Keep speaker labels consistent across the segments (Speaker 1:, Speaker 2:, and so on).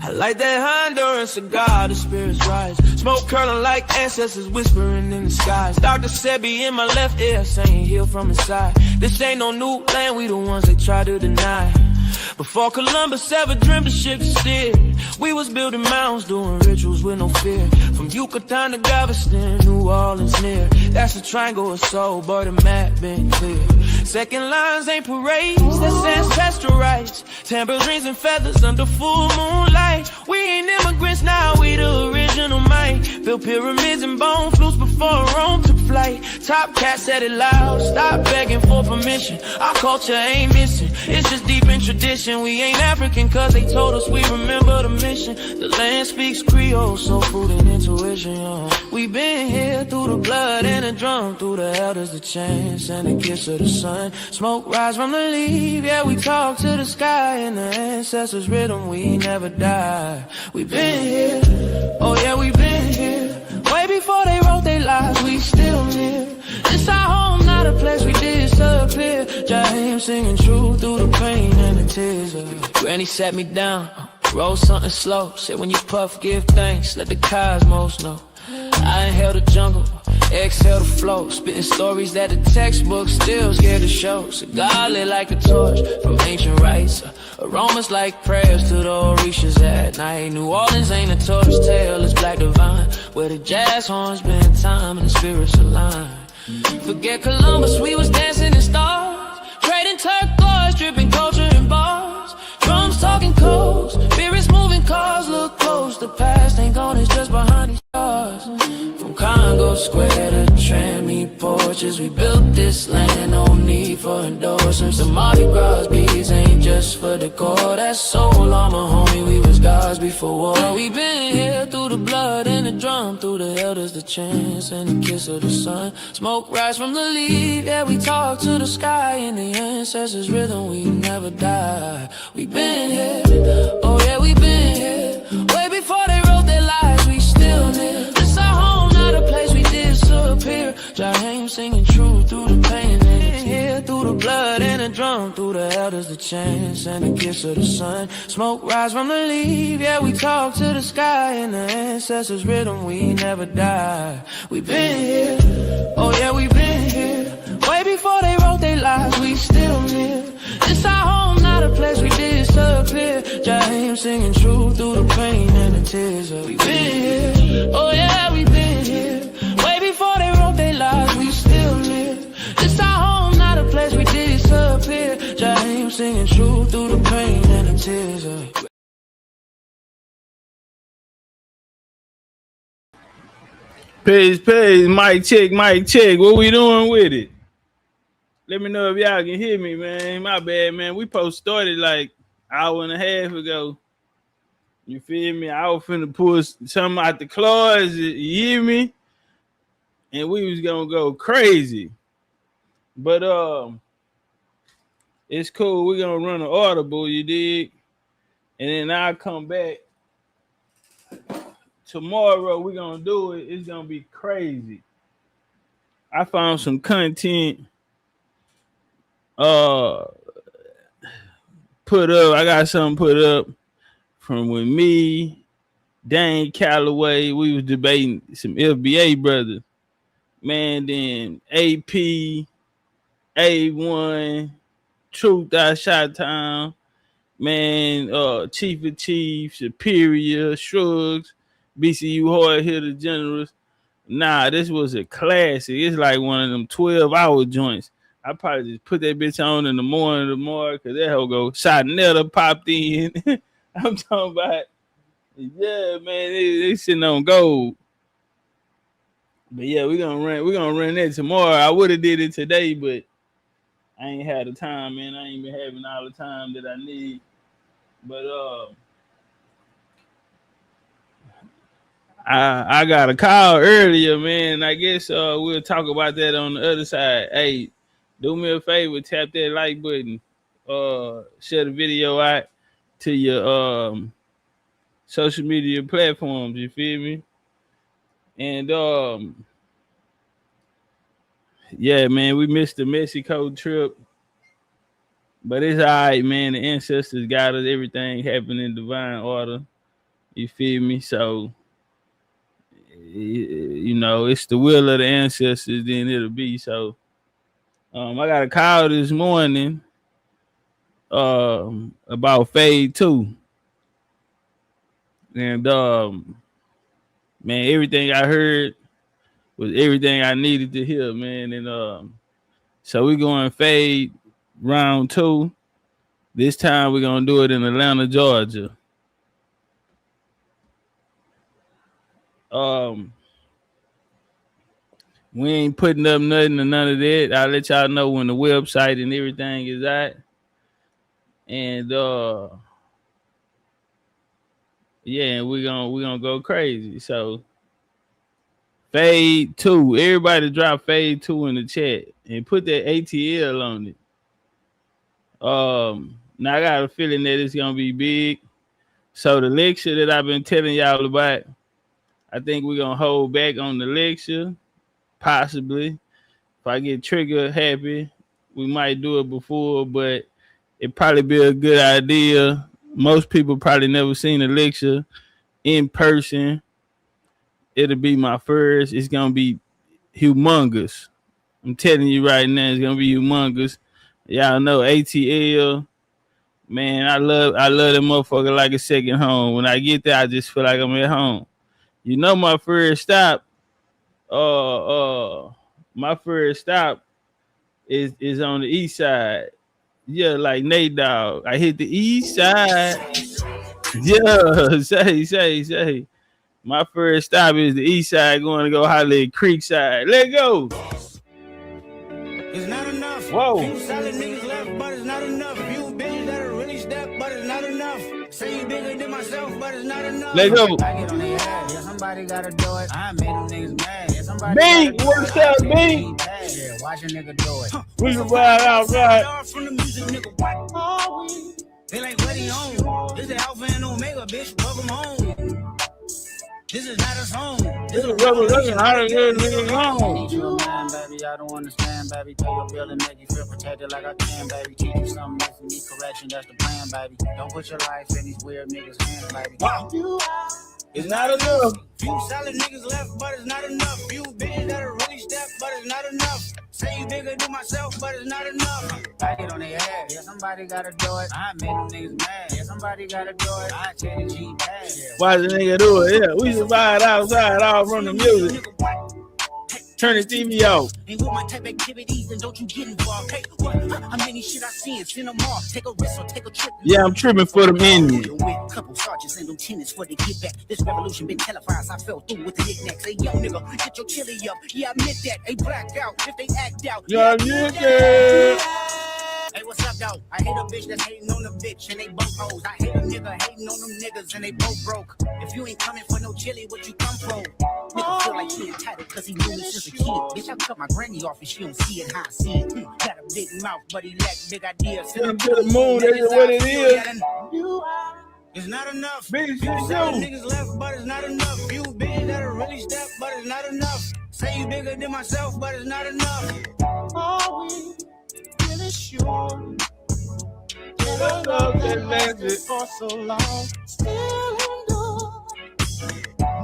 Speaker 1: I like that Honduran cigar, the spirits rise. Smoke curling like ancestors whispering in the skies. Dr. Sebi in my left ear saying heal from inside. This ain't no new land, we the ones they try to deny. Before Columbus ever dreamed the ship could steer, we was building mounds, doing rituals with no fear. From Yucatan to Galveston, New Orleans near. That's a triangle of soul, but the map been clear. Second lines ain't parades, that's ancestral rights. Tambourines and feathers under full moonlight. We ain't immigrants now, we the original might. Built pyramids and bone flutes before Rome took flight. Topcatz said it loud, stop begging for permission. Our culture ain't missing, it's just deep in tradition. We ain't African cause they told us we remember the mission. The land speaks Creole, soul food and intuition, yeah. We been here through the blood and the drum, through the elders, the chants and the kiss of the sun. Smoke rise from the leaf, yeah, we talk to the sky. In the ancestors' rhythm, we never die. We been here, oh yeah, we been here. Way before they wrote their lives, we still near. This our home, not a place we disappear. Jaheim singing truth through the pain and the tears. Granny sat me down, roll something slow. Said when you puff, give thanks, let the cosmos know. I inhale the jungle, exhale the flow. Spitting stories that the textbook still scared to show. Cigar lit like a torch from ancient rites. Aromas like prayers to the Orishas at night. New Orleans ain't a tourist tale, it's black divine. Where the jazz horns been time and the spirits align. Forget Columbus, we was dancing in stars. Trading turquoise, dripping culture in bars. Drums talking codes, spirits moving cars. Look close, the past ain't gone, it's just behind these stars. From Congo Square to Trammy porches, we built this land, no need for endorsements. The Mardi Gras beats ain't just for decor. That's soul armor, homie, we was gods before war. We been here through the blood and the drum, through the elders, the chants and the kiss of the sun. Smoke rise from the leaf, yeah, we talk to the sky. In the ancestors' rhythm, we never die. We been here, oh yeah, we been here. Way before they wrote their lives, we still near. This our home, not a place we disappear. Jaheim singing truth through the pain and the tears. Through the blood and the drum, through the elders, the chants and the kiss of the sun. Smoke rise from the leaf, yeah, we talk to the sky. In the ancestors' rhythm, we never die. We been here, oh yeah, we been here. Way before they wrote their lives, we still near. This our home, not a place we disappear. Jaheim singing truth through the pain and the tears. We been here, oh yeah, we been here. Way before they wrote their lives, we still live. This our home, not a place we disappear. Jaheim singing truth through the pain and the tears.
Speaker 2: Peace, mic check. What we doing with it? Let me know if y'all can hear me, man. My bad, man. We started like an hour and a half ago. You feel me? I was finna pull something out the closet, you hear me? And we was gonna go crazy. But it's cool. We're gonna run an audible, you dig? And then I'll come back. Tomorrow we're gonna do it. It's gonna be crazy. I found some content put up. I got something put up from when me, Dane Calloway, we was debating some FBA brothers. Man, then AP, A1, Truth Out Shot Town, man, Chief of Chiefs, Superior, Shrugs, BCU Hard Hitter Generals. Nah, this was a classic. It's like one of them 12-hour joints. I probably just put that bitch on in the morning tomorrow because that hoe go shot Netta popped in. I'm talking about, yeah, man, they sitting on gold. But yeah, we're gonna run that tomorrow. I would have did it today, but I ain't had the time, man. I ain't been having all the time that I need. But I got a call earlier, man. I guess we'll talk about that on the other side. Hey, do me a favor, tap that like button, share the video out to your social media platforms, you feel me? And yeah, man, we missed the Mexico trip, but it's all right, man. The ancestors got us. Everything happened in divine order. You feel me? So, you know, it's the will of the ancestors, then it'll be. So, I got a call this morning about Fade 2. And, man, everything I heard was everything I needed to hear, man. And so we're going Fade round 2. This time we're going to do it in Atlanta, Georgia. We ain't putting up nothing or none of that. I'll let y'all know when the website and everything is at. And yeah, we're gonna go crazy. So Fade 2. Everybody drop Fade 2 in the chat and put that ATL on it. Now I got a feeling that it's gonna be big. So the lecture that I've been telling y'all about, I think we're gonna hold back on the lecture. Possibly. If I get trigger happy, we might do it before, but it'd probably be a good idea. Most people probably never seen a lecture in person. It'll be my first. It's gonna be humongous. I'm telling you right now, it's gonna be humongous. Y'all know ATL, man. I love that motherfucker like a second home. When I get there, I just feel like I'm at home. You know, my first stop is on the east side. Yeah, like Nate Dogg. I hit the east side. Yeah, say. My first stop is the east side, going to go holler at Creekside. Let go.
Speaker 1: It's not enough.
Speaker 2: Whoa.
Speaker 1: Few solid niggas left, but it's not enough. Few bitches that are really step, but it's not enough. Say you bigger than myself, but it's not enough.
Speaker 2: Let go.
Speaker 1: I get on their ass. Yeah, somebody gotta do it. I made them niggas mad. Yeah, somebody
Speaker 2: B, what's up, B?
Speaker 1: Yeah, watch a nigga do it.
Speaker 2: We can ride outside.
Speaker 1: From the music, nigga. What are we? They like, what he on? This is Alpha and Omega, bitch. Welcome home. This is not a song.
Speaker 2: This is revolution. How to get niggas home.
Speaker 1: Need you a man, baby. I don't understand, baby. Pay your bill and make you feel protected like I can, baby. Teach you something if you need correction. That's the plan, baby. Don't put your life in these weird niggas' hands, baby. Wow.
Speaker 2: It's not enough.
Speaker 1: Few solid niggas left, but it's not enough. Few bitches that are really step, but it's not enough. Say you bigger than myself, but it's not enough. I get on their ass. Yeah, somebody gotta do it. I made them niggas mad. Yeah, somebody gotta do it. I take the G bag.
Speaker 2: Why the nigga do it? Yeah, we should buy it outside all from the music. Turn the TV off.
Speaker 1: Ain't with my type activities, and don't you get involved. Hey, what? How many shit I see and send them off? Take a risk or take a trip.
Speaker 2: Yeah, I'm tripping for them Indians.
Speaker 1: Couple sergeants and lieutenants for the get back. This revolution been televised. I fell through with the knickknacks. Hey, yo, nigga, get your chili up. Yeah, I admit that. They blacked out if they act out.
Speaker 2: Yeah, yeah.
Speaker 1: Hey, what's up, though? I hate a bitch that's hating on the bitch and they both hoes. I hate a nigga hating on them niggas and they both broke. If you ain't coming for no chili, what you come for? Nigga feel like he entitled cause he knew me since a kid. Bitch, I cut my granny off and she don't see it how I see it. Got a big mouth, but he lack big ideas.
Speaker 2: Send him to the moon, that is what it is.
Speaker 1: It's not enough.
Speaker 2: BCUBCU.
Speaker 1: Few solid niggas left, but it's not enough. Few bitches that are really step, but it's not enough. Say you bigger than myself, but it's not enough. Are we really sure?
Speaker 2: I love that magic
Speaker 1: for so long. Still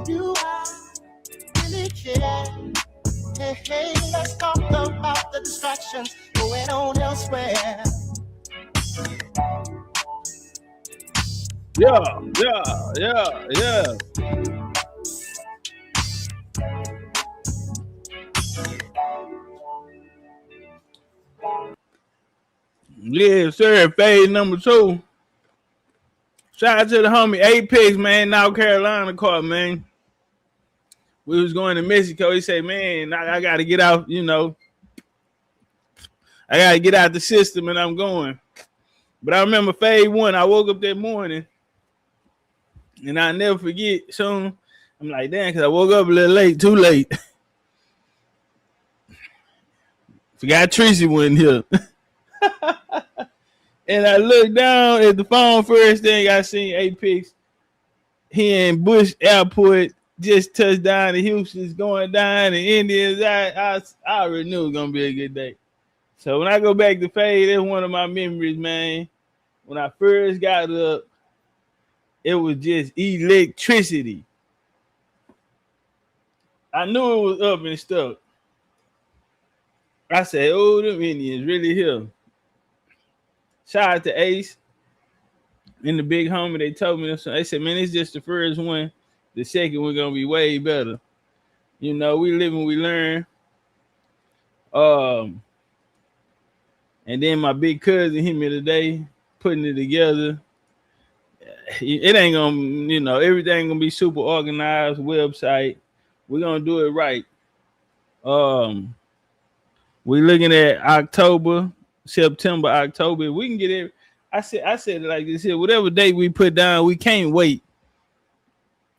Speaker 1: do I really care? Hey, let's talk about the distractions going on elsewhere.
Speaker 2: Yeah. Yeah, sir. Fade number 2. Shout out to the homie Apex, man. North Carolina caught, man. We was going to Mexico. He said, man, I got to get out, you know. I got to get out the system, and I'm going. But I remember Fade 1. I woke up that morning, and I'll never forget. Soon, I'm like, damn, because I woke up a little late, too late. Forgot Tracy wasn't here. And I looked down at the phone. First thing I seen Apex. He in Bush Airport just touched down to Houston's going down to Indians. I already knew it was gonna be a good day. So when I go back to Fade, that's one of my memories, man. When I first got up, it was just electricity. I knew it was up and stuck. I said, oh, them Indians really here. Shout out to Ace and the big homie. They told me this. They said, man, it's just the first one. The second one gonna be way better. You know, we live and we learn. And then my big cousin hit me today, putting it together. It ain't gonna, you know, everything gonna be super organized. Website, we're gonna do it right. We looking at October, September, October. We can get it. I said it like this here. Whatever date we put down, we can't wait.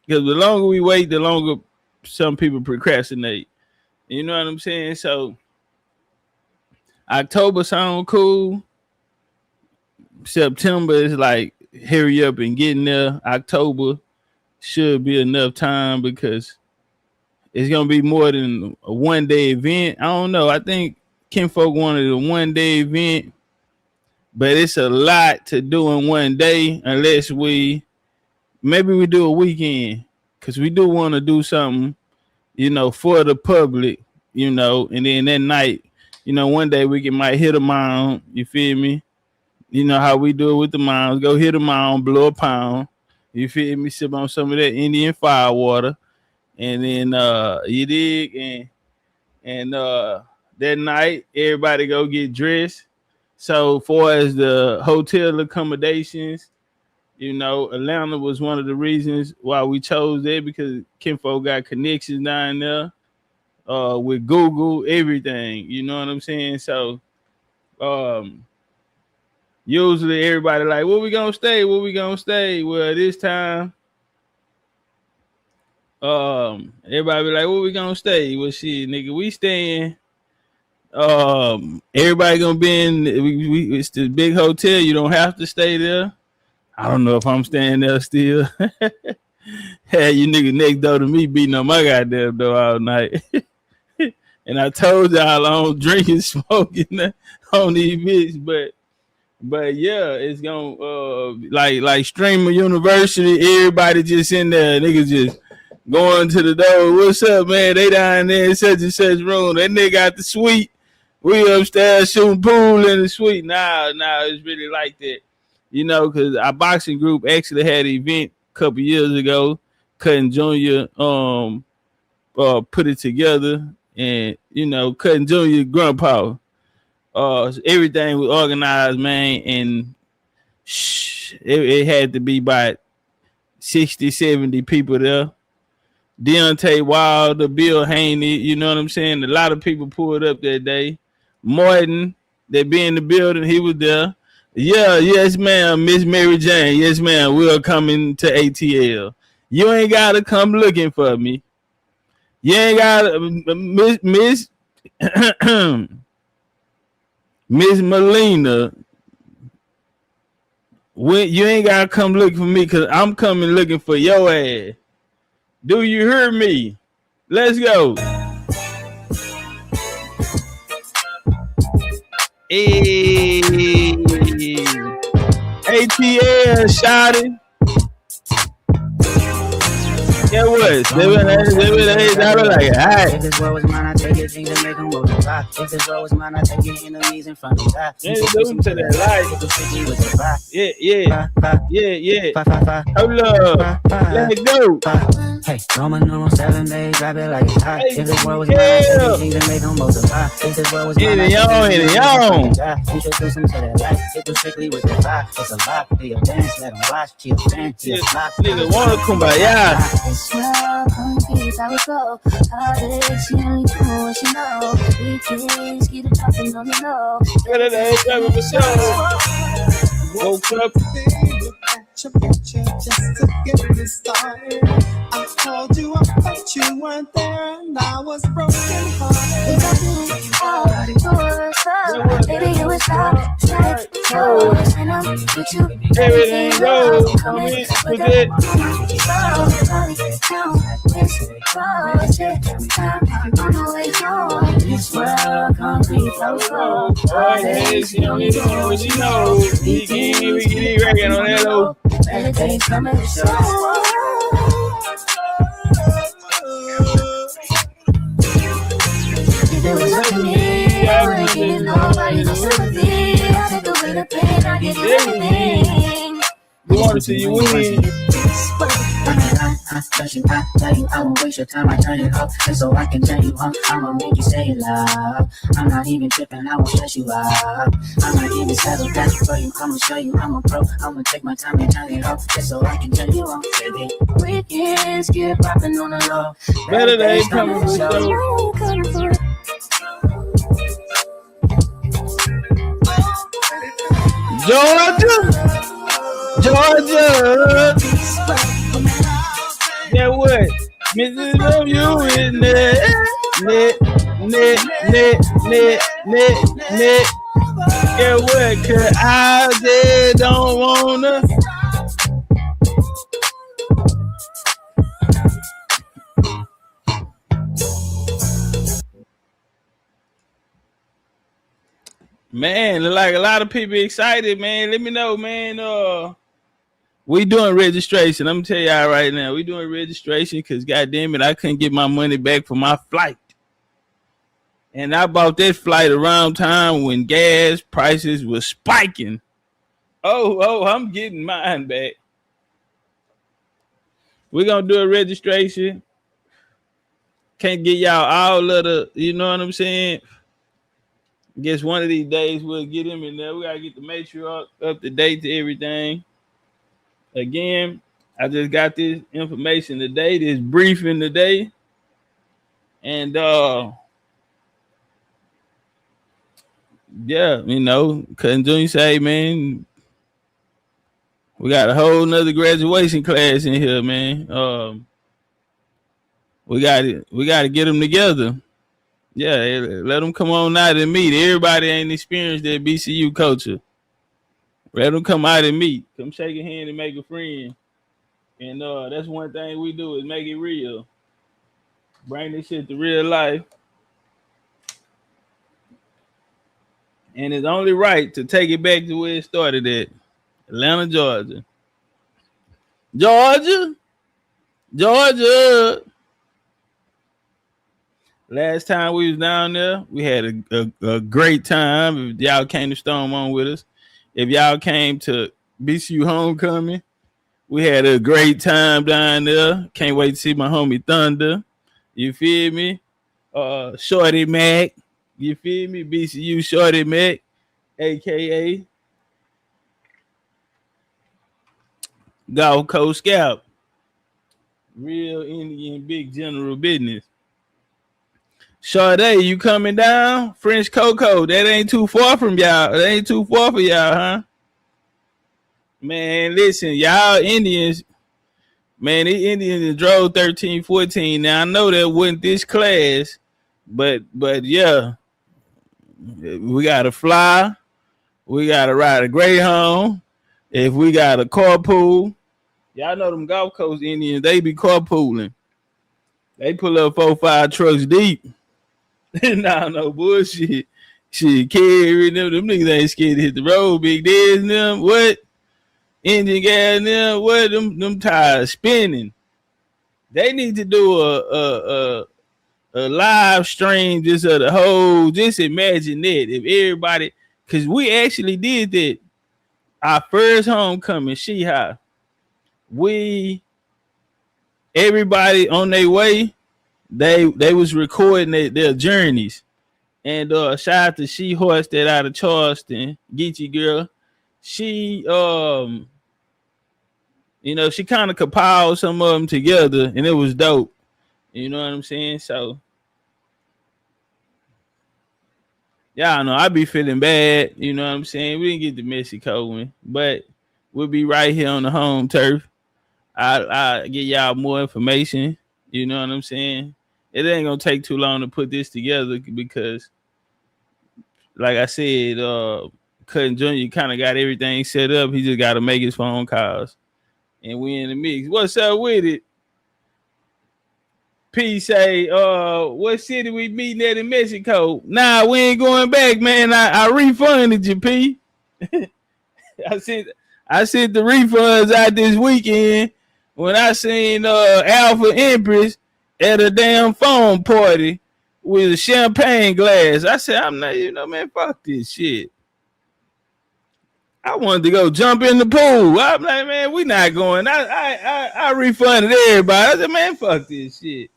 Speaker 2: Because the longer we wait, the longer some people procrastinate. You know what I'm saying? So October sound cool. September is like hurry up and get in there. October should be enough time because it's gonna be more than a one-day event. I don't know. I think Kinfolk wanted a one-day event, but it's a lot to do in one day unless maybe we do a weekend because we do want to do something, you know, for the public, you know, and then that night, you know, one day we might hit a mound, you feel me? You know how we do it with the mounds, go hit a mound, blow a pound, you feel me? Sip on some of that Indian fire water. And then you dig, and that night everybody go get dressed. So far as the hotel accommodations, you know, Atlanta was one of the reasons why we chose that because Kinfolk got connections down there with Google, everything. You know what I'm saying? So usually everybody like, where we gonna stay? Where we gonna stay? Well, this time. Everybody be like, where we gonna stay? Well, shit, nigga, we staying. Everybody gonna be in. It's the big hotel. You don't have to stay there. I don't know if I'm staying there still. Had you nigga next door to me beating on my goddamn door all night. And I told y'all I don't drink and smoke on these bitch, but yeah, it's gonna like Streamer University. Everybody just in there. Niggas just going to the door. What's up, man? They down there in such and such room. That nigga got the suite. We upstairs shooting pool in the suite. Nah, it's really like that. You know, because our boxing group actually had an event a couple years ago. Cutting Jr. Put it together. And, you know, Cutting Jr. grandpa. Everything was organized, man. And it had to be about 60, 70 people there. Deontay Wilder, Bill Haney, you know what I'm saying? A lot of people pulled up that day. Martin, they be in the building, he was there. Yeah, yes, ma'am, Miss Mary Jane. Yes, ma'am, we're coming to ATL. You ain't gotta come looking for me. You ain't gotta Miss Miss Melina. You ain't gotta come looking for me because I'm coming looking for your ass. Do you hear me? Let's go. Hey, ATL shouting. Yeah, what? They were like, alright.
Speaker 3: If this world was mine, I'd take it, things and make them multiply. If this world was mine, I'd take it, enemies in front of God.
Speaker 2: Introduce to that life. Yeah. Hold up. Let's go.
Speaker 3: Hey, Roman numeral 7, babe, drop it like it's hot. If this world was mine, I'd take it, things and make them multiply. If this world was mine, I'd take it, introduce them to that life. Hit them strictly with the vibe. It's a lot. Do your dance, let them watch. She a fan, she a flop.
Speaker 2: Nigga wanna kumbaya.
Speaker 4: Well, concrete, I would go. All this, she only do what she know. We kids, get it talking on the low.
Speaker 2: Woke up.
Speaker 5: Your picture just to get me started. I called you up, but you weren't there, and I was broken hearted.
Speaker 4: Baby, you was top, and I'm with you.
Speaker 2: Everything goes. Come in with it.
Speaker 4: This world, concrete,
Speaker 2: All days, she only doing what she knows. We get it, reckon on that low.
Speaker 4: better days coming for sure. If it was up to me, I wouldn't give nobody no sympathy. I take away the pain, I give you everything.
Speaker 2: We want to see you win.
Speaker 3: I tell you, I won't waste your time. I turn it off just so I can tell you, I'ma make you say it loud. I'm not even tripping, I won't stress you out. I'm not even settled down for you. I'ma show you I'm a pro. I'ma take my time and turn it off just so I can tell you, baby. Weekends get popping on the low.
Speaker 2: Better days coming for sure. Georgia. Yeah, what? Mrs. Love you in there. Net. Yeah, what? Cause I just don't wanna. Man, look like a lot of people excited, man. Let me know, man. We doing registration. I'm gonna tell y'all right now. We doing registration because goddamn it, I couldn't get my money back for my flight. And I bought that flight around time when gas prices were spiking. Oh, I'm getting mine back. We're gonna do a registration. Can't get y'all all of the, you know what I'm saying? Guess one of these days we'll get him in there. We gotta get the matriarch up to date to everything. Again, I just got this information today, this briefing today. And yeah, you know, cousin Junior say, man, we got a whole nother graduation class in here, man. We got to get them together. Yeah, let them come on out and meet. Everybody ain't experienced that BCU culture. Let them come out and meet. Come shake a hand and make a friend. And that's one thing we do is make it real. Bring this shit to real life. And it's only right to take it back to where it started at. Atlanta, Georgia. Georgia. Last time we was down there, we had a great time. If y'all came to Storm On with us. If y'all came to BCU Homecoming, we had a great time down there. Can't wait to see my homie Thunder. You feel me? Shorty Mac. You feel me? BCU Shorty Mac, a.k.a. Gulf Coast Scout. Real Indian big general business. Sade, you coming down? French Cocoa, that ain't too far from y'all. That ain't too far for y'all, huh? Man, listen, y'all Indians, man, these Indians drove 13, 14. Now, I know that wasn't this class, but yeah, we got to fly. We got to ride a Greyhound. If we got a carpool, y'all know them Gulf Coast Indians, they be carpooling. They pull up 4-5 trucks deep. Nah, no bullshit. Shit, carry them niggas ain't scared to hit the road. Big Dez and them, what? Engine gas and them, what? Them tires spinning. They need to do a live stream just of the whole. Just imagine that if everybody, because we actually did that. Our first homecoming, She-High. Everybody on their way. They was recording their journeys. And shout out to She Horse that out of Charleston, Geechee girl. She you know, she kind of compiled some of them together and it was dope. You know what I'm saying? So y'all know I be feeling bad, you know what I'm saying? We didn't get the Mexico one, but we'll be right here on the home turf. I'll get y'all more information. You know what I'm saying? It ain't gonna take too long to put this together because, like I said, Cousin Junior kind of got everything set up. He just got to make his phone calls, and we in the mix. What's up with it? P say, what city we meeting at in Mexico? Nah, we ain't going back, man. I refunded you, P. I sent the refunds out this weekend when I seen Alpha Empress at a damn phone party with a champagne glass. I said, I'm not, man, fuck this shit. I wanted to go jump in the pool. I'm like, man, we not going. I refunded everybody. I said, man, fuck this shit.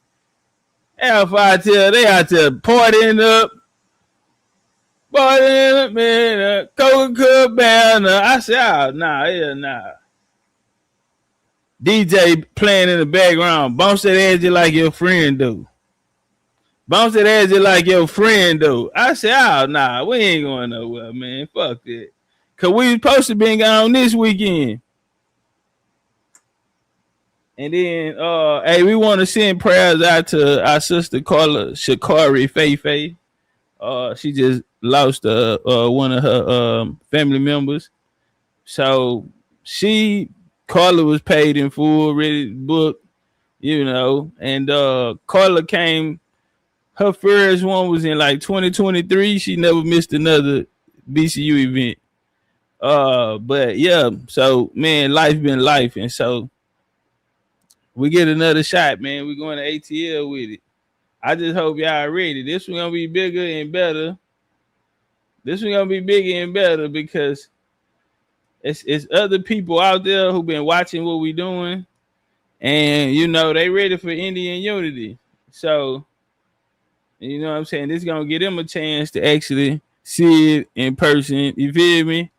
Speaker 2: Alpha, they out there partying up. Man, Coca-Cola. I said, oh, nah. DJ playing in the background. Bounce that ass just like your friend do. I said, oh, nah, we ain't going nowhere, man. Fuck that. Because we supposed to be gone this weekend. And then, hey, we want to send prayers out to our sister Carla Shakari Faye. She just lost one of her family members. So Carla was paid in full, ready to book, and Carla came, her first one was in like 2023. She never missed another BCU event. But yeah, so man, life been life, and so we get another shot, man. We're going to ATL with it. I just hope y'all ready. This one gonna be bigger and better. Because it's other people out there who been watching what we doing, and they ready for Indian unity. So you know what I'm saying, this is gonna give them a chance to actually see it in person. You feel me?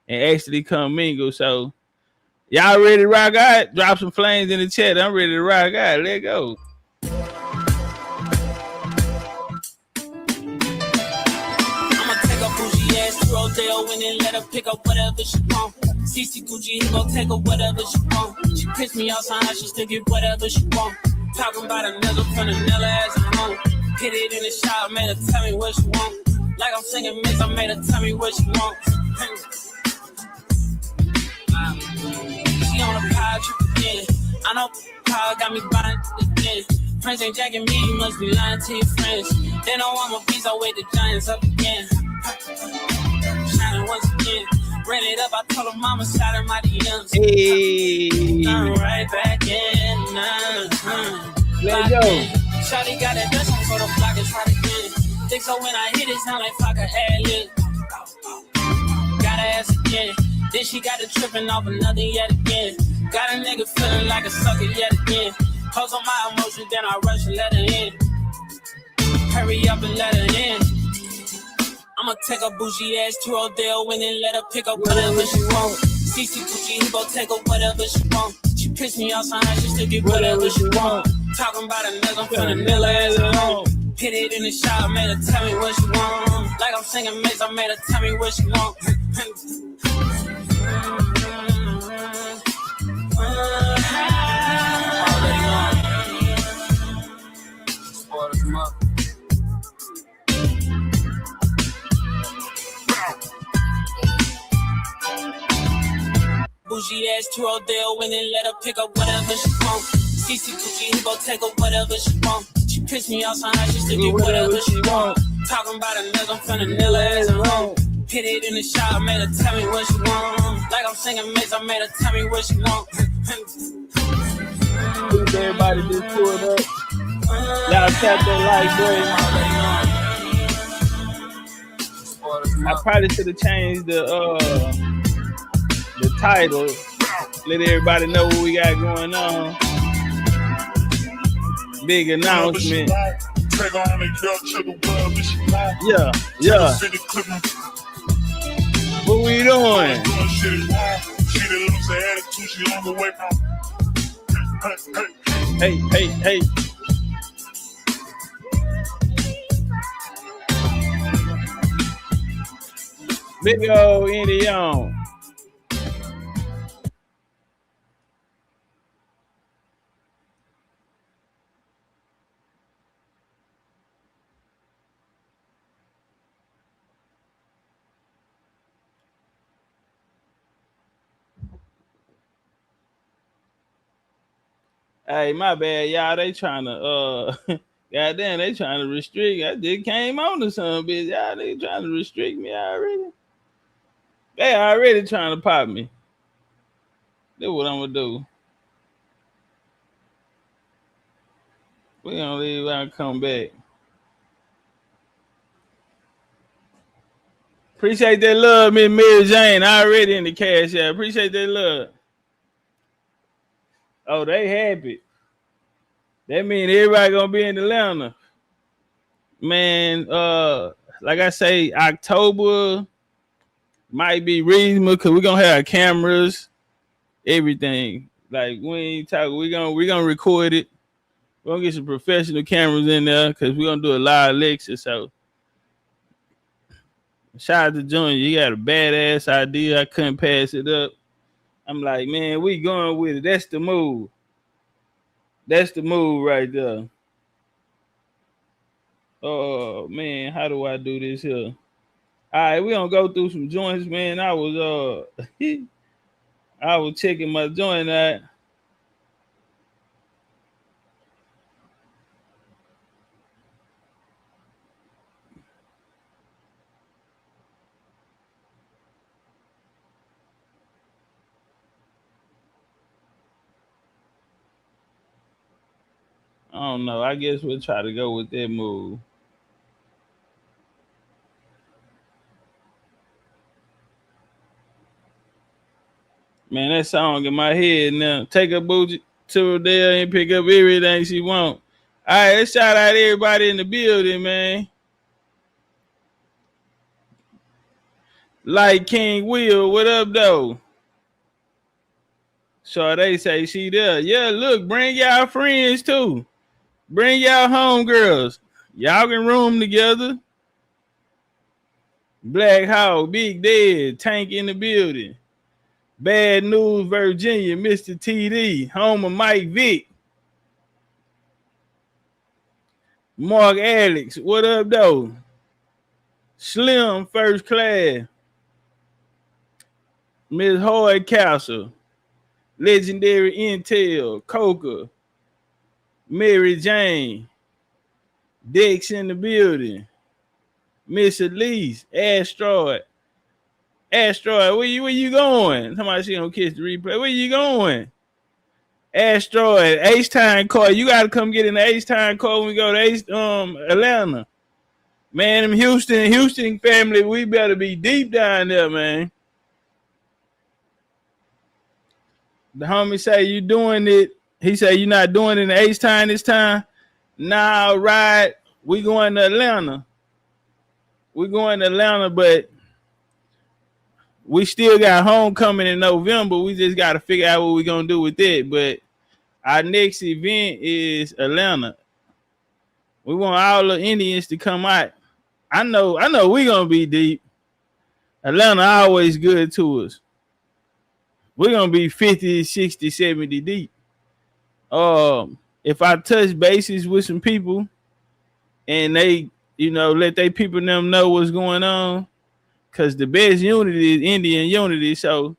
Speaker 2: And actually come mingle. So y'all ready to rock out? Drop some flames in the chat. I'm ready to rock out. Let's go.
Speaker 1: Rodeo and then let her pick up whatever she want. CC Gucci, he gon' take her whatever she want. She pissed me off somehow, she still get whatever she want. Talking about a nigga from the Nella as a home. Hit it in the shop, made her tell me what she want. Like I'm singing mix, I made her tell me what she want. She on a power trip again. I know power got me buying again. Friends ain't jacking me, you must be lying to your friends. They know I'm a beast, I wake the giants up again. Shining once again. Ran it up, I told her mama shot in my DMs.
Speaker 2: Hey.
Speaker 1: I'm right back in.
Speaker 2: Let's go.
Speaker 1: Shawty got that dust on, so the block is hot again. Think so when I hit it, sound like fuck a ad-lib. Got her ass again. Then she got the tripping off another yet again. Got a nigga feeling like a sucker yet again. Close on my emotions, then I rush and let her in. Hurry up and let her in. I'ma take a bougie ass to Rodeo and then let her pick up whatever she want. CC Gucci, he gon' take her whatever she want. She pissed me off somehow, she still get whatever she want. Talking about a nigga from the Nilla as a home. Hit it in the shop, made her tell me what she want. Like I'm singing mix, I made her tell me what she want. Bougie ass to Rodeo and then let her pick up whatever she want. CC Gucci, he gon' take her whatever she want. She pissed me off somehow, she still get whatever she want. Talking about a nigga from the Nilla as a home. Hit it in the shop, made her tell me what she want. Like I'm singing mix, I made her tell me what she want.
Speaker 2: Everybody just pulled up. Y'all tap that like button. I probably should have changed the title. Let everybody know what we got going on. Big announcement. Yeah. What we doing? Hey. Big old Indian. Hey, my bad, y'all. They trying to goddamn, they trying to restrict. I just came on to some bitch. Y'all, they trying to restrict me already. They already trying to pop me. That's what I'm gonna do. We gonna leave out and come back. Appreciate that love, Miss Mary Jane. Already in the cash app. Appreciate that love. Oh, they happy. That mean everybody gonna be in Atlanta. Man, like I say, October might be reasonable because we're gonna have cameras, everything. Like we ain't talking, we gonna record it. We're gonna get some professional cameras in there because we're gonna do a live lecture. So shout out to Junior. You got a badass idea. I couldn't pass it up. I'm like, man, we going with it. That's the move. That's the move right there. Oh man, how do I do this here? All right, we gonna go through some joints, man. I was I was checking my joint out. I don't know. I guess we'll try to go with that move. Man, that song in my head now. Take a bougie to there and pick up everything she want. All right, let's shout out everybody in the building, man. Like King Will, what up, though? So they say she there. Yeah, look, bring y'all friends, too. Bring y'all homegirls. Y'all can room together. Black Hawk, Big Dead, Tank in the building. Bad News, Virginia, Mr. TD, home of Mike Vick. Mark Alex, what up, though? Slim, First Class. Miss Hoyd Castle. Legendary Intel, Coca. Mary Jane. Dex in the building. Miss Elise, Asteroid. Asteroid, where you going? Somebody she gonna catch the replay. Where you going? Asteroid, H-Time call. You gotta come get in the H-Time call when we go to Atlanta. Man, them Houston family, we better be deep down there, man. The homie say you doing it. He say you not doing it in the H-Time this time. Nah, right. We going to Atlanta. We going to Atlanta, but we still got homecoming in November. We just got to figure out what we're going to do with it. But our next event is Atlanta. We want all the Indians to come out. I know we're going to be deep. Atlanta always good to us. We're going to be 50, 60, 70 deep. If I touch bases with some people and they, let they people them know what's going on, because the best unity is Indian unity. So,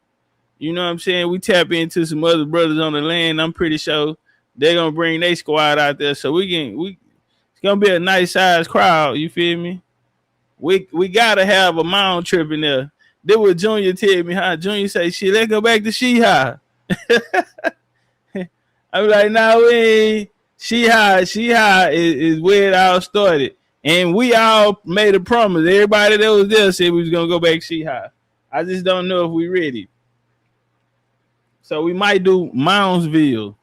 Speaker 2: you know what I'm saying? We tap into some other brothers on the land. I'm pretty sure they're going to bring their squad out there. So it's going to be a nice size crowd. You feel me? We got to have a mound trip in there. That what Junior tell me, how Junior say, shit, let's go back to She-High. I'm like, no, we ain't. She-High is where it all started. And we all made a promise. Everybody that was there said we was going to go back to She-High. I just don't know if we ready. So we might do Moundsville.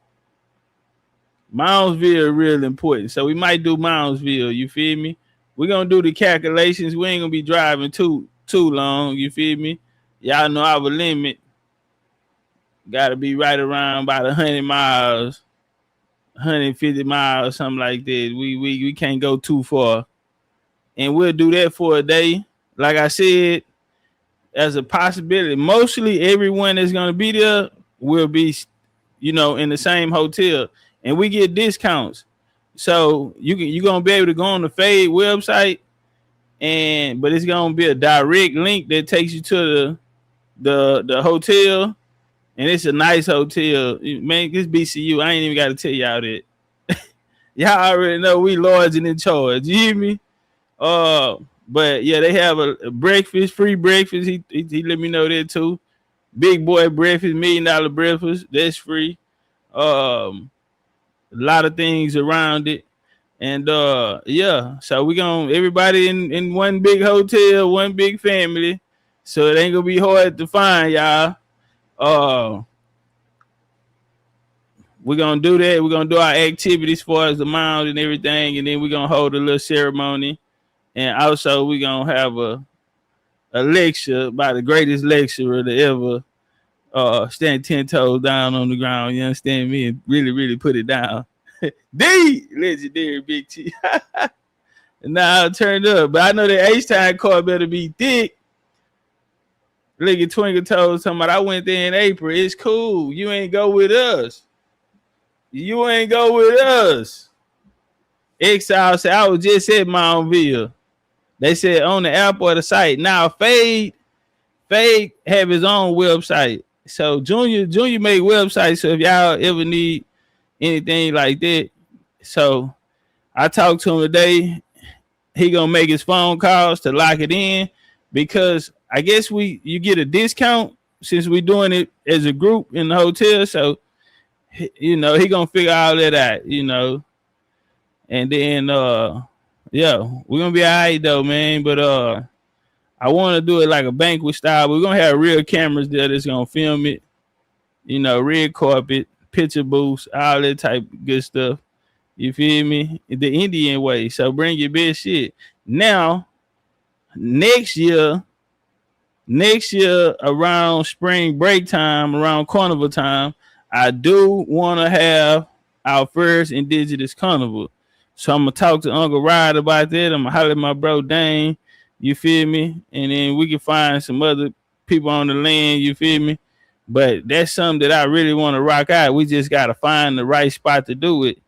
Speaker 2: Moundsville real important. So we might do Moundsville. You feel me? We're going to do the calculations. We ain't going to be driving too long. You feel me? Y'all know our limit. Got to be right around about 100 miles, 150 miles, something like that. We can't go too far. And we'll do that for a day. Like I said, as a possibility, mostly everyone that's going to be there will be, in the same hotel. And we get discounts. So you're going to be able to go on the Fade website, but it's going to be a direct link that takes you to the hotel. And it's a nice hotel. Man, this BCU, I ain't even got to tell y'all that. Y'all already know we large and in charge. You hear me? But yeah, they have a breakfast, free breakfast. He let me know that too. Big boy breakfast, $1 million breakfast, that's free. A lot of things around it. And yeah, so we gonna everybody in one big hotel, one big family. So it ain't gonna be hard to find y'all. We're gonna do that. We're gonna do our activities as far as the mound and everything, and then we're gonna hold a little ceremony. And also we're gonna have a lecture by the greatest lecturer to ever stand 10 toes down on the ground. You understand me? And really, really put it down. The legendary Big Chief. And now I turned up, but I know that H-Time card better be thick. Look at Twinkle Toes talking about I went there in April. It's cool. You ain't go with us. You ain't go with us. Exile said I was just at Mountville. They said on the app or the site. Now Fade have his own website. So Junior make websites. So if y'all ever need anything like that, so I talked to him today. He gonna make his phone calls to lock it in because I guess you get a discount since we doing it as a group in the hotel. So you know he gonna figure all that out. You know, and then yeah, we're gonna be all right though, man. But I want to do it like a banquet style. We're gonna have real cameras there that's gonna film it. You know, red carpet, picture booths, all that type of good stuff. You feel me? The Indian way. So bring your best shit. Now, next year around spring break time, around carnival time, I do want to have our first indigenous carnival. So I'm gonna talk to Uncle Rod about that. I'm gonna holler at my bro Dane. You feel me? And then we can find some other people on the land. You feel me? But that's something that I really want to rock out. We just gotta find the right spot to do it.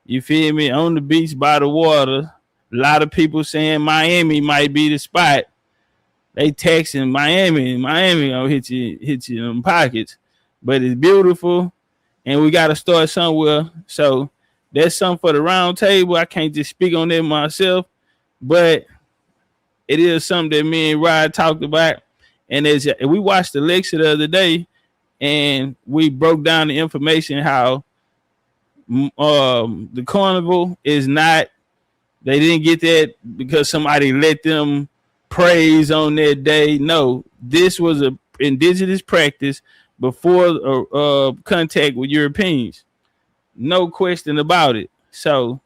Speaker 2: You feel me? On the beach by the water. A lot of people saying Miami might be the spot. They texting Miami gonna hit you in them pockets. But it's beautiful, and we gotta start somewhere. So that's something for the round table. I can't just speak on that myself, but it is something that me and Rod talked about. And we watched the lecture the other day, and we broke down the information how the carnival is not, they didn't get that because somebody let them praise on that day. No, this was a indigenous practice before contact with Europeans. No question about it. So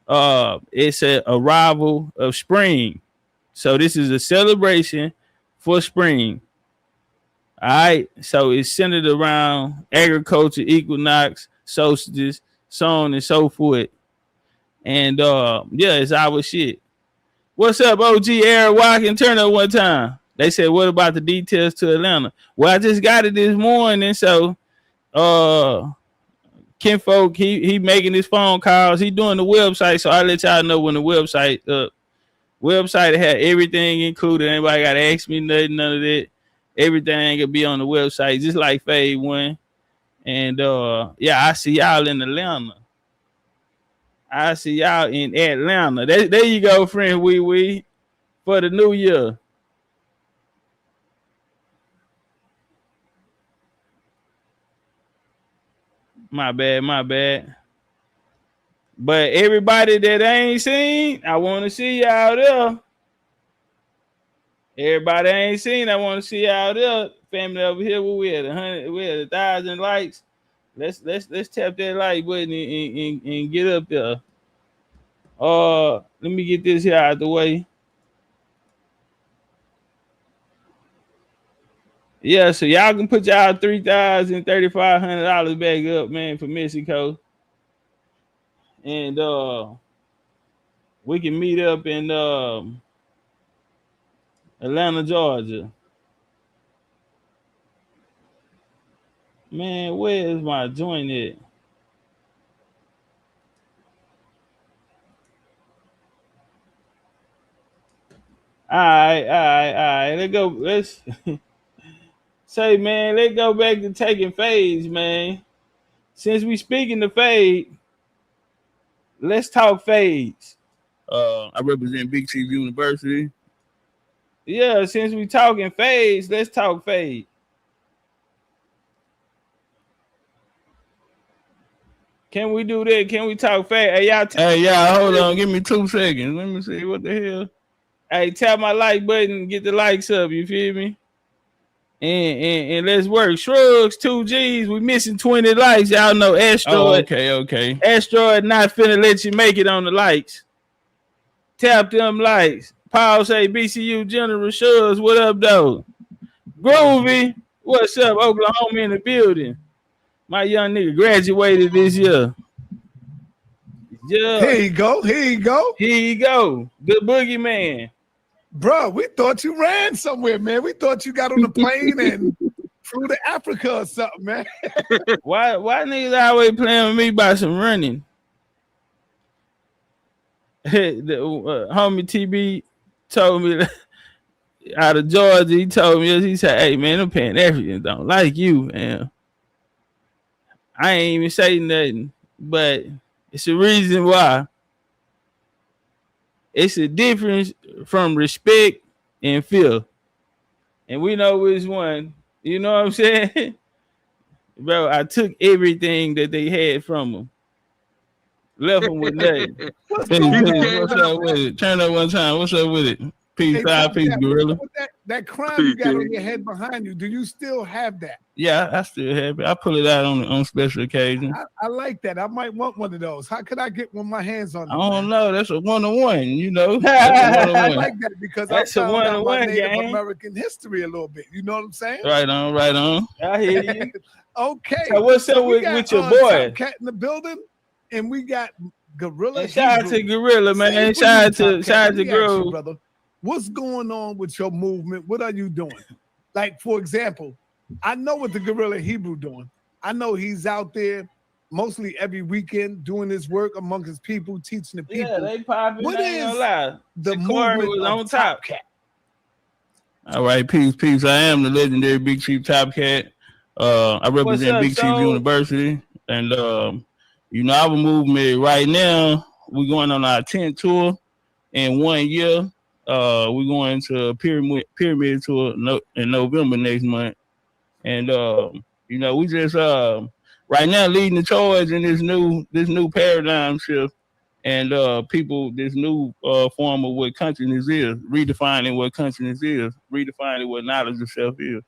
Speaker 2: it's an arrival of spring. So this is a celebration for spring. All right. So it's centered around agriculture, equinox, solstice, so on and so forth. And yeah, it's our shit. What's up, OG Eric Walking? Turn up one time. They said, what about the details to Atlanta? Well, I just got it this morning. So Kinfolk, he making his phone calls. He doing the website. So I'll let y'all know when the website had everything included. Anybody got to ask me nothing, none of that. Everything will be on the website, just like Fade One. And yeah, I see y'all in Atlanta. I see y'all in Atlanta. There you go, friend. We for the new year. My bad. But everybody that I ain't seen, I want to see y'all there. Everybody I ain't seen, I want to see y'all there. Family over here, we at 1,000 likes. Let's tap that like button and get up there. Let me get this here out the way. Yeah, so y'all can put y'all $3,000, $3,500 back up, man, for Mexico. And we can meet up in Atlanta, Georgia. Man, where is my joint at? All right. Let's say, man, let's go back to taking fades, man. Since we speaking to fade, let's talk fades. I represent Big Chief University. Yeah, since we talking fades, let's talk fade. Can we do that? Can we talk fast? Hey, y'all, hold on. Give me 2 seconds. Let me see what the hell. Hey, tap my like button. Get the likes up. You feel me? And let's work. Shrugs, 2 G's. We missing 20 likes. Y'all know Asteroid. Oh, okay. Asteroid not finna let you make it on the likes. Tap them likes. Paul say BCU General Shrugs. What up, though? Groovy. What's up? Oklahoma in the building. My young nigga graduated this year. Yeah.
Speaker 6: Here you go.
Speaker 2: The boogeyman.
Speaker 6: Bro, we thought you ran somewhere, man. We thought you got on the plane and flew to Africa or something, man.
Speaker 2: Why niggas always playing with me by some running? Homie TB told me out of Georgia, he told me, he said, hey, man, them Pan Africans don't like you, man. I ain't even say nothing, but it's a reason why. It's a difference from respect and fear. And we know which one. You know what I'm saying? Bro, I took everything that they had from them. Left them with nothing. What's up with it? Turn up one time. What's up with it? Peace, peace, gorilla.
Speaker 6: That crown you got on your head behind you, do you still have that?
Speaker 2: Yeah, I still have it. I pull it out on special occasions.
Speaker 6: I like that. I might want one of those. How could I get one of my hands on it?
Speaker 2: I don't know. That's a 1-on-1, you know.
Speaker 6: I like that because
Speaker 2: that's
Speaker 6: I found out my Native
Speaker 2: game.
Speaker 6: American history a little bit. You know what I'm saying?
Speaker 2: Right on. I hear you.
Speaker 6: Okay.
Speaker 2: So what's up with your boy?
Speaker 6: Cat in the building, and we got Gorilla.
Speaker 2: Shout out to Gorilla, man. Shout out to Gorilla,
Speaker 6: brother. What's going on with your movement? What are you doing? Like, for example, I know what the Gorilla Hebrew doing. I know he's out there mostly every weekend doing his work among his people, teaching the people.
Speaker 2: Yeah, they popping.
Speaker 6: What is
Speaker 2: the
Speaker 6: movement
Speaker 2: was
Speaker 6: of
Speaker 2: on top?
Speaker 6: Topcatz?
Speaker 2: All right, peace. I am the legendary Big Chief Topcatz. I represent Big Chief University, and our movement right now. We're going on our 10th tour in 1 year. We're going to a pyramid tour in November next month, and we just right now leading the charge in this new paradigm shift, and people this new form of what consciousness is, redefining what consciousness is, redefining what knowledge of self is,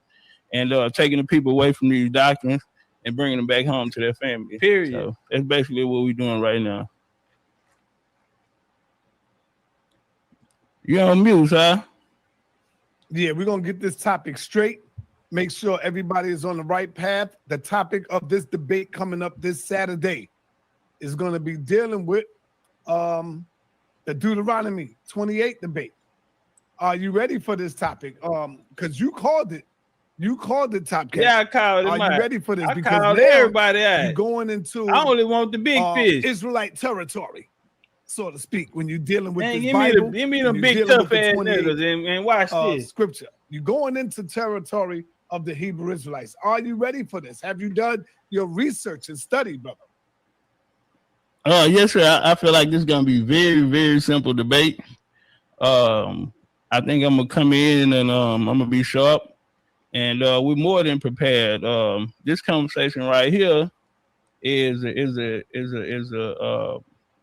Speaker 2: and taking the people away from these doctrines and bringing them back home to their family. Period. So that's basically what we're doing right now. You on mute, huh?
Speaker 6: Yeah, we're going to get this topic straight. Make sure everybody is on the right path. The topic of this debate coming up this Saturday is going to be dealing with the Deuteronomy 28 debate. Are you ready for this topic? Because you called it. You called it Topcatz.
Speaker 2: Yeah, I called it.
Speaker 6: Are you ready for this?
Speaker 2: I
Speaker 6: because
Speaker 2: called
Speaker 6: now
Speaker 2: everybody out.
Speaker 6: You're going into
Speaker 2: I only want the big fish.
Speaker 6: Israelite territory, so to speak, when you're dealing with this
Speaker 2: Bible. Give me the big tough ass niggas and watch this.
Speaker 6: Scripture. You're going into territory of the Hebrew Israelites. Are you ready for this? Have you done your research and study, brother?
Speaker 2: Yes, sir. I feel like this is going to be very, very simple debate. I think I'm going to come in and I'm going to be sharp. And we're more than prepared. This conversation right here is a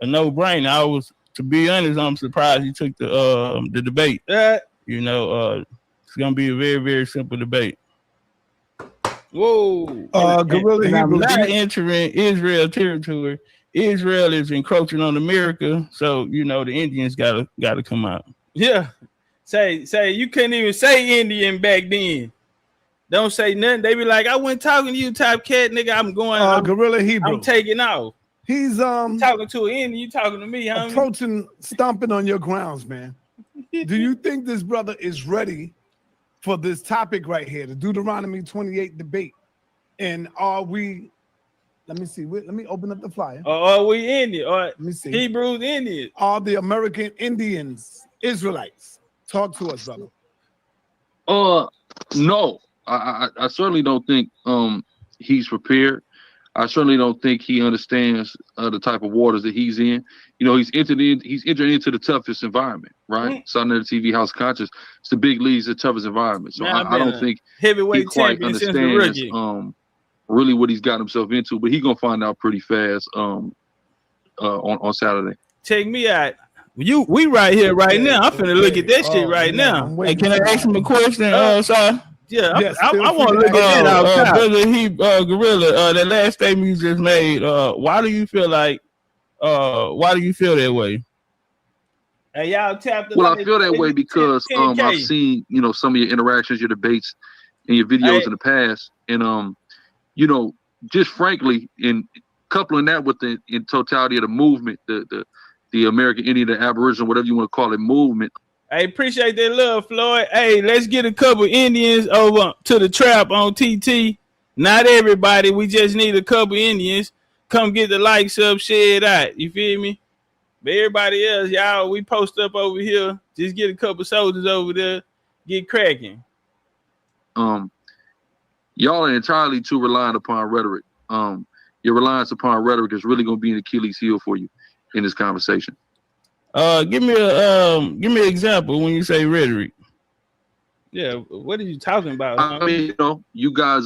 Speaker 2: no-brainer. To be honest, I'm surprised you took the debate. It's gonna be a very, very simple debate. Whoa,
Speaker 6: Gorilla Hebrew.
Speaker 2: I'm not entering Israel territory. Israel is encroaching on America, so the Indians gotta come out. Yeah, say you couldn't even say Indian back then. Don't say nothing. They be like, I wasn't talking to you, Topcatz, nigga. I'm going.
Speaker 6: Gorilla Hebrew.
Speaker 2: I'm taking off.
Speaker 6: He's
Speaker 2: talking to an Indian. You talking to me, homie?
Speaker 6: Stomping on your grounds, man. Do you think this brother is ready for this topic right here, the Deuteronomy 28 debate? And are we? Let me see. Let me open up the flyer.
Speaker 2: Are we Indian?
Speaker 6: Let me see.
Speaker 2: Hebrews Indians.
Speaker 6: Are the American Indians Israelites? Talk to us, brother.
Speaker 7: No. I certainly don't think he's prepared. I certainly don't think he understands the type of waters that he's in. He's entering into the toughest environment, right? Mm-hmm. Southern TV House Conscious. It's the big leagues, the toughest environment. So I don't think he quite understands really what he's got himself into. But he's gonna find out pretty fast on Saturday.
Speaker 2: Check me out. We right here right now. I'm finna look at that shit right now.
Speaker 6: Hey,
Speaker 2: can I ask him a question? Sorry. Yeah,
Speaker 6: Yes,
Speaker 2: I want to look at that. Brother, Gorilla, that last statement you just made. Why do you feel like? Why do you feel that way? Hey, y'all tapped.
Speaker 7: Well, I feel that way because I've seen some of your interactions, your debates, and your videos in the past, and just frankly, in coupling that with the in totality of the movement, the American Indian, the Aboriginal, whatever you want to call it, movement.
Speaker 2: I appreciate that love, Floyd. Hey, let's get a couple Indians over to the trap on TT. Not everybody. We just need a couple Indians. Come get the likes up, share it out. You feel me? But everybody else, y'all, we post up over here. Just get a couple soldiers over there. Get cracking.
Speaker 7: Y'all are entirely too reliant upon rhetoric. Your reliance upon rhetoric is really going to be an Achilles heel for you in this conversation.
Speaker 2: Give me an example when you say rhetoric. Yeah, what are you talking about?
Speaker 7: I mean, you guys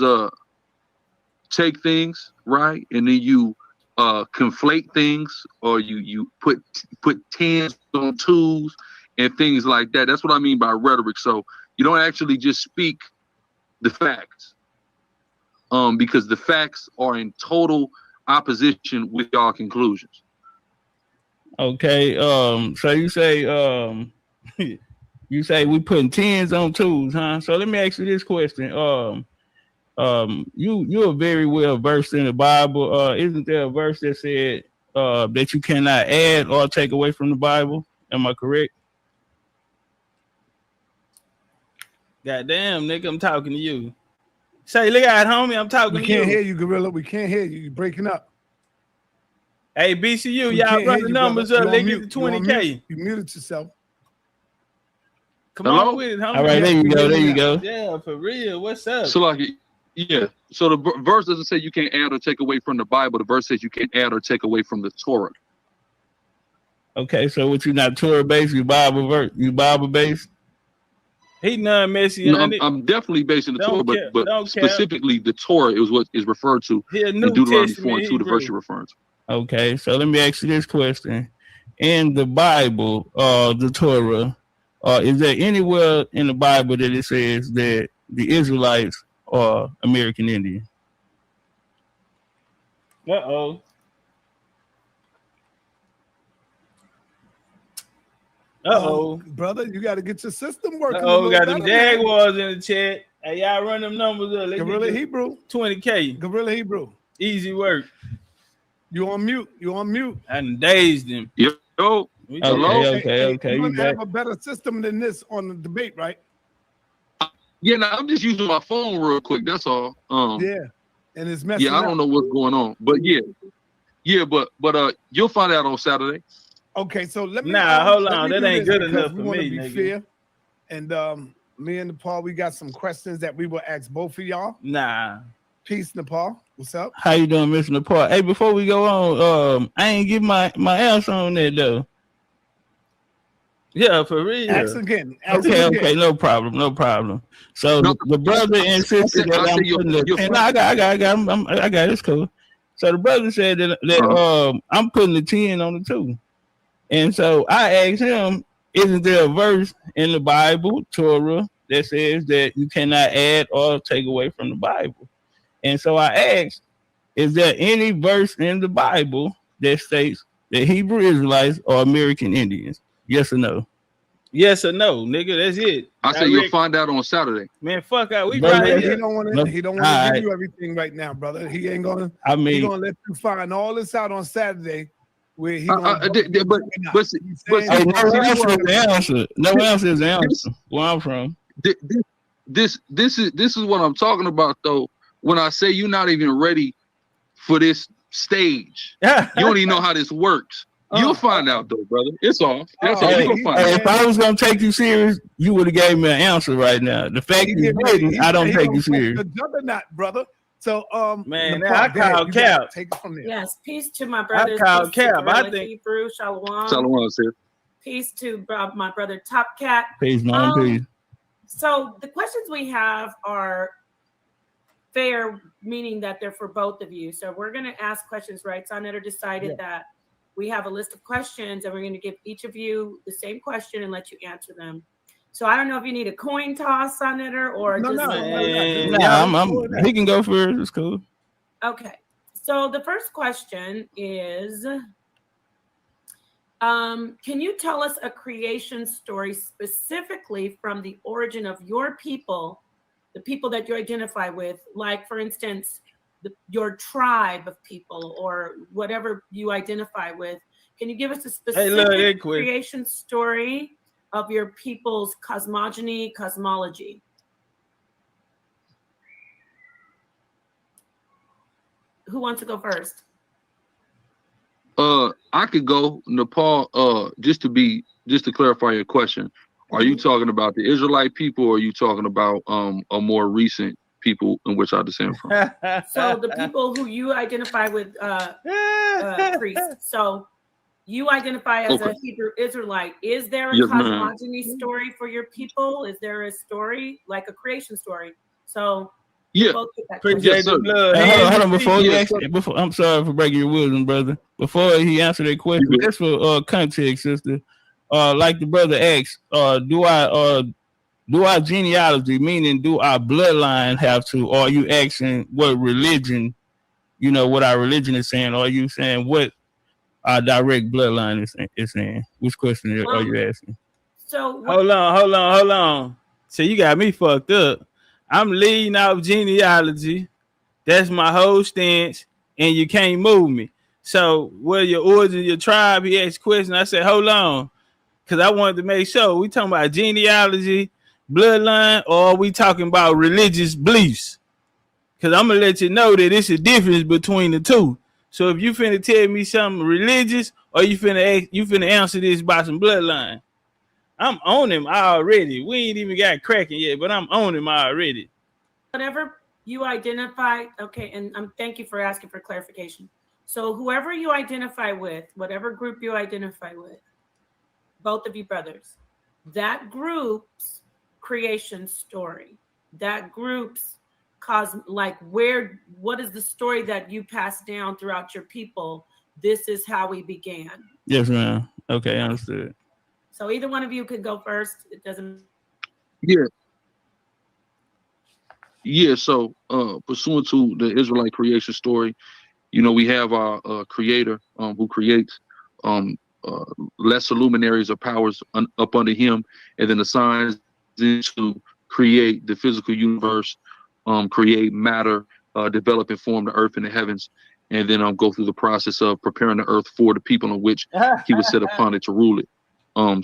Speaker 7: take things, right, and then you conflate things, or you put tens on twos and things like that. That's what I mean by rhetoric. So you don't actually just speak the facts, because the facts are in total opposition with your conclusions.
Speaker 2: Okay, so you say we putting tens on twos, huh? So let me ask you this question. You are very well versed in the Bible. Isn't there a verse that said that you cannot add or take away from the Bible? Am I correct? Goddamn, nigga, I'm talking to you. Say, look out, homie, I'm talking to you.
Speaker 6: We can't hear you, Gorilla. We can't hear you. You're breaking up.
Speaker 2: Hey, BCU, y'all run the numbers up. They get to 20K.
Speaker 6: You muted yourself.
Speaker 2: Come on with it, homie. All right, there you go. Yeah, for real. What's up?
Speaker 7: So like, yeah. So the verse doesn't say you can't add or take away from the Bible. The verse says you can't add or take away from the Torah.
Speaker 2: Okay, so what, you not Torah based? You Bible based? He non-messy.
Speaker 7: No, I'm definitely based in the Torah, but specifically the Torah is what is referred to in Deuteronomy 4:2, the verse you're referring to.
Speaker 2: Okay, so let me ask you this question. In the Bible, the Torah, is there anywhere in the Bible that it says that the Israelites are American Indian? Uh-oh.
Speaker 6: Brother, you got to get your system working.
Speaker 2: Got them Jaguars in the chat. Hey, y'all run them numbers up.
Speaker 6: Gorilla Hebrew.
Speaker 2: 20K.
Speaker 6: Gorilla Hebrew.
Speaker 2: Easy work.
Speaker 6: You on mute.
Speaker 2: I done dazed him.
Speaker 7: Yo.
Speaker 2: Okay.
Speaker 6: You have a better system than this on the debate, right?
Speaker 7: Yeah, no, I'm just using my phone real quick. That's all.
Speaker 6: Yeah, and it's messing
Speaker 7: I don't know what's going on, but but you'll find out on Saturday.
Speaker 6: Okay, so let me.
Speaker 2: Hold on, that ain't good enough for me,
Speaker 6: nigga. Fair. And me and Nepal, we got some questions that we will ask both of y'all.
Speaker 2: Nah.
Speaker 6: Peace, Nepal. What's up?
Speaker 2: How you doing, Mr. Nepal? Hey, before we go on, I ain't give my answer on that though. Yeah, for real.
Speaker 6: Ask again.
Speaker 2: Okay, no problem. So the brother insisted that I'm putting the 10. I got it. It's cool. So the brother said that I'm putting the 10 on the 2. And so I asked him, isn't there a verse in the Bible, Torah, that says that you cannot add or take away from the Bible? And so I asked, is there any verse in the Bible that states that Hebrew Israelites are American Indians? Yes or no? Yes or no, nigga. That's it.
Speaker 7: I say you'll find out on Saturday.
Speaker 2: Man, fuck out. We
Speaker 6: brother,
Speaker 2: right here.
Speaker 6: He don't want to give you everything right now, brother. He ain't gonna. He's gonna let you find all this out on Saturday. Where he no answer is the answer.
Speaker 2: Where I'm from.
Speaker 7: This is what I'm talking about though. When I say you're not even ready for this stage, you don't even know how this works. You'll find out though, brother. It's all. That's all. You're gonna find out.
Speaker 2: If I was gonna take you serious, you would have gave me an answer right now. The fact you didn't, I don't take you serious.
Speaker 6: The juggernaut, brother. So
Speaker 2: man, I call Cap.
Speaker 6: Take it from there.
Speaker 8: Yes, peace to my brothers.
Speaker 2: I call Cap. I think
Speaker 8: Hebrew, Shalom.
Speaker 7: Shalom, sir.
Speaker 8: Peace to my brother Topcatz.
Speaker 2: Peace, man. Peace.
Speaker 8: So the questions we have are fair, meaning that they're for both of you. So we're going to ask questions, right? Sonetter decided that we have a list of questions and we're going to give each of you the same question and let you answer them. So I don't know if you need a coin toss, Sonetter, or
Speaker 2: he can go first. It's cool.
Speaker 8: Okay. So the first question is, can you tell us a creation story specifically from the origin of your people, the people that you identify with, like, for instance, your tribe of people or whatever you identify with? Can you give us a specific creation story of your people's cosmology? Who wants to go first?
Speaker 7: I could go, Nepal. Just to clarify your question, are you talking about the Israelite people, or are you talking about a more recent people in which I descend from?
Speaker 8: So the people who you identify with, priest. So you identify as a Hebrew Israelite. Is there a cosmogony story for your people? Is there a story, like a creation story? So
Speaker 7: Hold
Speaker 2: on, before you ask, I'm sorry for breaking your wisdom, brother. Before he answered that question, just for context, sister, like the brother asked, do our genealogy, meaning do our bloodline have to, or are you asking what religion, what our religion is saying, or are you saying what our direct bloodline is saying? Which question are you asking?
Speaker 8: So
Speaker 2: hold on. So you got me fucked up. I'm leading off genealogy. That's my whole stance, and you can't move me. So, where your origin, your tribe, he asked a question. I said, hold on, because I wanted to make sure we talking about genealogy, bloodline, or are we talking about religious beliefs? Because I'm going to let you know that it's a difference between the two. So, if you finna tell me something religious, or you finna answer this by some bloodline, I'm on him already. We ain't even got cracking yet, but I'm on him already.
Speaker 8: Whatever you identify, okay, and thank you for asking for clarification. So whoever you identify with, whatever group you identify with, both of you brothers, that group's creation story, that group's what is the story that you passed down throughout your people? This is how we began.
Speaker 2: Yes, ma'am. Okay, understood.
Speaker 8: So either one of you could go first. It doesn't.
Speaker 7: Yeah. So, pursuant to the Israelite creation story, we have our Creator who creates lesser luminaries or powers up under Him, and then assigns them to create the physical universe, create matter, develop and form the earth and the heavens, and then go through the process of preparing the earth for the people in which He was set upon it to rule it.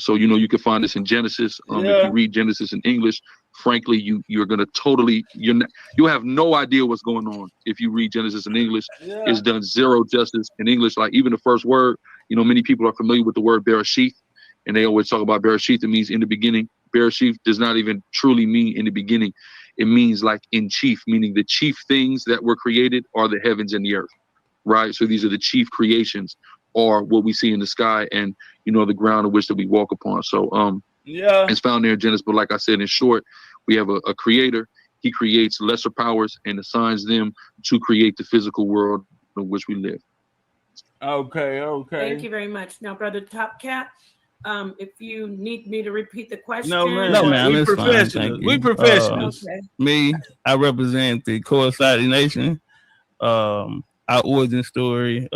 Speaker 7: So you can find this in Genesis. If you read Genesis in English, frankly, you're gonna you'll have no idea what's going on if you read Genesis in English. It's done zero justice in English. Like even the first word, many people are familiar with the word Bereshith, and they always talk about Bereshith. It means in the beginning. Bereshith does not even truly mean in the beginning. It means like in chief, meaning the chief things that were created are the heavens and the earth, right? So these are the chief creations, or what we see in the sky and the ground in which that we walk upon. So it's found there in Genesis. But like I said, in short, we have a creator. He creates lesser powers and assigns them to create the physical world in which we live.
Speaker 2: Okay.
Speaker 8: Thank you very much. Now, Brother Topcatz, if you need me to repeat the question.
Speaker 2: No, man. We professionals. We professionals.
Speaker 8: Okay.
Speaker 2: Me, I represent the coinciding nation. Our origin story.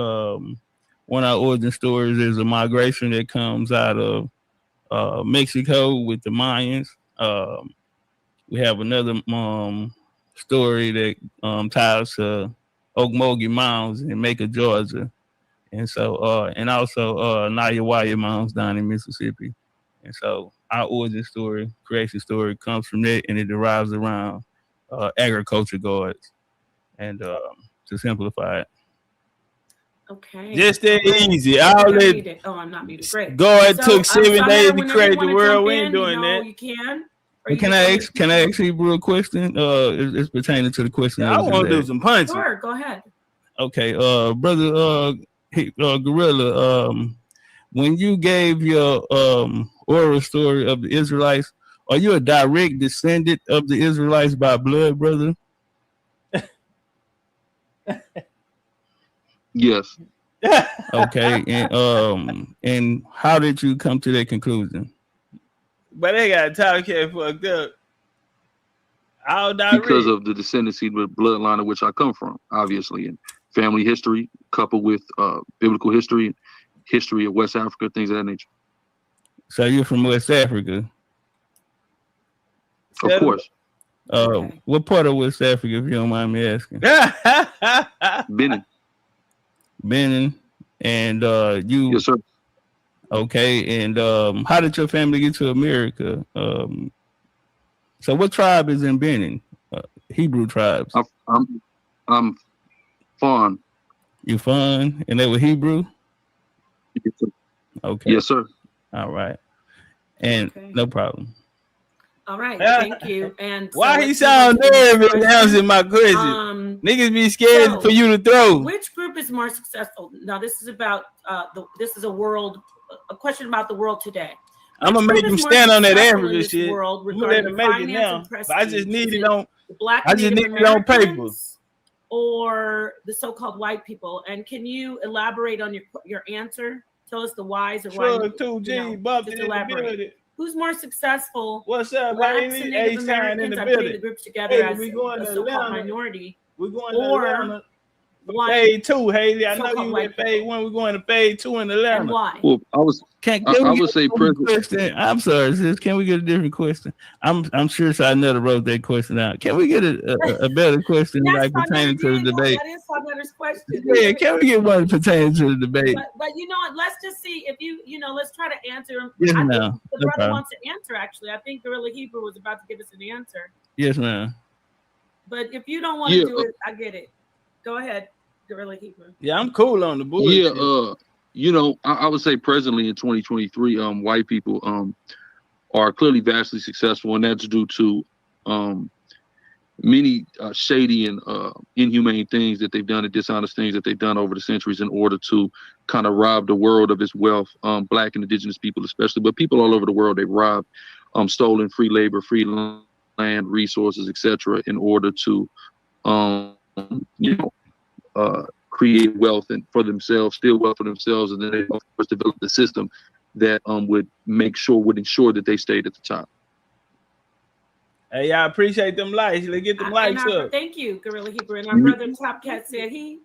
Speaker 2: One of our origin stories is a migration that comes out of Mexico with the Mayans. We have another story that ties to Okmulgee Mounds in Macon, Georgia. And so, and also Nayawaya Mounds down in Mississippi. And so our origin story, creation story comes from that, and it derives around agriculture gods. And to simplify it.
Speaker 8: Okay.
Speaker 2: Just that easy.
Speaker 8: I'm not muted. Great.
Speaker 2: God took 7 days to create the world. We ain't doing that.
Speaker 8: You can.
Speaker 2: Can I ask you a question? It's pertaining to the question. I want to do some punching.
Speaker 8: Sure, go ahead.
Speaker 2: Okay, brother Gorilla, when you gave your oral story of the Israelites, are you a direct descendant of the Israelites by blood, brother?
Speaker 7: Yes.
Speaker 2: Okay, and how did you come to that conclusion?
Speaker 7: But they got Topcatz fucked up. Because of the descendancy, the bloodline of which I come from, obviously, and family history coupled with biblical history, and history of West Africa, things of that nature.
Speaker 2: So you're from West Africa?
Speaker 7: Of course.
Speaker 2: What part of West Africa, if you don't mind me asking?
Speaker 7: Benin.
Speaker 2: Benin, and you?
Speaker 7: Yes, sir.
Speaker 2: Okay, and how did your family get to America? So what tribe is in Benin? Hebrew tribes.
Speaker 7: I'm Fawn.
Speaker 2: You Fawn, and they were Hebrew?
Speaker 7: Yes, sir.
Speaker 2: Okay.
Speaker 7: Yes, sir.
Speaker 2: All right. And no problem.
Speaker 8: All right, thank you. And so
Speaker 2: why he sound nervous answering my question? Niggas be scared for you to throw.
Speaker 8: Which group is more successful? Now, this is about this is a question about the world today.
Speaker 2: I'm gonna make them stand on that Africa shit.
Speaker 8: World
Speaker 2: I'm gonna let them make it now. But I just need it on. I just need it on paper.
Speaker 8: Or the so-called white people. And can you elaborate on your answer? Tell us the whys or why. Just elaborate. Who's more successful?
Speaker 2: What's up,
Speaker 8: Blacks and Native Americans are putting the groups together as a so-called minority.
Speaker 2: We're going to Phase 2, Haley. I know you at Phase 1. We're going to Phase 2 in Atlanta.
Speaker 8: And why?
Speaker 7: Well, I would say President.
Speaker 2: I'm sorry, sis. Can we get a different question? I'm sure Sarnetta wrote that question out. Can we get a better question like pertaining to the debate?
Speaker 8: That is Sarnetta's question.
Speaker 2: Yeah, can we get one pertaining to the debate?
Speaker 8: But you know what? Let's just see if let's try to answer him.
Speaker 2: Yes, ma'am.
Speaker 8: The brother wants to answer, actually. I think Gorilla Hebrew was about to give us an answer.
Speaker 2: Yes, ma'am.
Speaker 8: But if you don't want to do it, I get it. Go ahead, Gorilla Hebrew.
Speaker 2: Yeah, I'm cool on the board.
Speaker 7: Yeah, I would say presently in 2023, white people are clearly vastly successful, and that's due to many shady and inhumane things that they've done and dishonest things that they've done over the centuries in order to kind of rob the world of its wealth, Black and indigenous people especially, but people all over the world. They've robbed, stolen free labor, free land, resources, etc., in order to create wealth and for themselves, steal wealth for themselves, and then they of course develop the system that would ensure that they stayed at the top.
Speaker 2: Hey, I appreciate them likes. Let's get them likes up.
Speaker 8: Thank you, Gorilla Hebrew. And our brother Topcatz said he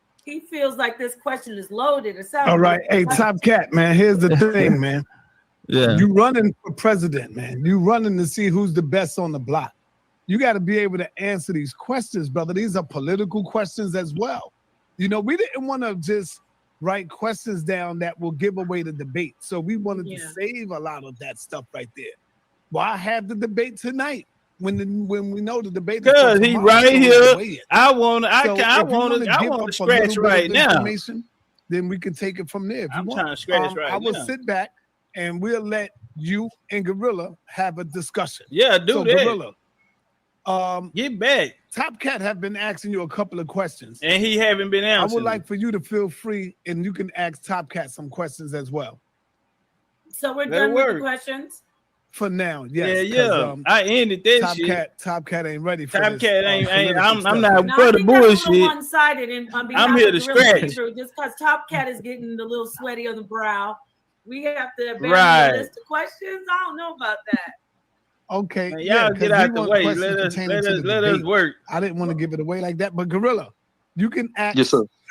Speaker 8: feels like this question is loaded.
Speaker 6: All right, hey Topcatz, man. Here's the thing, man.
Speaker 2: Yeah,
Speaker 6: you running for president, man. You running to see who's the best on the block. You got to be able to answer these questions, brother. These are political questions as well. We didn't want to just write questions down that will give away the debate. So we wanted to save a lot of that stuff right there. Why have the debate tonight when we know the debate?
Speaker 2: Because he right here. I want to scratch right now.
Speaker 6: Then we can take it from there. If
Speaker 2: I'm
Speaker 6: you want.
Speaker 2: trying to scratch right now.
Speaker 6: I will sit back and we'll let you and Gorilla have a discussion.
Speaker 2: Yeah, do that.
Speaker 6: Gorilla,
Speaker 2: get back.
Speaker 6: Topcatz have been asking you a couple of questions,
Speaker 2: and he haven't been answering.
Speaker 6: I would like for you to feel free, and you can ask Topcatz some questions as well.
Speaker 8: So we're done with the questions
Speaker 6: for now. Yes.
Speaker 2: Yeah. I ended that shit.
Speaker 6: Topcatz ain't ready for
Speaker 2: Topcatz
Speaker 6: this.
Speaker 2: ain't. I'm not for the bullshit.
Speaker 8: One-sided, and
Speaker 2: I'm here to scratch.
Speaker 8: Just because Topcatz is getting a little sweaty on the brow, we have to abandon the list of questions. I don't know about that.
Speaker 6: Okay,
Speaker 2: man, y'all get out the way. Let us work.
Speaker 6: I didn't want to give it away like that, but Gorilla, you can ask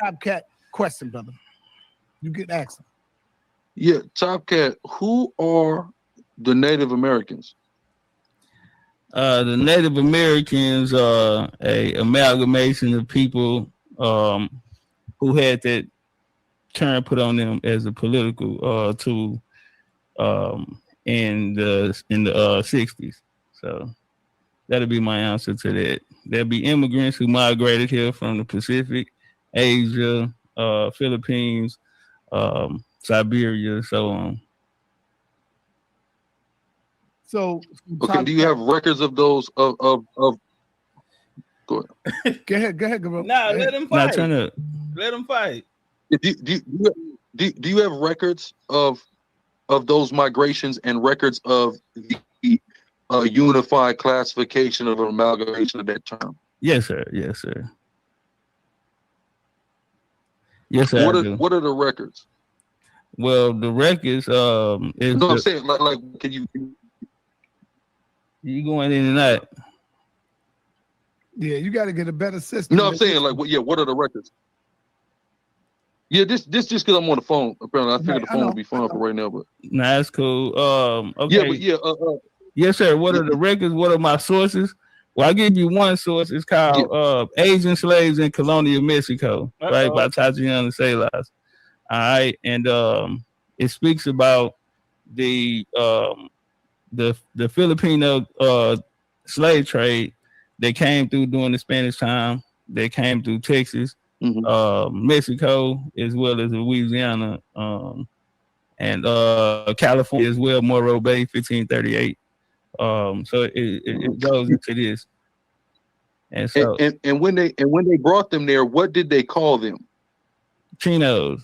Speaker 6: Topcatz question, brother. You can ask him.
Speaker 7: Yeah, Topcatz, who are the Native Americans?
Speaker 2: The Native Americans are a amalgamation of people who had that term put on them as a political tool. In the 60s. So that'll be my answer to that. There'll be immigrants who migrated here from the Pacific, Asia, Philippines, Siberia, so on.
Speaker 6: So
Speaker 7: okay, do you have records of those of go
Speaker 6: ahead. go ahead, Gorilla.
Speaker 2: No, let them fight. Let them fight.
Speaker 7: Do you have records of those migrations and records of the unified classification of an amalgamation of that term?
Speaker 2: Yes, sir. Yes, sir. Yes, sir.
Speaker 7: What are the records?
Speaker 2: Well, the records is
Speaker 7: no, I'm saying like can you
Speaker 2: going in and out?
Speaker 6: Yeah, you got to get a better system.
Speaker 7: No, I'm saying like what are the records? Yeah, this just because I'm on the phone. Apparently, I figured the phone would be fine for right now, but
Speaker 2: nah, that's cool. Okay.
Speaker 7: Yeah, but
Speaker 2: yes, sir. What are the records? What are my sources? Well, I'll give you one source. It's called Asian Slaves in Colonial Mexico, right, by Tatiana Salas. All right, and it speaks about the Filipino slave trade that came through during the Spanish time. They came through Texas, Mexico, as well as Louisiana, and California as well, Morro Bay, 1538. So it goes into this. And so
Speaker 7: and when they brought them there, what did they call them?
Speaker 2: Chinos.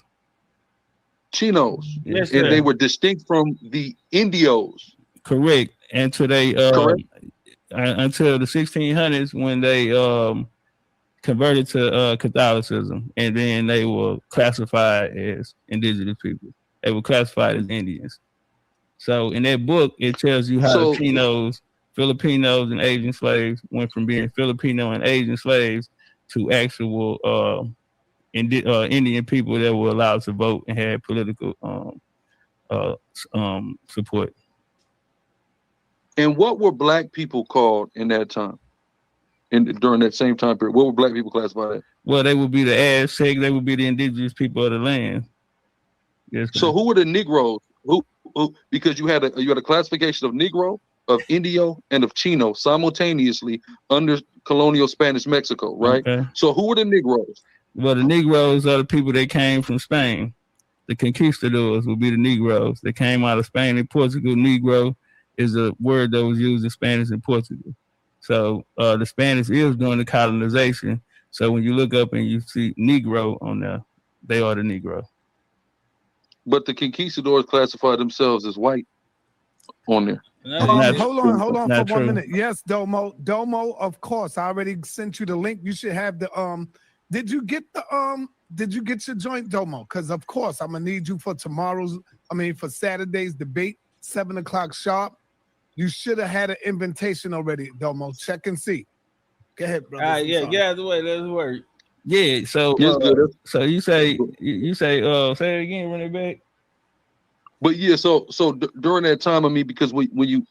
Speaker 7: Yes, and they were distinct from the Indios.
Speaker 2: Correct. Until they until the 1600s when they converted to Catholicism, and then they were classified as indigenous people. They were classified as Indians. So in that book, it tells you how the Chinos, Filipinos, and Asian slaves went from being Filipino and Asian slaves to actual Indian people that were allowed to vote and had political support.
Speaker 7: And what were black people called in that time? And during that same time period, what were black people classified as?
Speaker 2: Well, they would be the Aztec. They would be the indigenous people of the land. Yes.
Speaker 7: So who were the Negroes? Who? Because you had a classification of Negro, of Indio, and of Chino simultaneously under colonial Spanish Mexico, right? Okay. So who were the Negroes?
Speaker 2: Well, the Negroes are the people that came from Spain. The conquistadors would be the Negroes. They came out of Spain and Portugal. Negro is a word that was used in Spanish and Portugal. So the Spanish is doing the colonization. So when you look up and you see Negro on there, they are the Negro.
Speaker 7: But the conquistadors classify themselves as white on there.
Speaker 6: Hold on for 1 minute. Yes, Domo, of course. I already sent you the link. You should have the did you get your joint, Domo? Because of course I'm gonna need you for for Saturday's debate, 7 o'clock sharp. You should have had an invitation already, Domo. Check and see. Go ahead, brother.
Speaker 2: Get out of the way. Let's work. Yeah, so so you say say it again, run it back.
Speaker 7: But yeah, so during that time, because when you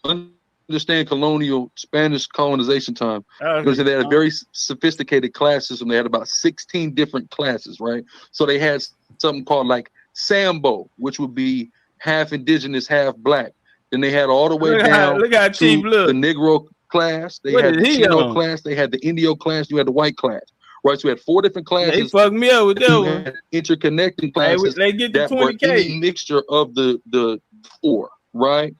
Speaker 7: understand colonial Spanish colonization time, because they had a very sophisticated class system. They had about 16 different classes, right? So they had something called like Sambo, which would be half indigenous, half black. Then they had all the way down
Speaker 2: to the
Speaker 7: Negro class. They had the Chino class. They had the Indio class. You had the white class. Right, so we had 4 different classes.
Speaker 2: They fucked me up with that one.
Speaker 7: Interconnecting classes
Speaker 2: they get the
Speaker 7: that were any mixture of the 4. Right.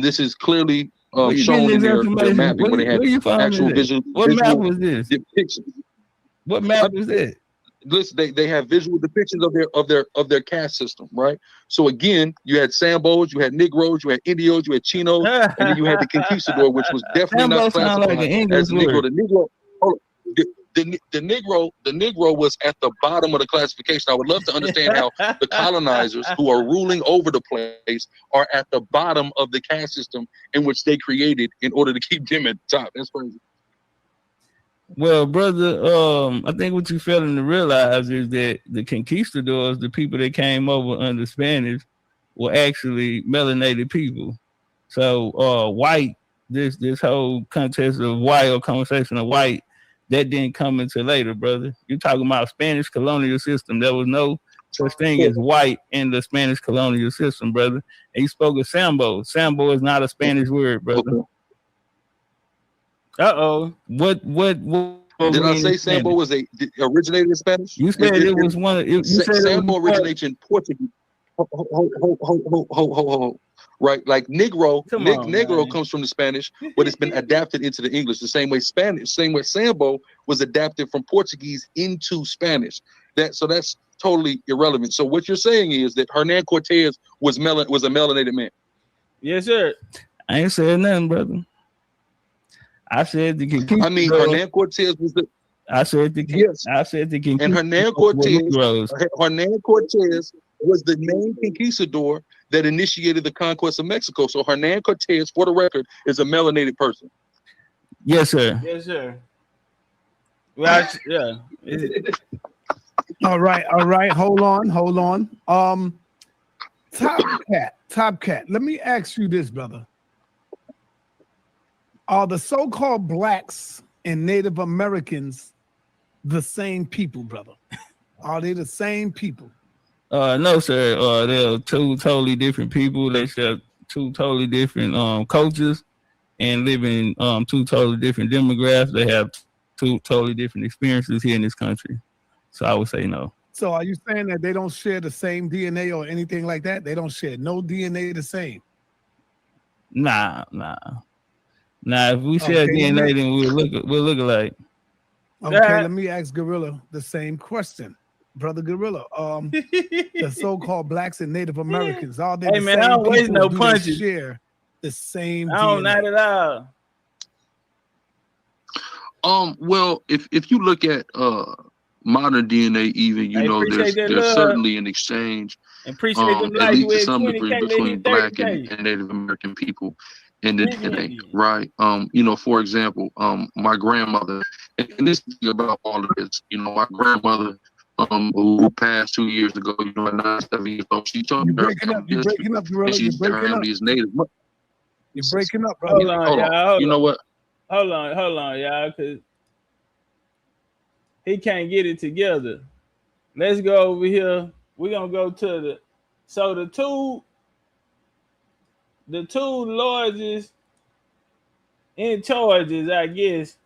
Speaker 7: This is clearly shown in their mapping when they had actual visual.
Speaker 2: What map was this?
Speaker 7: Depictions.
Speaker 2: What map was that?
Speaker 7: Listen, they have visual depictions of their caste system. Right. So again, you had Sambos, you had Negroes, you had Indios, you had Chinos, and then you had the Conquistador, which was definitely not classified as Negro. The Negro. The Negro was at the bottom of the classification. I would love to understand how the colonizers who are ruling over the place are at the bottom of the caste system in which they created in order to keep them at the top. That's crazy.
Speaker 2: Well, brother, I think what you're failing to realize is that the conquistadors, the people that came over under Spanish, were actually melanated people. So white, this whole contest of white or conversation of white, that didn't come until later, brother. You're talking about Spanish colonial system. There was no such thing as white in the Spanish colonial system, brother. And you spoke of Sambo. Sambo is not a Spanish word, brother. What
Speaker 7: did I say Sambo was originated in Spanish?
Speaker 2: You said it was one of
Speaker 7: Sambo originates in Portuguese. Right, like Negro comes from the Spanish, but it's been adapted into the English. The same way Sambo was adapted from Portuguese into Spanish. That's totally irrelevant. So what you're saying is that Hernan Cortez was a melanated man.
Speaker 2: Yes, sir. I ain't saying nothing, brother. I said the
Speaker 7: Hernan Cortez was
Speaker 2: I said the
Speaker 7: Yes.
Speaker 2: I said the
Speaker 7: And Hernan
Speaker 2: Conquistadors.
Speaker 7: Cortez was the main conquistador that initiated the conquest of Mexico. So Hernan Cortez, for the record, is a melanated person.
Speaker 2: Yes, sir. Yes, sir. Well, yeah.
Speaker 6: All right. Hold on. Topcat. Let me ask you this, brother. Are the so-called blacks and Native Americans the same people, brother? Are they the same people?
Speaker 2: No, sir. They're two totally different people. They share two totally different cultures and live in two totally different demographics. They have two totally different experiences here in this country. So I would say no.
Speaker 6: So are you saying that they don't share the same DNA or anything like that? They don't share no DNA the same?
Speaker 2: Nah. If we share DNA, then we'll look alike.
Speaker 6: Okay, let me ask Gorilla the same question. Brother Gorilla, the so-called blacks and Native Americans, are they the same
Speaker 2: I don't
Speaker 6: people?
Speaker 2: waste no
Speaker 6: Do
Speaker 2: punches.
Speaker 6: they share the same
Speaker 2: I don't,
Speaker 6: DNA?
Speaker 2: not at
Speaker 7: all. Well, if you look at modern DNA, even there's certainly an exchange, at least to some degree, between black and Native American people in the DNA, right? For example, my grandmother, and this is about all of this. My grandmother, who passed 2 years ago, at 97 years old, she told me
Speaker 6: you're breaking up, Gorilla. You're breaking up.
Speaker 7: Is Native.
Speaker 6: You're breaking up, brother.
Speaker 7: Hold on. You know what?
Speaker 2: Hold on, y'all, because he can't get it together. Let's go over here. We're gonna go to the two largest in charges, I guess.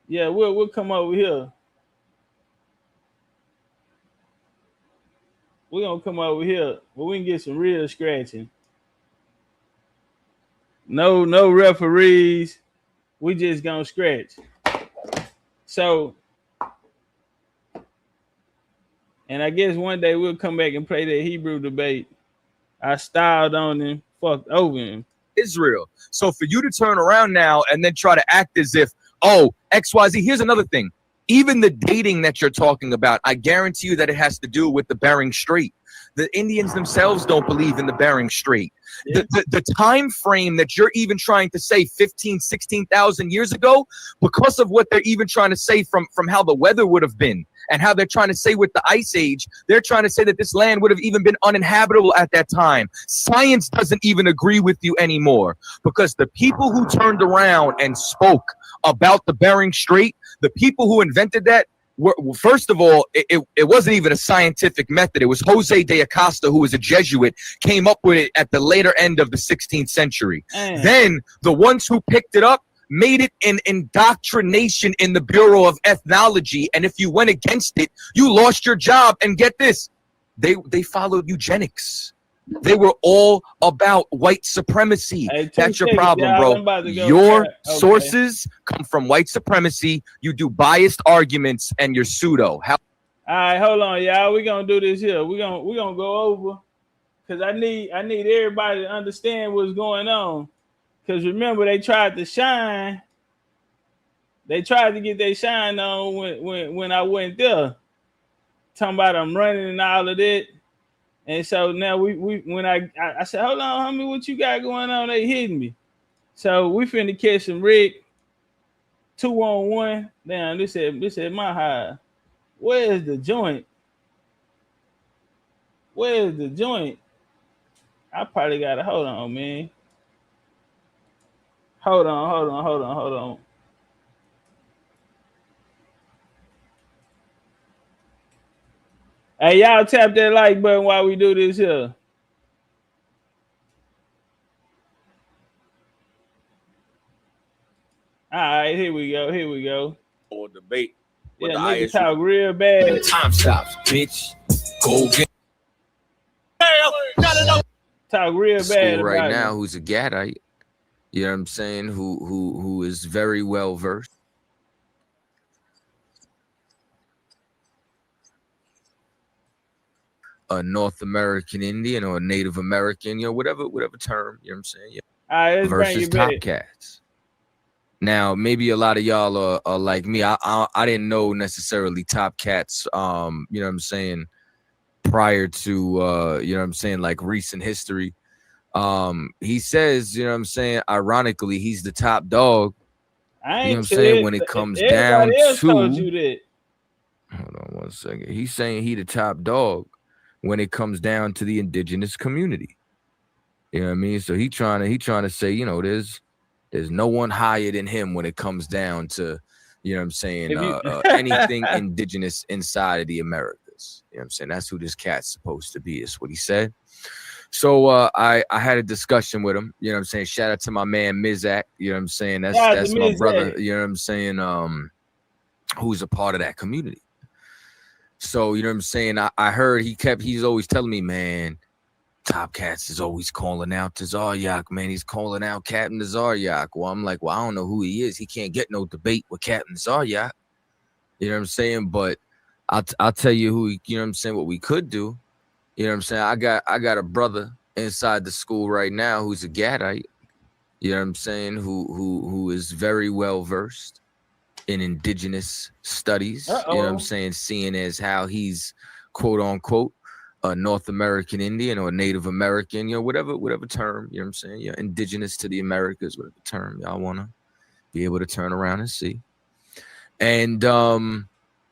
Speaker 2: Yeah, we'll come over here. We're gonna come over here, but we can get some real scratching. No referees. We just gonna scratch. So, and I guess one day we'll come back and play that Hebrew debate. I styled on him, fucked over him.
Speaker 9: Israel. So for you to turn around now and then try to act as if, XYZ, here's another thing. Even the dating that you're talking about, I guarantee you that it has to do with the Bering Strait. The Indians themselves don't believe in the Bering Strait. Yeah. The time frame that you're even trying to say 16,000 years ago, because of what they're even trying to say from how the weather would have been and how they're trying to say with the Ice Age, they're trying to say that this land would have even been uninhabitable at that time. Science doesn't even agree with you anymore, because the people who turned around and spoke about the Bering Strait, the people who invented that, first of all, it wasn't even a scientific method. It was Jose de Acosta, who was a Jesuit, came up with it at the later end of the 16th century. Then the ones who picked it up made it an indoctrination in the Bureau of Ethnology. And if you went against it, you lost your job. And get this, they followed eugenics. They were all about white supremacy. That's your problem, bro. Your sources come from white supremacy. You do biased arguments and you're pseudo. All
Speaker 2: right, hold on, y'all. We're gonna do this here. We're gonna go over, because I need everybody to understand what's going on. Because remember, they tried to shine. They tried to get their shine on when I went there. Talking about I'm running and all of that. And so now when I said, hold on, homie, what you got going on? They hitting me. So we finna catch some Rick 2-on-1. Damn, this at my high. Where's the joint? Where's the joint? I probably gotta hold on, man. Hold on. Hey, y'all tap that like button while we do this here. All right, here we go.
Speaker 9: Or debate.
Speaker 2: Yeah, niggas talk real bad.
Speaker 9: Time stops, bitch. Go get.
Speaker 2: Talk real bad
Speaker 10: right now. Who's a Gadite? You know what I'm saying? Who is very well versed. A North American Indian or a Native American, whatever term, you know what I'm saying? Yeah.
Speaker 2: All right, let's
Speaker 10: versus
Speaker 2: bring you back.
Speaker 10: Topcatz. Now, maybe a lot of y'all are like me. I didn't know necessarily Topcatz, you know what I'm saying, prior to, you know what I'm saying, like recent history. He says, you know what I'm saying, ironically, he's the top dog.
Speaker 2: I
Speaker 10: You know
Speaker 2: ain't
Speaker 10: what I'm saying, when it comes down
Speaker 2: everybody else told
Speaker 10: to,
Speaker 2: you that.
Speaker 10: hold on one second. He's saying he the top dog when it comes down to the indigenous community. You know what I mean? So he trying to say, you know, there's no one higher than him when it comes down to, you know what I'm saying, anything indigenous inside of the Americas. You know what I'm saying? That's who this cat's supposed to be, is what he said. So I had a discussion with him. You know what I'm saying? Shout out to my man Mizak. You know what I'm saying? That's my brother. You know what I'm saying? Who's a part of that community. So, you know what I'm saying? I heard he's always telling me, man, Topcatz is always calling out to Zaryak, man. He's calling out Captain Zaryak. Well, I'm like, well, I don't know who he is. He can't get no debate with Captain Zaryak. You know what I'm saying? But I'll tell you who, you know what I'm saying, what we could do. You know what I'm saying? I got a brother inside the school right now who's a Gadite. You know what I'm saying? Who is very well versed in indigenous studies. You know what I'm saying? Seeing as how he's quote unquote a North American Indian or Native American, you know, whatever term, you know what I'm saying? Yeah, indigenous to the Americas, whatever term y'all want to be able to turn around and see. And you know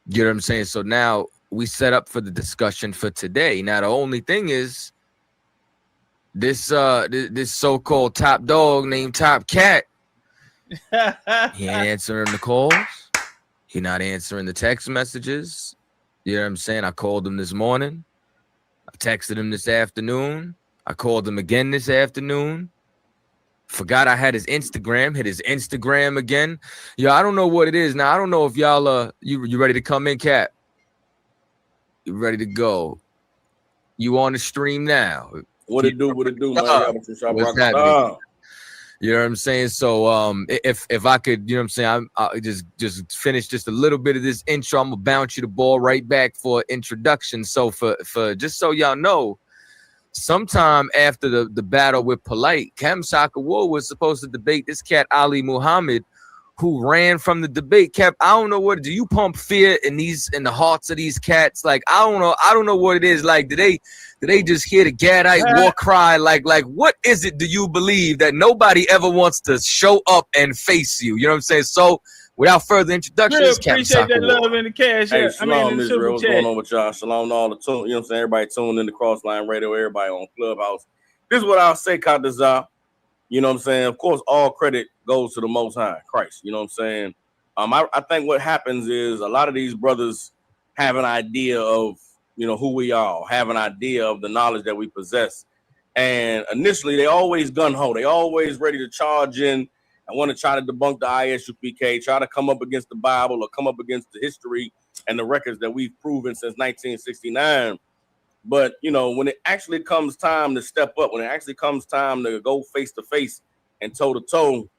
Speaker 10: what I'm saying? So now we set up for the discussion for today. Now the only thing is this so-called top dog named Topcat, he ain't answering the calls. He not answering the text messages. You know what I'm saying? I called him this morning. I texted him this afternoon. I called him again this afternoon. Forgot I had his Instagram. Hit his Instagram again. Yo, I don't know what it is. Now, I don't know if y'all you ready to come in, Cap? You ready to go? You on the stream now?
Speaker 11: What it do, man?
Speaker 10: What's happening? You know what I'm saying? So if I could, you know what I'm saying, I just finish just a little bit of this intro. I'm gonna bounce you the ball right back for introduction. So for just so y'all know, sometime after the battle with Polite, Cam Sakawar was supposed to debate this cat Ali Muhammad, who ran from the debate. Cap, I don't know what do you pump fear in the hearts of these cats? Like I don't know what it is. Like do they just hear the Gadite war cry? Like what is it? Do you believe that nobody ever wants to show up and face you? You know what I'm saying? So without further introductions,
Speaker 2: appreciate that love in the cash.
Speaker 11: Hey, shalom, Israel. What's going on with y'all? Shalom to all the tune. You know what I'm saying? Everybody tuned in to Crossline Radio. Everybody on Clubhouse. This is what I'll say, Kadazar. You know what I'm saying? Of course, all credit goes to the Most High, Christ. You know what I'm saying? I think what happens is a lot of these brothers have an idea of, you know, who we are, have an idea of the knowledge that we possess. And initially, they always gun-ho. They always ready to charge in and want to try to debunk the ISUPK, try to come up against the Bible or come up against the history and the records that we've proven since 1969. But, you know, when it actually comes time to step up, when it actually comes time to go face to face and toe to toe,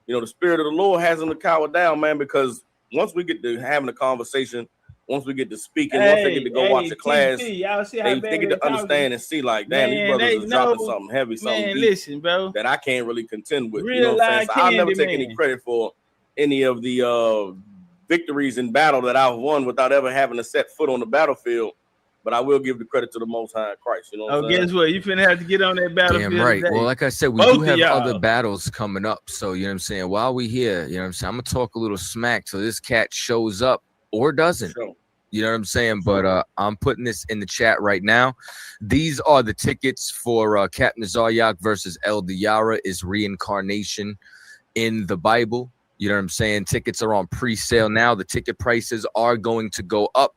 Speaker 11: you know, the Spirit of the Lord has them to cower down, man, because once we get to having a conversation, once we get to speaking, once they get to go watch a class, they get to understand and see, like, damn, these brothers is dropping something heavy, something deep,
Speaker 2: bro,
Speaker 11: that I can't really contend with.
Speaker 2: Real
Speaker 11: you know what I'm saying? So I'll never take
Speaker 2: man.
Speaker 11: any credit for any of the victories in battle that I've won without ever having to set foot on the battlefield. But I will give the credit to the Most High Christ. You know what I'm saying?
Speaker 2: Guess what? You finna have to get on that battlefield.
Speaker 10: Damn right.
Speaker 2: Today.
Speaker 10: Well, like I said, we do have other battles coming up. So, you know what I'm saying? While we here, you know what I'm saying? I'm going to talk a little smack so this cat shows up or doesn't.
Speaker 11: Sure.
Speaker 10: You know what I'm saying? But I'm putting this in the chat right now. These are the tickets for Captain Zaryak versus El Diara is reincarnation in the Bible. You know what I'm saying? Tickets are on pre-sale now. The ticket prices are going to go up.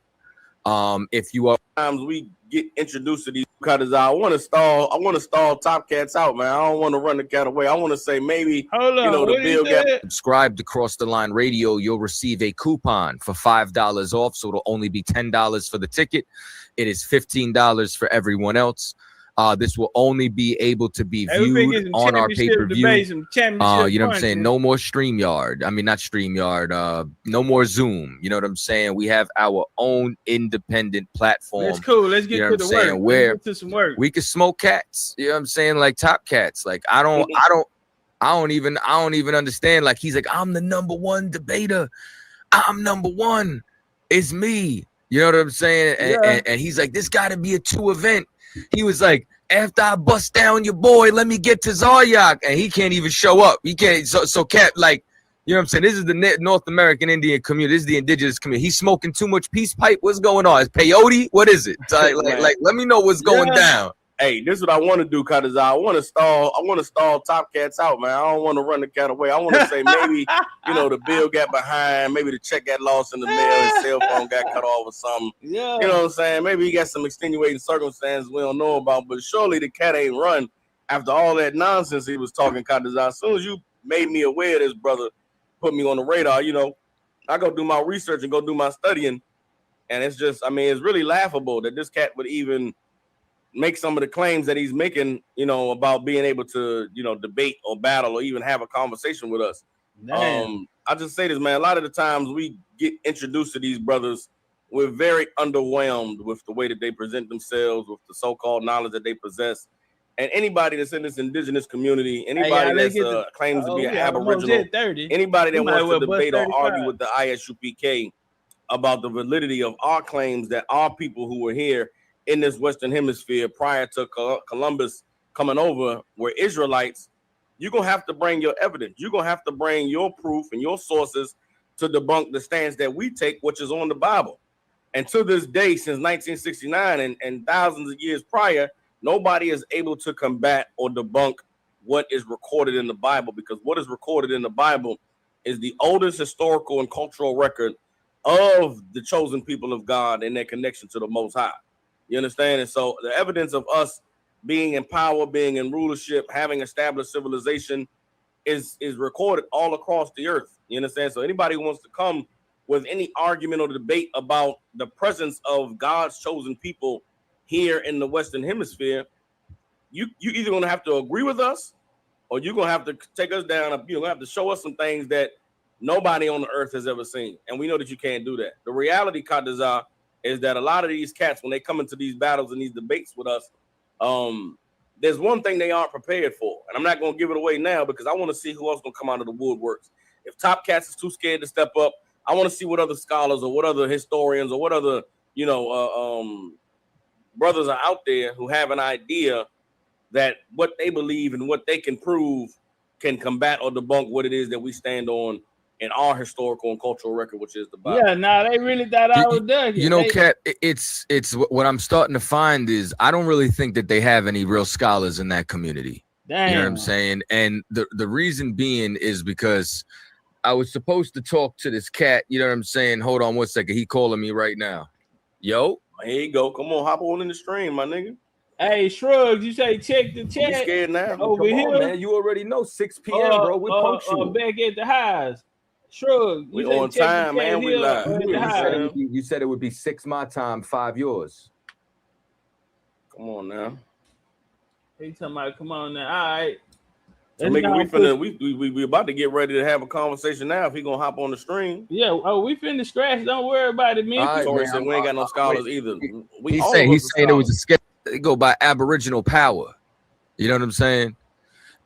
Speaker 10: If you are
Speaker 11: times we get introduced to these cutters, I want to stall Topcatz out, man. I don't want to run the cat away. I want to say maybe
Speaker 2: hold on,
Speaker 11: you know, the bill gap.
Speaker 10: Subscribe to Cross the Line Radio, you'll receive a coupon for $5 off, so it'll only be $10 for the ticket. It is $15 for everyone else. This will only be able to be viewed on our pay-per-view. You know what I'm saying? No more StreamYard. I mean, not StreamYard. No more Zoom. You know what I'm saying? We have our own independent platform.
Speaker 2: That's cool. Let's get to the work.
Speaker 10: Where
Speaker 2: let's get to some work.
Speaker 10: We can smoke cats. You know what I'm saying? Like Topcatz. Like I I don't even understand. Like, he's like, I'm the #1 debater. I'm #1. It's me. You know what I'm saying? And he's like, this got to be a 2 event. He was like, after I bust down your boy, let me get to Zaryak. And he can't even show up. He can't. So Cap, like, you know what I'm saying? This is the North American Indian community. This is the indigenous community. He's smoking too much peace pipe. What's going on? Is peyote? What is it? Like, let me know what's going down.
Speaker 11: Hey, this is what I want to do, Conquest. I want to stall Topcatz out, man. I don't want to run the cat away. I want to say maybe, the bill got behind, maybe the check got lost in the mail, his cell phone got cut off or something.
Speaker 2: Yeah.
Speaker 11: You know what I'm saying? Maybe he got some extenuating circumstances we don't know about, but surely the cat ain't run after all that nonsense he was talking, Conquest. As soon as you made me aware of this, brother, put me on the radar, I go do my research and go do my studying, and it's just, it's really laughable that this cat would even make some of the claims that he's making, about being able to, debate or battle or even have a conversation with us. I just say this, man, a lot of the times we get introduced to these brothers, we're very underwhelmed with the way that they present themselves, with the so-called knowledge that they possess. And anybody that's in this indigenous community, anybody that claims to be an Aboriginal, anybody that wants to debate or argue with the ISUPK about the validity of our claims that our people who were here in this Western Hemisphere prior to Columbus coming over were Israelites, you're going to have to bring your evidence. You're going to have to bring your proof and your sources to debunk the stance that we take, which is on the Bible. And to this day, since 1969 and thousands of years prior, nobody is able to combat or debunk what is recorded in the Bible, because what is recorded in the Bible is the oldest historical and cultural record of the chosen people of God and their connection to the Most High. You understand? And so the evidence of us being in power, being in rulership, having established civilization is recorded all across the earth. You understand? So anybody who wants to come with any argument or debate about the presence of God's chosen people here in the Western Hemisphere, you either going to have to agree with us, or you're going to have to take us down. You're going to have to show us some things that nobody on the earth has ever seen. And we know that you can't do that. The reality, Kadazar, is that a lot of these cats, when they come into these battles and these debates with us, there's one thing they aren't prepared for. And I'm not going to give it away now because I want to see who else going to come out of the woodworks. If Topcatz is too scared to step up, I want to see what other scholars or what other historians or what other, brothers are out there who have an idea that what they believe and what they can prove can combat or debunk what it is that we stand on in our historical and cultural record, which is the Bible.
Speaker 2: Yeah, they really thought I was done.
Speaker 10: Cat, it's what I'm starting to find is I don't really think that they have any real scholars in that community.
Speaker 2: Damn.
Speaker 10: You know what I'm saying? And the reason being is because I was supposed to talk to this cat. You know what I'm saying? Hold on 1 second. He calling me right now. Yo.
Speaker 11: Here you go. Come on, hop on in the stream, my nigga.
Speaker 2: Hey, Shrugs, you say check the chat.
Speaker 11: You scared now?
Speaker 2: Over
Speaker 9: Come
Speaker 2: here,
Speaker 9: on, man. You already know 6 p.m., bro. We punctual.
Speaker 2: Back at the highs. Shrugs,
Speaker 11: we on time, man. We live.
Speaker 9: You said it would be 6 my time, 5 yours.
Speaker 11: Come on now.
Speaker 2: He talking about come on now. All right.
Speaker 11: So we about to get ready to have a conversation now. If he gonna hop on the stream,
Speaker 2: yeah. We finna scratch. Don't worry about it, man.
Speaker 11: Tori said we ain't got no scholars either.
Speaker 10: He's saying it was a sketch. They go by Aboriginal power. You know what I'm saying?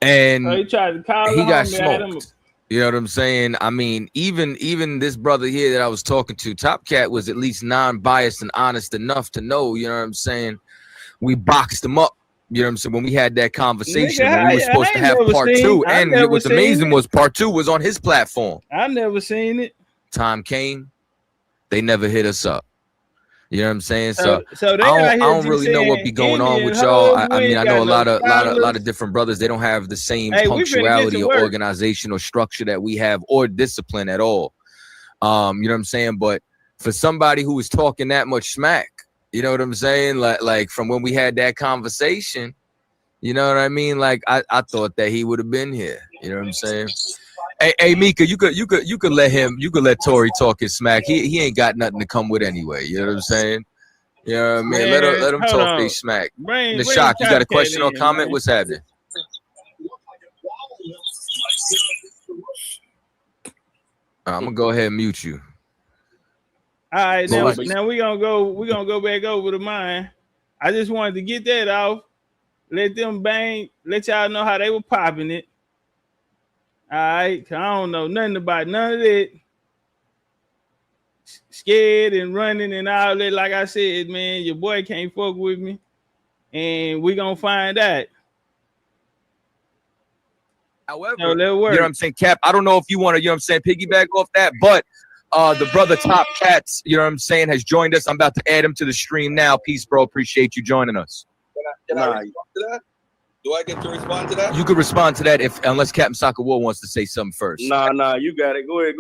Speaker 10: And
Speaker 2: he tried to call
Speaker 10: he got smoked. You know what I'm saying? I mean, even this brother here that I was talking to, Topcatz, was at least non-biased and honest enough to know. You know what I'm saying? We boxed him up. You know what I'm saying? When we had that conversation, when we were supposed to have part 2, and what's amazing was part 2 was on his platform.
Speaker 2: I never seen it.
Speaker 10: Time came, they never hit us up. You know what I'm saying? So
Speaker 2: I
Speaker 10: don't really know what be going on with y'all. I mean, I know a lot of different brothers. They don't have the same punctuality or organizational structure that we have, or discipline at all. You know what I'm saying? But for somebody who was talking that much smack, you know what I'm saying? Like from when we had that conversation, you know what I mean? Like I thought that he would have been here. You know what I'm saying? Hey Mika, you could let Tori talk his smack. He ain't got nothing to come with anyway. You know what I'm saying? You know what I mean? Let him talk his smack. The shock. You got a question or comment? What's happening? I'm gonna go ahead and mute you.
Speaker 2: All right, now we gonna go back over to mine. I just wanted to get that off. Let them bang. Let y'all know how they were popping it. All right, 'cause I don't know nothing about none of that. Scared and running and all that. Like I said, man, your boy can't fuck with me, and we gonna find out.
Speaker 9: However,
Speaker 2: So
Speaker 9: you know what I'm saying, Cap, I don't know if you want to, you know what I'm saying, piggyback off that, but the brother Topcatz, you know what I'm saying, has joined us. I'm about to add him to the stream now. Peace, bro. Appreciate you joining us.
Speaker 12: Can I respond to that? Do I get to respond to that?
Speaker 9: You could respond to that unless Captain Soccer War wants to say something first.
Speaker 11: Nah, you got it. Go ahead.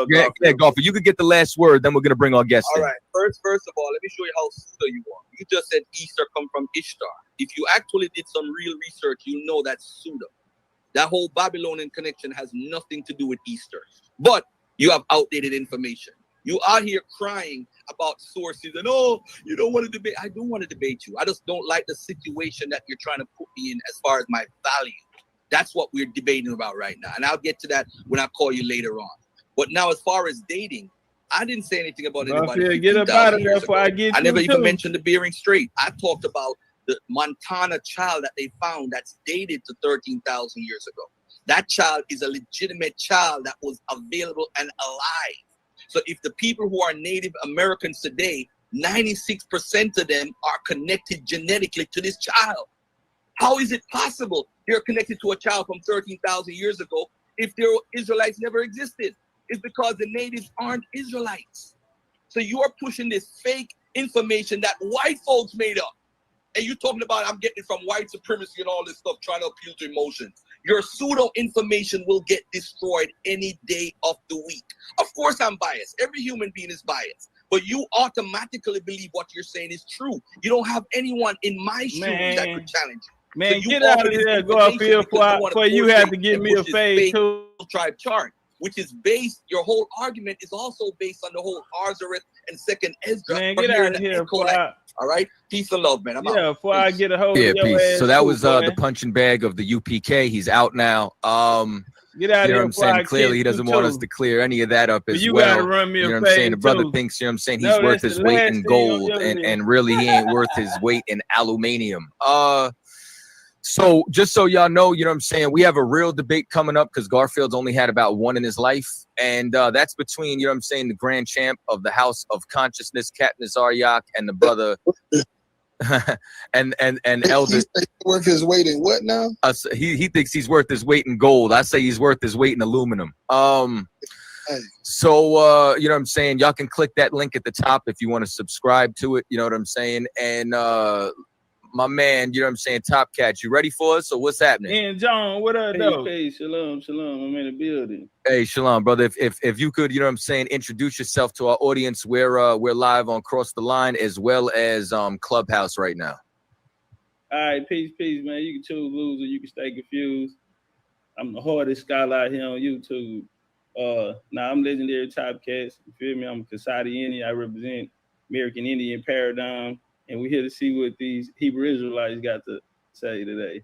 Speaker 9: Yeah, Golfer. You could get the last word, then we're gonna bring our guest
Speaker 12: All
Speaker 9: in.
Speaker 12: right. First of all, let me show you how pseudo you are. You just said Easter come from Ishtar. If you actually did some real research, you know that's pseudo. That whole Babylonian connection has nothing to do with Easter. But you have outdated information. You are here crying about sources and you don't want to debate. I don't want to debate you. I just don't like the situation that you're trying to put me in as far as my value. That's what we're debating about right now. And I'll get to that when I call you later on. But now as far as dating, I didn't say anything about anybody.
Speaker 2: Get up out of there before I get
Speaker 12: I never
Speaker 2: you
Speaker 12: even
Speaker 2: too.
Speaker 12: mentioned the Bering Strait. I talked about the Montana child that they found that's dated to 13,000 years ago. That child is a legitimate child that was available and alive. So if the people who are Native Americans today, 96% of them are connected genetically to this child. How is it possible they're connected to a child from 13,000 years ago if their Israelites never existed? It's because the natives aren't Israelites. So you are pushing this fake information that white folks made up. And you're talking about I'm getting it from white supremacy and all this stuff, trying to appeal to emotions. Your pseudo information will get destroyed any day of the week. Of course, I'm biased. Every human being is biased. But you automatically believe what you're saying is true. You don't have anyone in my shoes that could challenge you.
Speaker 2: Man,
Speaker 12: So
Speaker 2: get out of there, go up here before you have to give me a fade too.
Speaker 12: Tribe chart, which is based, your whole argument is also based on the whole Arzareth and Second Ezra.
Speaker 2: Man, get out of here before
Speaker 12: all right, peace and love, man. I'm out.
Speaker 2: Before I get a hold of your
Speaker 9: peace.
Speaker 2: ass.
Speaker 9: So that
Speaker 2: too,
Speaker 9: was
Speaker 2: boy.
Speaker 9: the punching bag of the UPK. He's out now.
Speaker 2: Get out
Speaker 9: you
Speaker 2: of
Speaker 9: know
Speaker 2: here
Speaker 9: what I'm saying?
Speaker 2: I
Speaker 9: Clearly, he
Speaker 2: kick
Speaker 9: doesn't
Speaker 2: you
Speaker 9: want
Speaker 2: too.
Speaker 9: us to clear any of that up
Speaker 2: But
Speaker 9: as
Speaker 2: you
Speaker 9: well.
Speaker 2: gotta run me a
Speaker 9: you know what I'm saying? The
Speaker 2: fade,
Speaker 9: brother
Speaker 2: too.
Speaker 9: thinks, you know what I'm saying, he's
Speaker 2: No,
Speaker 9: worth
Speaker 2: that's
Speaker 9: his
Speaker 2: the
Speaker 9: weight
Speaker 2: last
Speaker 9: in
Speaker 2: thing on
Speaker 9: gold,
Speaker 2: your list.
Speaker 9: and really he ain't worth his weight in aluminium. So just so y'all know, you know what I'm saying, we have a real debate coming up because Garfield's only had about one in his life. And that's between, you know what I'm saying, the grand champ of the House of Consciousness, Captain Zaryak, and the brother and Elder.
Speaker 13: He's worth his weight in what now?
Speaker 9: He thinks he's worth his weight in gold. I say he's worth his weight in aluminum. So you know what I'm saying, y'all can click that link at the top if you want to subscribe to it, you know what I'm saying. And my man, you know what I'm saying, Topcatz, you ready for us? So what's happening?
Speaker 2: And John, what up, though? Hey, shalom, I'm in the building.
Speaker 9: Hey, shalom, brother. If you could, you know what I'm saying, introduce yourself to our audience. We're live on Cross the Line as well as Clubhouse right now.
Speaker 2: All right, peace, man. You can choose loser, you can stay confused. I'm the hardest scholar out here on YouTube. I'm Legendary Topcatz. You feel me? I'm a Kasadi Indian. I represent American Indian paradigm. And we're here to see what these Hebrew Israelites got to say today.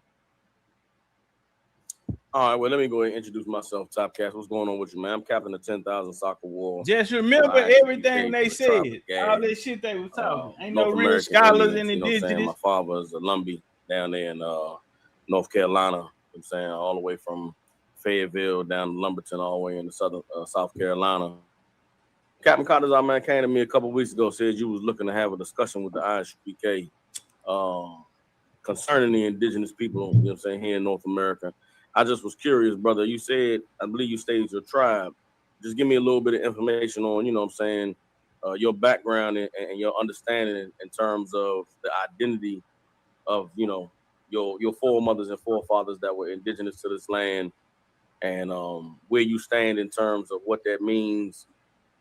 Speaker 11: All right, well, let me go ahead and introduce myself, Topcatz. What's going on with you, man? I'm captain of 10,000 Soccer War.
Speaker 2: Just remember everything they said. All that shit they was talking. Ain't no real
Speaker 11: American
Speaker 2: scholars
Speaker 11: Indians,
Speaker 2: in indigenous.
Speaker 11: My father is a Lumbee down there in North Carolina. You know what I'm saying, all the way from Fayetteville down to Lumberton, all the way in the southern South Carolina. Captain Carter, man, came to me a couple weeks ago, said you was looking to have a discussion with the ISUPK concerning the indigenous people, you know what I'm saying, here in North America. I just was curious, brother. You said, I believe you stated your tribe. Just give me a little bit of information on, you know what I'm saying, your background and your understanding in terms of the identity of, you know, your foremothers and forefathers that were indigenous to this land, and where you stand in terms of what that means,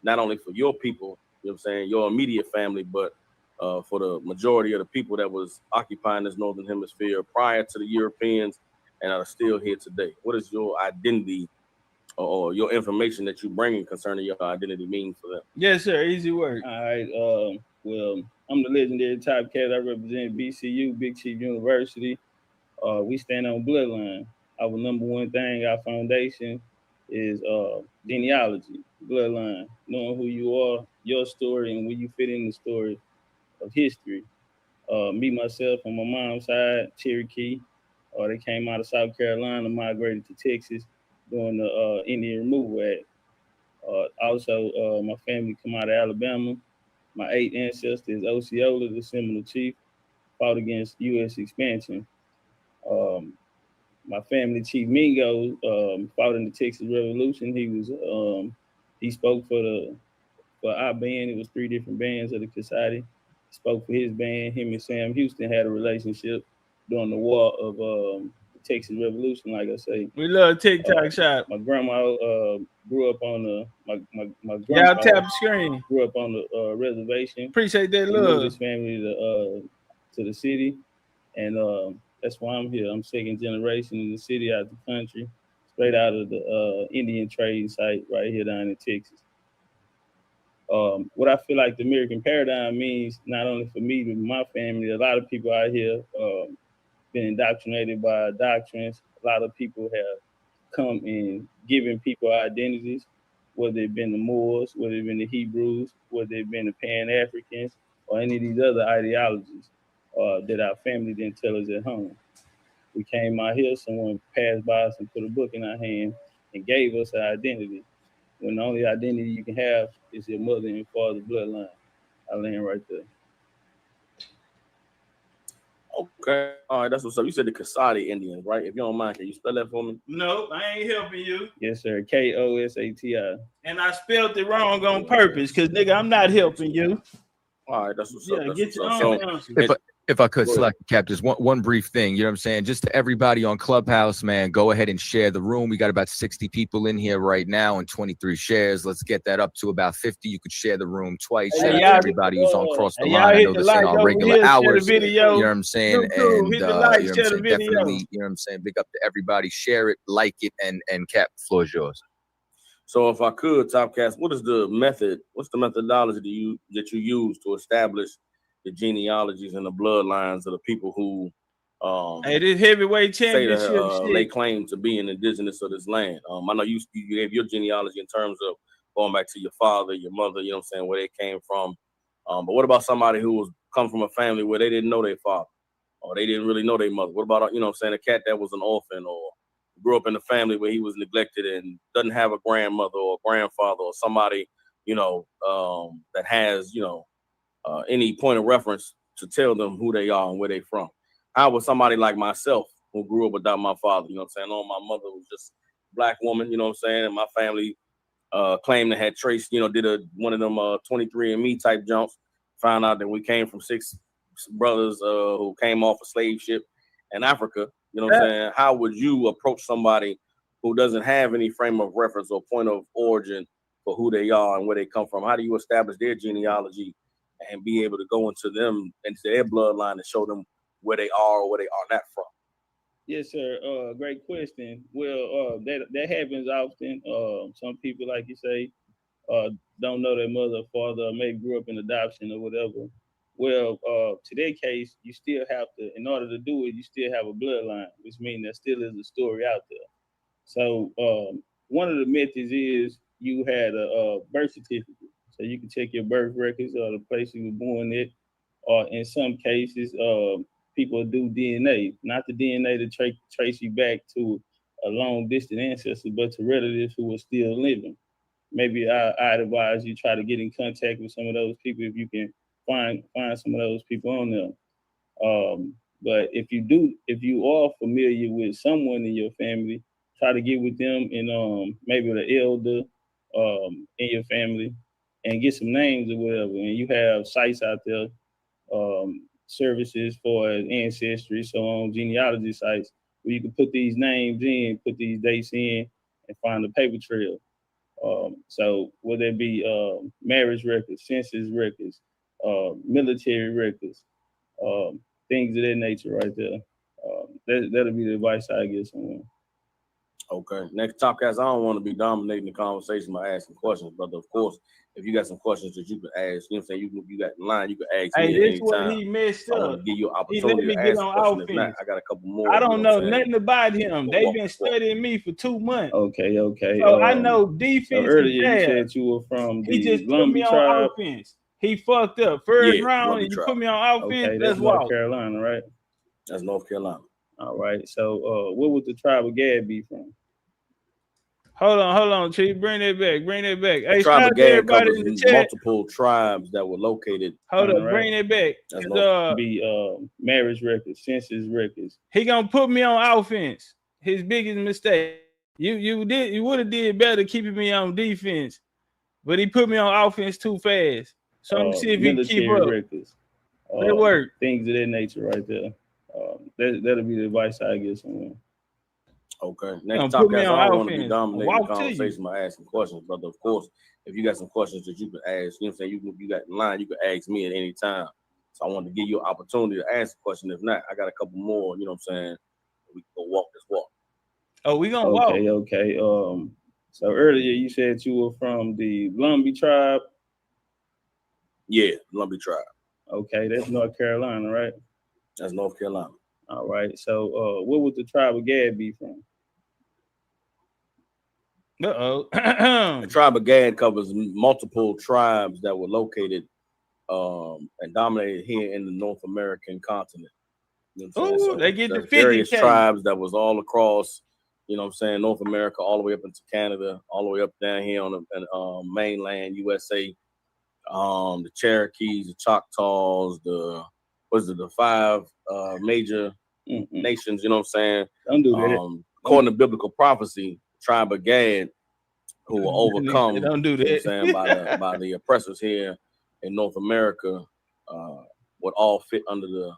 Speaker 11: not only for your people, you know what I'm saying, your immediate family, but for the majority of the people that was occupying this Northern Hemisphere prior to the Europeans and are still here today. What is your identity or your information that you bringing concerning your identity mean for them?
Speaker 2: Yes, sir. Easy work. All right. Well, I'm the Legendary Topcatz. I represent BCU, Big Chief University. We stand on bloodline. Our number one thing, our foundation is genealogy, bloodline, knowing who you are, your story, and where you fit in the story of history. Me, myself, on my mom's side, Cherokee. They came out of South Carolina, migrated to Texas. during the Indian Removal Act. Also, my family come out of Alabama. My 8 ancestors, Osceola, the Seminole Chief, fought against U.S. expansion. My family chief Mingo fought in the Texas Revolution. He spoke for our band. It was 3 different bands of the Casati. He spoke for his band. Him and Sam Houston had a relationship during the war of the Texas Revolution. Like I say, we love TikTok shop. My grandma grew up on the my y'all grandpa tap the screen. Grew up on the reservation. Appreciate that He love. moved his family to the city, and that's why I'm here. I'm 2nd generation in the city, out the country, straight out of the Indian trading site right here down in Texas. What I feel like the American paradigm means, not only for me, but my family, a lot of people out here been indoctrinated by doctrines. A lot of people have come and given people identities, whether it been the Moors, whether it been the Hebrews, whether it been the Pan-Africans, or any of these other ideologies that our family didn't tell us at home. We came out here, someone passed by us and put a book in our hand and gave us an identity, when the only identity you can have is your mother and father bloodline. I land right there.
Speaker 11: Okay. All right, that's what's up. You said the Casati Indians, right? If you don't mind, can you spell that for me?
Speaker 2: No, I ain't helping you. Yes, sir. Kosati. And I spelled it wrong on purpose, because nigga, I'm not helping you.
Speaker 11: All right, that's what's up. That's
Speaker 2: get your
Speaker 11: what's
Speaker 2: own
Speaker 11: up.
Speaker 9: If I could select Cap, just one brief thing, you know what I'm saying? Just to everybody on Clubhouse, man, go ahead and share the room. We got about 60 people in here right now and 23 shares. Let's get that up to about 50. You could share the room twice. Shout out to everybody who's on Cross the Line. I know this ain't our regular hours. You know what I'm saying? And you know what I'm saying? Definitely, you know what I'm saying? Big up to everybody. Share it, like it, and Cap, the floor is yours.
Speaker 11: So if I could, Topcatz, what's the methodology that you use to establish the genealogies and the bloodlines of the people who
Speaker 2: hey, this heavyweight championship
Speaker 11: say lay claim to being indigenous of this land? I know you gave your genealogy in terms of going back to your father, your mother, you know what I'm saying, where they came from. But what about somebody who was come from a family where they didn't know their father or they didn't really know their mother? What about, you know what I'm saying, a cat that was an orphan or grew up in a family where he was neglected and doesn't have a grandmother or a grandfather or somebody, you know, that has, you know, any point of reference to tell them who they are and where they from? How was somebody like myself who grew up without my father, you know what I'm saying? Oh, my mother was just a black woman, you know what I'm saying? And my family claimed they had traced, you know, did one of them 23andMe type jumps, found out that we came from 6 brothers who came off a slave ship in Africa, you know what I'm saying? How would you approach somebody who doesn't have any frame of reference or point of origin for who they are and where they come from? How do you establish their genealogy and be able to go into them, into their bloodline and show them where they are or where they are not from?
Speaker 2: Yes, sir. Great question. Well, that happens often. Some people, like you say, don't know their mother or father, or maybe grew up in adoption or whatever. Well, to their case, you still have to, in order to do it, you still have a bloodline, which means there still is a story out there. So one of the methods is you had a birth certificate. So you can check your birth records or the place you were born at. Or in some cases, people do DNA, not the DNA to trace you back to a long distant ancestor, but to relatives who are still living. Maybe I'd advise you try to get in contact with some of those people if you can find some of those people on there. But if you are familiar with someone in your family, try to get with them and maybe the elder in your family and get some names or whatever. And you have sites out there, services for ancestry, so on, genealogy sites where you can put these names in, put these dates in, and find a paper trail. So whether it be marriage records, census records, military records, things of that nature right there. That'll be the advice I give someone.
Speaker 11: Okay. Next, Topcatz, I don't want to be dominating the conversation by asking questions, brother. Of course, if you got some questions that you can ask, you know what I'm saying, you got in line, you can ask me
Speaker 2: this
Speaker 11: anytime.
Speaker 2: what he messed up.
Speaker 11: I want to give you an
Speaker 2: He let
Speaker 11: opportunity
Speaker 2: me
Speaker 11: to
Speaker 2: get
Speaker 11: ask
Speaker 2: on
Speaker 11: a question.
Speaker 2: offense.
Speaker 11: If not, I got a couple more.
Speaker 2: I don't know
Speaker 11: what I'm
Speaker 2: nothing about him. They've been studying me for 2 months. Okay. So I know defense. So earlier you said you were from the Lumbee tribe. He just put me on offense. He fucked up. First round, and you put me on offense. Okay, that's North Carolina, right?
Speaker 11: That's North Carolina.
Speaker 2: All right. So what would the tribe of Gad be from? Hold on, Chief. Bring that back. Hey,
Speaker 11: Tribe
Speaker 2: shout
Speaker 11: of
Speaker 2: out to
Speaker 11: Gad
Speaker 2: everybody
Speaker 11: covers
Speaker 2: in the chat.
Speaker 11: multiple tribes that were located.
Speaker 2: Hold up,
Speaker 11: right?
Speaker 2: bring that back.
Speaker 11: That's
Speaker 2: Marriage records, census records. He gonna put me on offense. His biggest mistake. You would have did better keeping me on defense, but he put me on offense too fast. So I'm see if he can keep up.
Speaker 14: Records,
Speaker 2: that work.
Speaker 14: Things of that nature, right there. That'll be the advice I give someone.
Speaker 11: Okay. Next Topcatz, I don't want to be dominating the conversation
Speaker 14: you.
Speaker 11: by asking questions, but of course, if you got some questions that you can ask, you know what I'm saying, you got in line, you can ask me at any time. So I want to give you an opportunity to ask a question. If not, I got a couple more, you know what I'm saying? We can go walk this walk.
Speaker 2: Oh, we gonna walk.
Speaker 14: Okay. So earlier you said you were from the Lumbee tribe.
Speaker 11: Yeah, Lumbee tribe.
Speaker 14: Okay, that's North Carolina, right?
Speaker 11: That's North Carolina.
Speaker 14: All right. So what would the tribe of Gad be from?
Speaker 11: The tribe of Gad covers multiple tribes that were located and dominated here in the North American continent. You know what I'm saying? So
Speaker 2: they get the 50
Speaker 11: various tribes that was all across, you know what I'm saying, North America, all the way up into Canada, all the way up down here on the mainland USA. The Cherokees, the Choctaws, the 5 major nations, you know what I'm saying?
Speaker 14: Don't do that.
Speaker 11: According to biblical prophecy, the tribe of Gad, who will overcome,
Speaker 2: don't do that.
Speaker 11: You know what I'm saying, by the oppressors here in North America, would all fit under the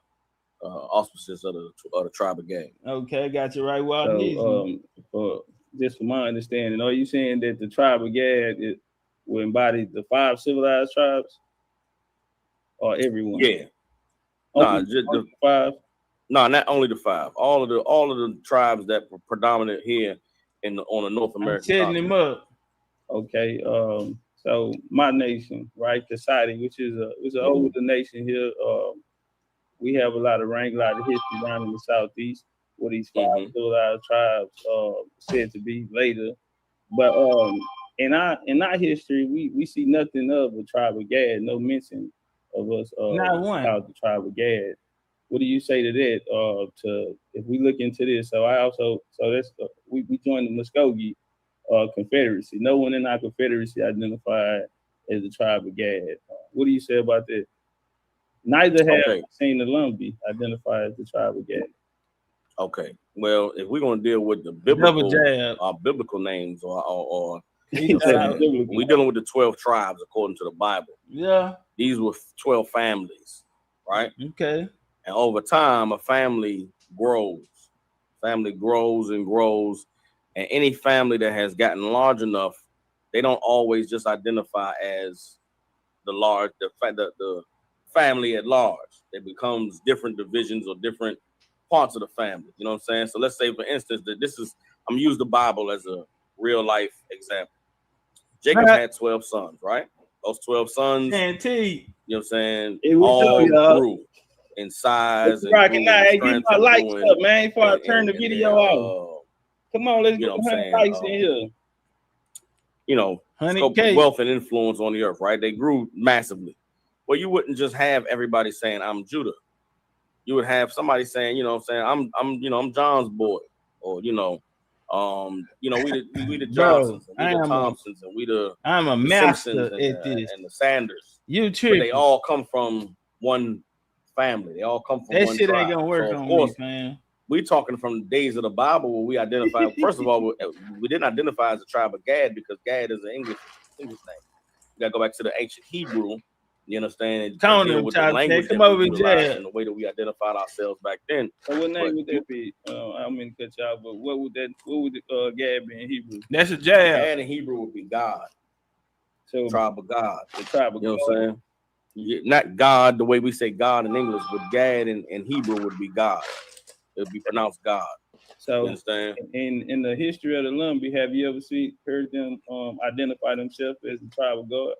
Speaker 11: auspices of the tribe of Gad.
Speaker 2: Okay, got you right. Well,
Speaker 14: so, just from my understanding, are you saying that the tribe of Gad will embody the 5 civilized tribes, or everyone?
Speaker 11: Yeah.
Speaker 14: Just the 5.
Speaker 11: No, not only the 5. All of the tribes that were predominant here on the North American.
Speaker 2: Setting him up.
Speaker 14: Okay. So my nation, right, Kasadi, which is an older nation here. We have a lot of history down in the southeast, where these 5 civilized tribes said to be later. But in our history, we see nothing of the tribe of Gad, no mention of us
Speaker 2: Not one.
Speaker 14: about the tribe of Gad. What do you say to that? If we look into this, we joined the Muskogee Confederacy. No one in our Confederacy identified as the tribe of Gad. What do you say about that? Neither have seen the Lumbee identified as the tribe of Gad.
Speaker 11: Okay. Well, if we're gonna deal with the biblical names, or we're dealing with the 12 tribes according to the Bible.
Speaker 2: Yeah.
Speaker 11: These were 12 families, right?
Speaker 2: Okay.
Speaker 11: And over time, a family grows. Family grows and grows. And any family that has gotten large enough, they don't always just identify as the family at large. It becomes different divisions or different parts of the family. You know what I'm saying? So let's say, for instance, that I'm gonna use the Bible as a real life example. Jacob had 12 sons, right? Those 12 sons, you know what I'm saying, all grew in size and
Speaker 14: rocking now. Hey,
Speaker 11: strength.
Speaker 14: get my lights up, man, before I turn the video off. Come on, let's
Speaker 11: you
Speaker 14: get
Speaker 11: know what I'm
Speaker 14: 100
Speaker 11: saying,
Speaker 14: lights in here.
Speaker 11: You know, scope of wealth and influence on the earth, right? They grew massively. Well, you wouldn't just have everybody saying, I'm Judah. You would have somebody saying, you know what I'm saying, I'm John's boy, or we the Johnsons, and we the Thompsons, and we the
Speaker 2: I'm a master at this.
Speaker 11: And the Sanders.
Speaker 2: You
Speaker 11: but they all come from one family. They all come from
Speaker 2: that
Speaker 11: one
Speaker 2: shit
Speaker 11: tribe.
Speaker 2: ain't gonna work
Speaker 11: so
Speaker 2: on
Speaker 11: course,
Speaker 2: me, man.
Speaker 11: We talking from the days of the Bible where we identify. First of all, we didn't identify as a tribe of Gad because Gad is an English name. You gotta go back to the ancient Hebrew. You understand?
Speaker 2: Tony,
Speaker 11: with the language
Speaker 2: come over here.
Speaker 11: And the way that we identified ourselves back then.
Speaker 14: So what name would that be? I don't mean to cut you out, but what would Gad be in Hebrew?
Speaker 2: That's a jab.
Speaker 11: Gad in Hebrew would be God.
Speaker 14: So
Speaker 11: tribe of God.
Speaker 14: The tribe of God.
Speaker 11: You know what I'm saying? Not God the way we say God in English, but Gad in Hebrew would be God. It would be pronounced God.
Speaker 14: So
Speaker 11: you understand?
Speaker 14: In the history of the Lumbee, have you ever heard them identify themselves as the tribe of God?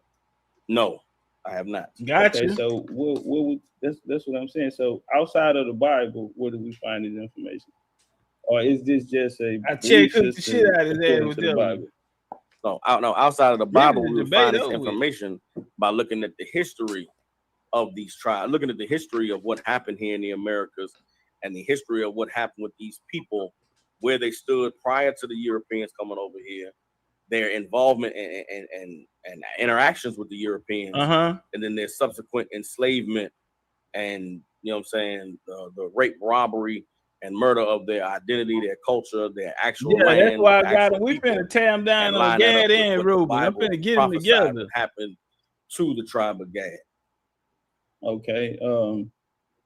Speaker 11: No, I have not.
Speaker 2: Gotcha.
Speaker 14: Okay, so what would that's what I'm saying. So outside of the Bible, where do we find this information? Or is this just
Speaker 2: I checked the shit out of that with
Speaker 11: the Bible? No, outside of the Bible, we would find this information by looking at the history of these tribes, looking at the history of what happened here in the Americas, and the history of what happened with these people, where they stood prior to the Europeans coming over here, their involvement and interactions with the Europeans, and then their subsequent enslavement and, you know what I'm saying, the rape, robbery, and murder of their identity, their culture, their actual land.
Speaker 2: That's why I got him. We finna tear him down on Gad and Reuben. I'm finna get them together.
Speaker 11: Happened to the tribe of Gad.
Speaker 14: Okay.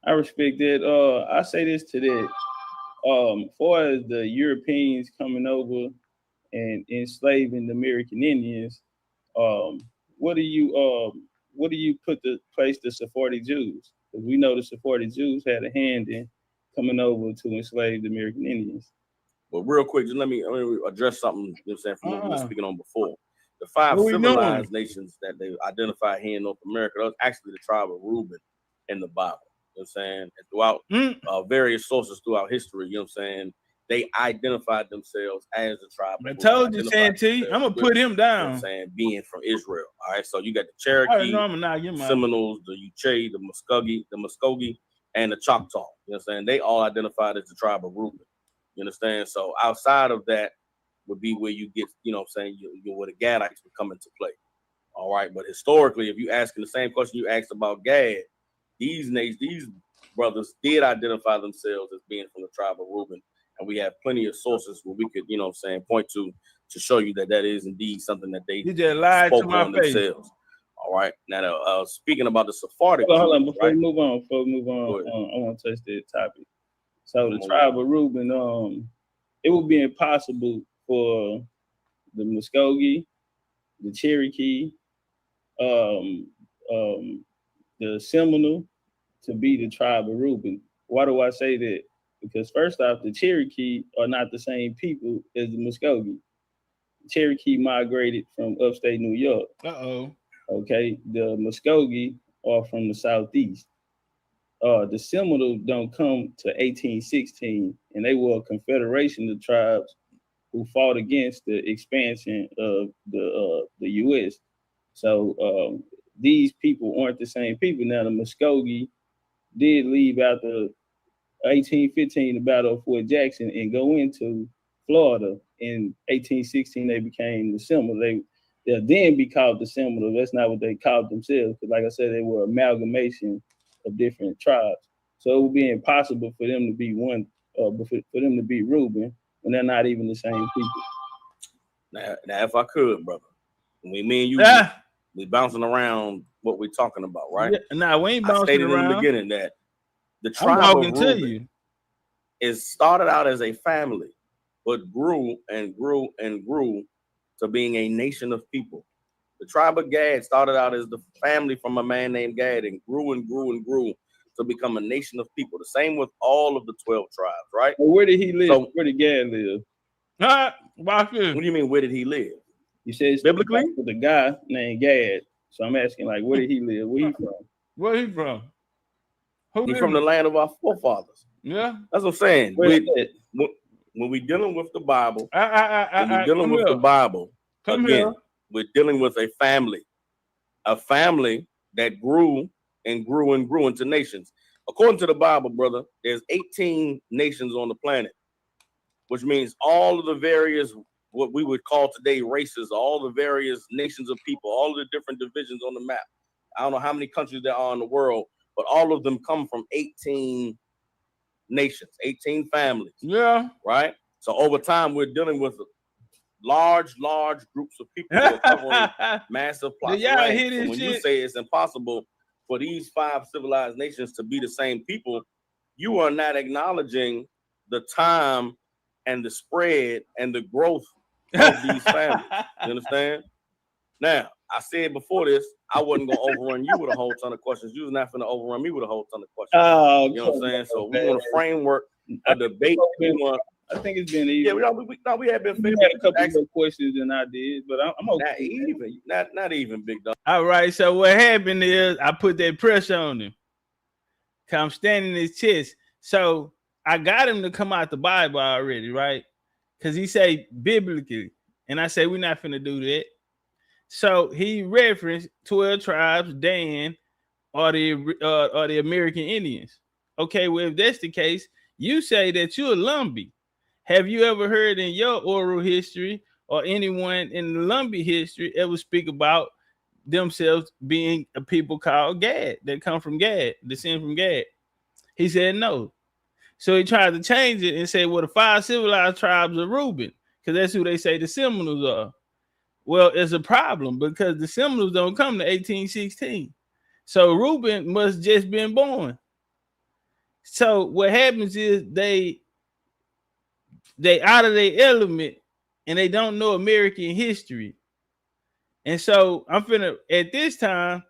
Speaker 14: I respect that. I say this to that. Far as the Europeans coming over and enslaving the American Indians, what do you place the Sephardic Jews? Because we know the Sephardic Jews had a hand in coming over to enslave the American Indians.
Speaker 11: Well, real quick, just let me address something, you know what I'm saying, from what we were speaking on before. The 5 civilized nations that they identified here in North America, that was actually the tribe of Reuben in the Bible. You know what I'm saying? And throughout various sources throughout history, you know what I'm saying, they identified themselves as the tribe.
Speaker 2: I told you, Santee, I'm gonna put him down.
Speaker 11: You know what I'm saying, being from Israel. All right, so you got the Cherokee, Seminoles, the Yuche, the Muskogee, and the Choctaw. You know what I'm saying? They all identified as the tribe of Reuben. You understand? So outside of that would be where you get, you know what I'm saying, where the Gadites would come into play. All right, but historically, if you asking the same question you asked about Gad, these brothers did identify themselves as being from the tribe of Reuben. And we have plenty of sources where we could, you know what I'm saying, point to show you that is indeed something that they
Speaker 2: just lied to my face.
Speaker 11: Themselves. All right. Now, speaking about the Sephardic.
Speaker 14: Hold on, before we move on, I want to touch that topic. So the tribe of Reuben, it would be impossible for the Muskogee, the Cherokee, the Seminole to be the tribe of Reuben. Why do I say that? Because first off, the Cherokee are not the same people as the Muskogee. The Cherokee migrated from upstate New York. Okay, the Muskogee are from the southeast. The Seminole don't come to 1816, and they were a confederation of tribes who fought against the expansion of the U.S. So these people aren't the same people. Now, the Muskogee did leave out the 1815, the Battle of Fort Jackson, and go into Florida. In 1816, they became the Seminole. They'll then be called the Seminole. That's not what they called themselves, because like I said, they were amalgamation of different tribes. So it would be impossible for them to be one, for them to be Reuben, when they're not even the same people.
Speaker 11: Now if I could, brother, me and you, we bouncing around what we're talking about, right?
Speaker 2: Yeah, we ain't bouncing
Speaker 11: I stated
Speaker 2: around.
Speaker 11: in the beginning that the tribe of Reuben is started out as a family, but grew and grew and grew to being a nation of people. The tribe of Gad started out as the family from a man named Gad and grew and grew and grew to become a nation of people. The same with all of the 12 tribes, right?
Speaker 14: Well, where did he live? So, where did Gad live?
Speaker 11: What do you mean, where did he live?
Speaker 14: You said it's biblically with a guy named Gad. So I'm asking, like, where did he live? Where he from?
Speaker 2: Where he from?
Speaker 11: He's from the land of our forefathers.
Speaker 2: Yeah,
Speaker 11: that's what I'm saying. When we're dealing with the Bible, we're dealing with a family that grew and grew and grew into nations. According to the Bible, brother, there's 18 nations on the planet, which means all of the various, what we would call today races, all the various nations of people, all of the different divisions on the map. I don't know how many countries there are in the world, but all of them come from 18 nations, 18 families.
Speaker 2: Yeah.
Speaker 11: Right? So over time, we're dealing with large groups of people who are covering massive plots of land. So when you say it's impossible for these 5 civilized nations to be the same people, you are not acknowledging the time and the spread and the growth of these families. You understand? Now, I said before this, I wasn't going to overrun you with a whole ton of questions. You was not going to overrun me with a whole ton of questions. You know what I'm saying? So we want a framework, a debate.
Speaker 14: I think it's been easy.
Speaker 11: Yeah, we had been.
Speaker 14: We had a couple more questions than I did, but I'm okay.
Speaker 11: Not even, big dog.
Speaker 2: All right. So what happened is I put that pressure on him. I'm standing his chest. So I got him to come out the Bible already, right? Because he say biblically, and I say we're not finna do that. So he referenced 12 tribes, Dan, or the American Indians. Okay, well, if that's the case, you say that you're a Lumbee. Have you ever heard in your oral history or anyone in the Lumbee history ever speak about themselves being a people called Gad that come from Gad, descend from Gad. He said no. So he tried to change it and say, well, the 5 civilized tribes are Reuben, because that's who they say the Seminoles are. Well, it's a problem because the Seminoles don't come to 1816. So Reuben must just been born. So what happens is they out of their element and they don't know American history. And so I'm finna, at this time,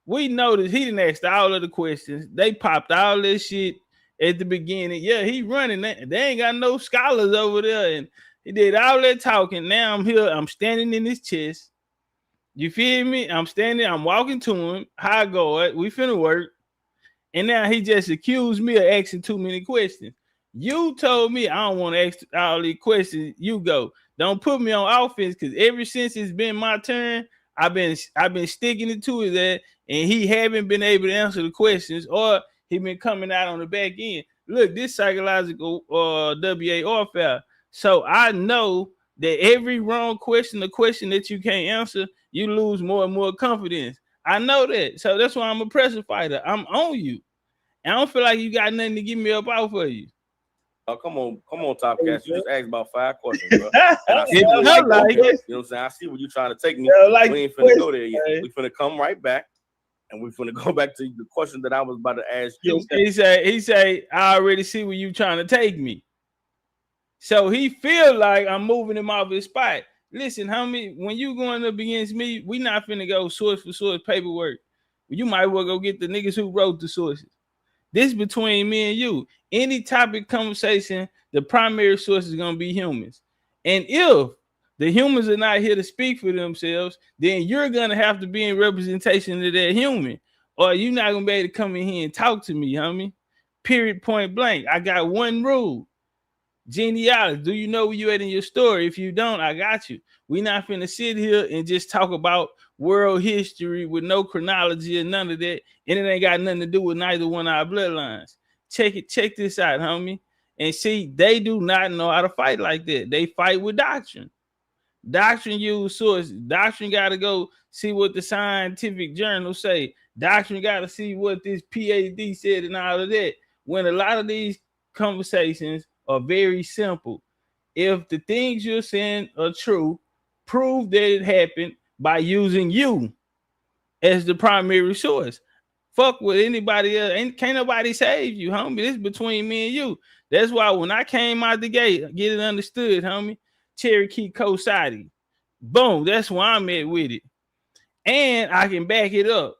Speaker 2: we noticed he didn't ask all of the questions. They popped all this shit at the beginning. Yeah, he running that. They ain't got no scholars over there. And he did all that talking. Now I'm here. I'm standing in his chest. You feel me? I'm standing. I'm walking to him. High guard. We finna work. And now he just accused me of asking too many questions. You told me I don't want to ask all these questions. You go. Don't put me on offense because ever since it's been my turn, I've been sticking it to his ass, and he haven't been able to answer the questions, or he been coming out on the back end. Look, this psychological WA warfare. So I know that every wrong question, the question that you can't answer, you lose more and more confidence. I know that. So that's why I'm a pressure fighter. I'm on you. I don't feel like you got nothing to give me up out for you.
Speaker 11: Oh, come on, Topcatz. You just asked about 5 questions, bro. And I see you know what I'm saying? I see where you're trying to take me. We ain't finna go there yet. We finna come right back, and we finna go back to the question that I was about to ask you.
Speaker 2: He say, I already see where you trying to take me. So he feel like I'm moving him off his spot. Listen, homie, when you going up against me, we not finna go source for source paperwork. You might well go get the niggas who wrote the sources. This between me and you. Any topic conversation, the primary source is going to be humans. And if the humans are not here to speak for themselves, then you're going to have to be in representation of that human. Or you're not going to be able to come in here and talk to me, homie. Period, point blank. I got one rule. Genealogy. Do you know where you at in your story? If you don't, I got you. We not finna sit here and just talk about world history with no chronology or none of that, and it ain't got nothing to do with neither one of our bloodlines. Check this out, homie. And see, they do not know how to fight like that. They fight with doctrine. Doctrine use sources. Doctrine got to go see what the scientific journals say. Doctrine got to see what this PhD said and all of that. When a lot of these conversations are very simple. If the things you're saying are true, prove that it happened by using you as the primary source. Fuck with anybody else. Can't nobody save you, homie. This is between me and you. That's why when I came out the gate, get it understood, homie. Cherokee Coasati. Boom. That's where I'm at with it. And I can back it up.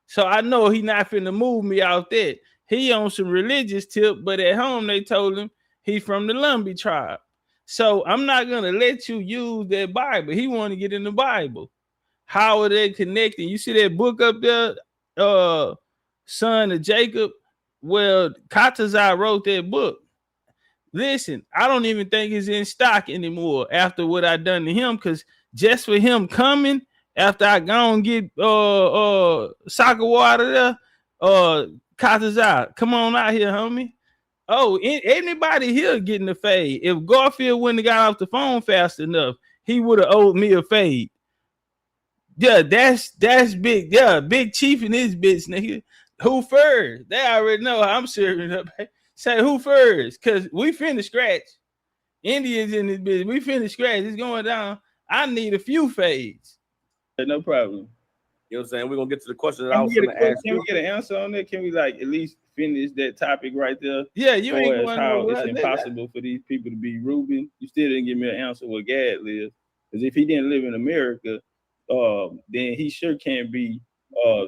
Speaker 2: So I know he not finna move me out that. He on some religious tip, but at home they told him he from the Lumbee tribe. So I'm not gonna let you use that Bible. He want to get in the Bible. How are they connecting? You see that book up there, son of Jacob? Well, Katazai wrote that book. Listen, I don't even think it's in stock anymore after what I done to him, because just for him coming after I gone get soccer water there, Katazai, come on out here, homie. Oh, anybody here getting a fade? If Garfield wouldn't have got off the phone fast enough, he would have owed me a fade. Yeah, that's big. Yeah, Big Chief and his bitch, nigga. Who first? They already know how I'm serving up. Say who first? Cause we finna scratch. Indians in this bitch. We finna scratch. It's going down. I need a few fades. No problem.
Speaker 11: You know what I'm saying? We're gonna get to the question that I was gonna ask.
Speaker 14: Can we get an answer on that? Can we like at least finish that topic right there?
Speaker 2: Yeah, you ain't going
Speaker 14: how it's impossible for these people to be Reuben. You still didn't give me an answer where Gad lives. Because if he didn't live in America, then he sure can't be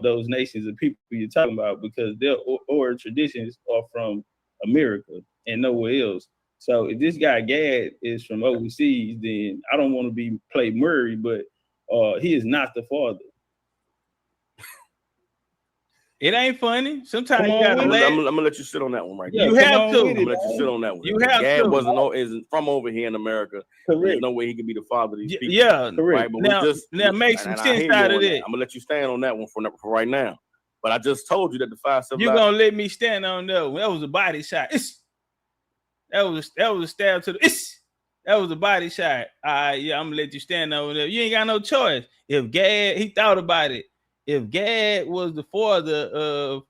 Speaker 14: those nations of people you're talking about, because their oral traditions are from America and nowhere else. So if this guy Gad is from overseas, then I don't want to play Murray, but he is not the father.
Speaker 2: It ain't funny. Sometimes you gotta
Speaker 11: I'm gonna let you sit on that one right
Speaker 2: there.
Speaker 11: You
Speaker 2: have to.
Speaker 11: I'm gonna let you sit on that one.
Speaker 2: You have
Speaker 11: Gad
Speaker 2: to.
Speaker 11: isn't from over here in America.
Speaker 2: Correct.
Speaker 11: There's no way he can be the father of these people.
Speaker 2: Yeah,
Speaker 11: correct. Right? But
Speaker 2: now make some sense out of that.
Speaker 11: I'm gonna let you stand on that one for right now. But I just told you that the 5 civilized.
Speaker 2: You're gonna let me stand on that one. That was a body shot. That was a stab to the. That was a body shot. Yeah, I'm gonna let you stand over there. You ain't got no choice. If Gad, he thought about it. If Gad was the father of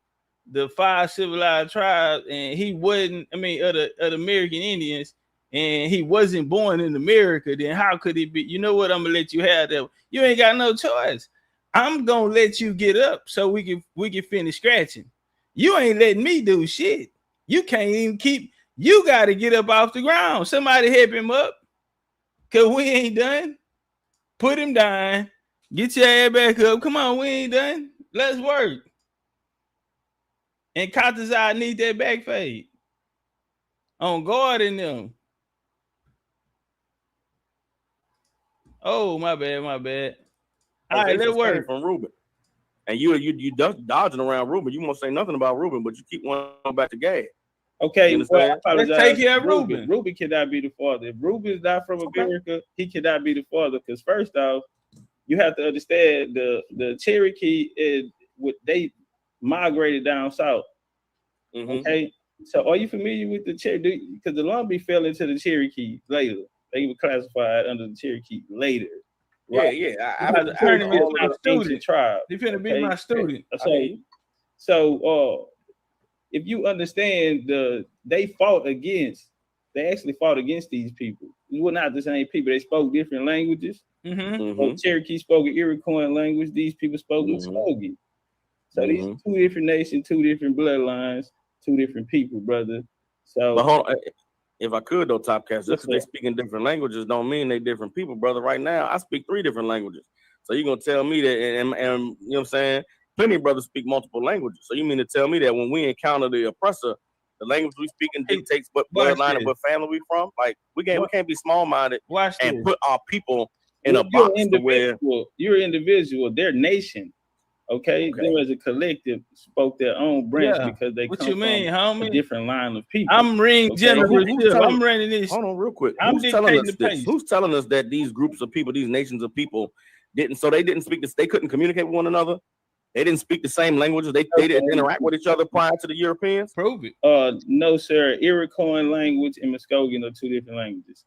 Speaker 2: the 5 civilized tribes, and he wasn't, of the American Indians, and he wasn't born in America, then how could he be? You know what? I'm gonna let you have that. You ain't got no choice. I'm gonna let you get up so we can finish scratching. You ain't letting me do shit. You can't even keep. You got to get up off the ground. Somebody help him up, cause we ain't done. Put him down. Get your ass back up. Come on, we ain't done. Let's work. And Katazai need that back fade on guard in them. Oh, my bad. All right, let's work
Speaker 11: from Ruben. And you dodging around Ruben. You won't say nothing about Ruben, but you keep going back to Gad.
Speaker 14: Okay, well,
Speaker 2: let's take care of Ruben.
Speaker 14: Ruben cannot be the father. If Ruben's not from America, he cannot be the father. Because first off, you have to understand the Cherokee they migrated down south.
Speaker 11: Mm-hmm.
Speaker 14: Okay, so are you familiar with the Cherokee? Because the Lumbee fell into the Cherokee later. They were classified under the Cherokee later. Right?
Speaker 11: Yeah.
Speaker 2: I heard him as my student.
Speaker 14: Tribe.
Speaker 2: He's gonna be my student.
Speaker 14: So if you understand they actually fought against these people. It were not the same people. They spoke different languages.
Speaker 2: Mm-hmm.
Speaker 14: Cherokee spoke an Iroquois language. These people spoke Muskogee. So these are 2 different nations, 2 different bloodlines, 2 different people, brother. So,
Speaker 11: but hold on. If I could though, Topcatz, just because they speak in different languages don't mean they different people, brother. Right now, I speak 3 different languages. So you're gonna tell me that, and you know what I'm saying? Plenty of brothers speak multiple languages. So you mean to tell me that when we encounter the oppressor, the language we speak in dictates what bloodline and what family we from? Like we can't be small-minded and put our people in a box to where
Speaker 14: you're an individual, their nation. Okay, them as a collective spoke their own branch because they come from a different line of people.
Speaker 2: I'm ring general. I'm running this.
Speaker 11: Hold on, real quick. Who's telling us this? Who's telling us that these groups of people, these nations of people, they didn't speak this? They couldn't communicate with one another. They didn't speak the same languages. They didn't interact with each other prior to the Europeans.
Speaker 2: Prove it.
Speaker 14: No, sir. Iroquois language and Muskogee are 2 different languages.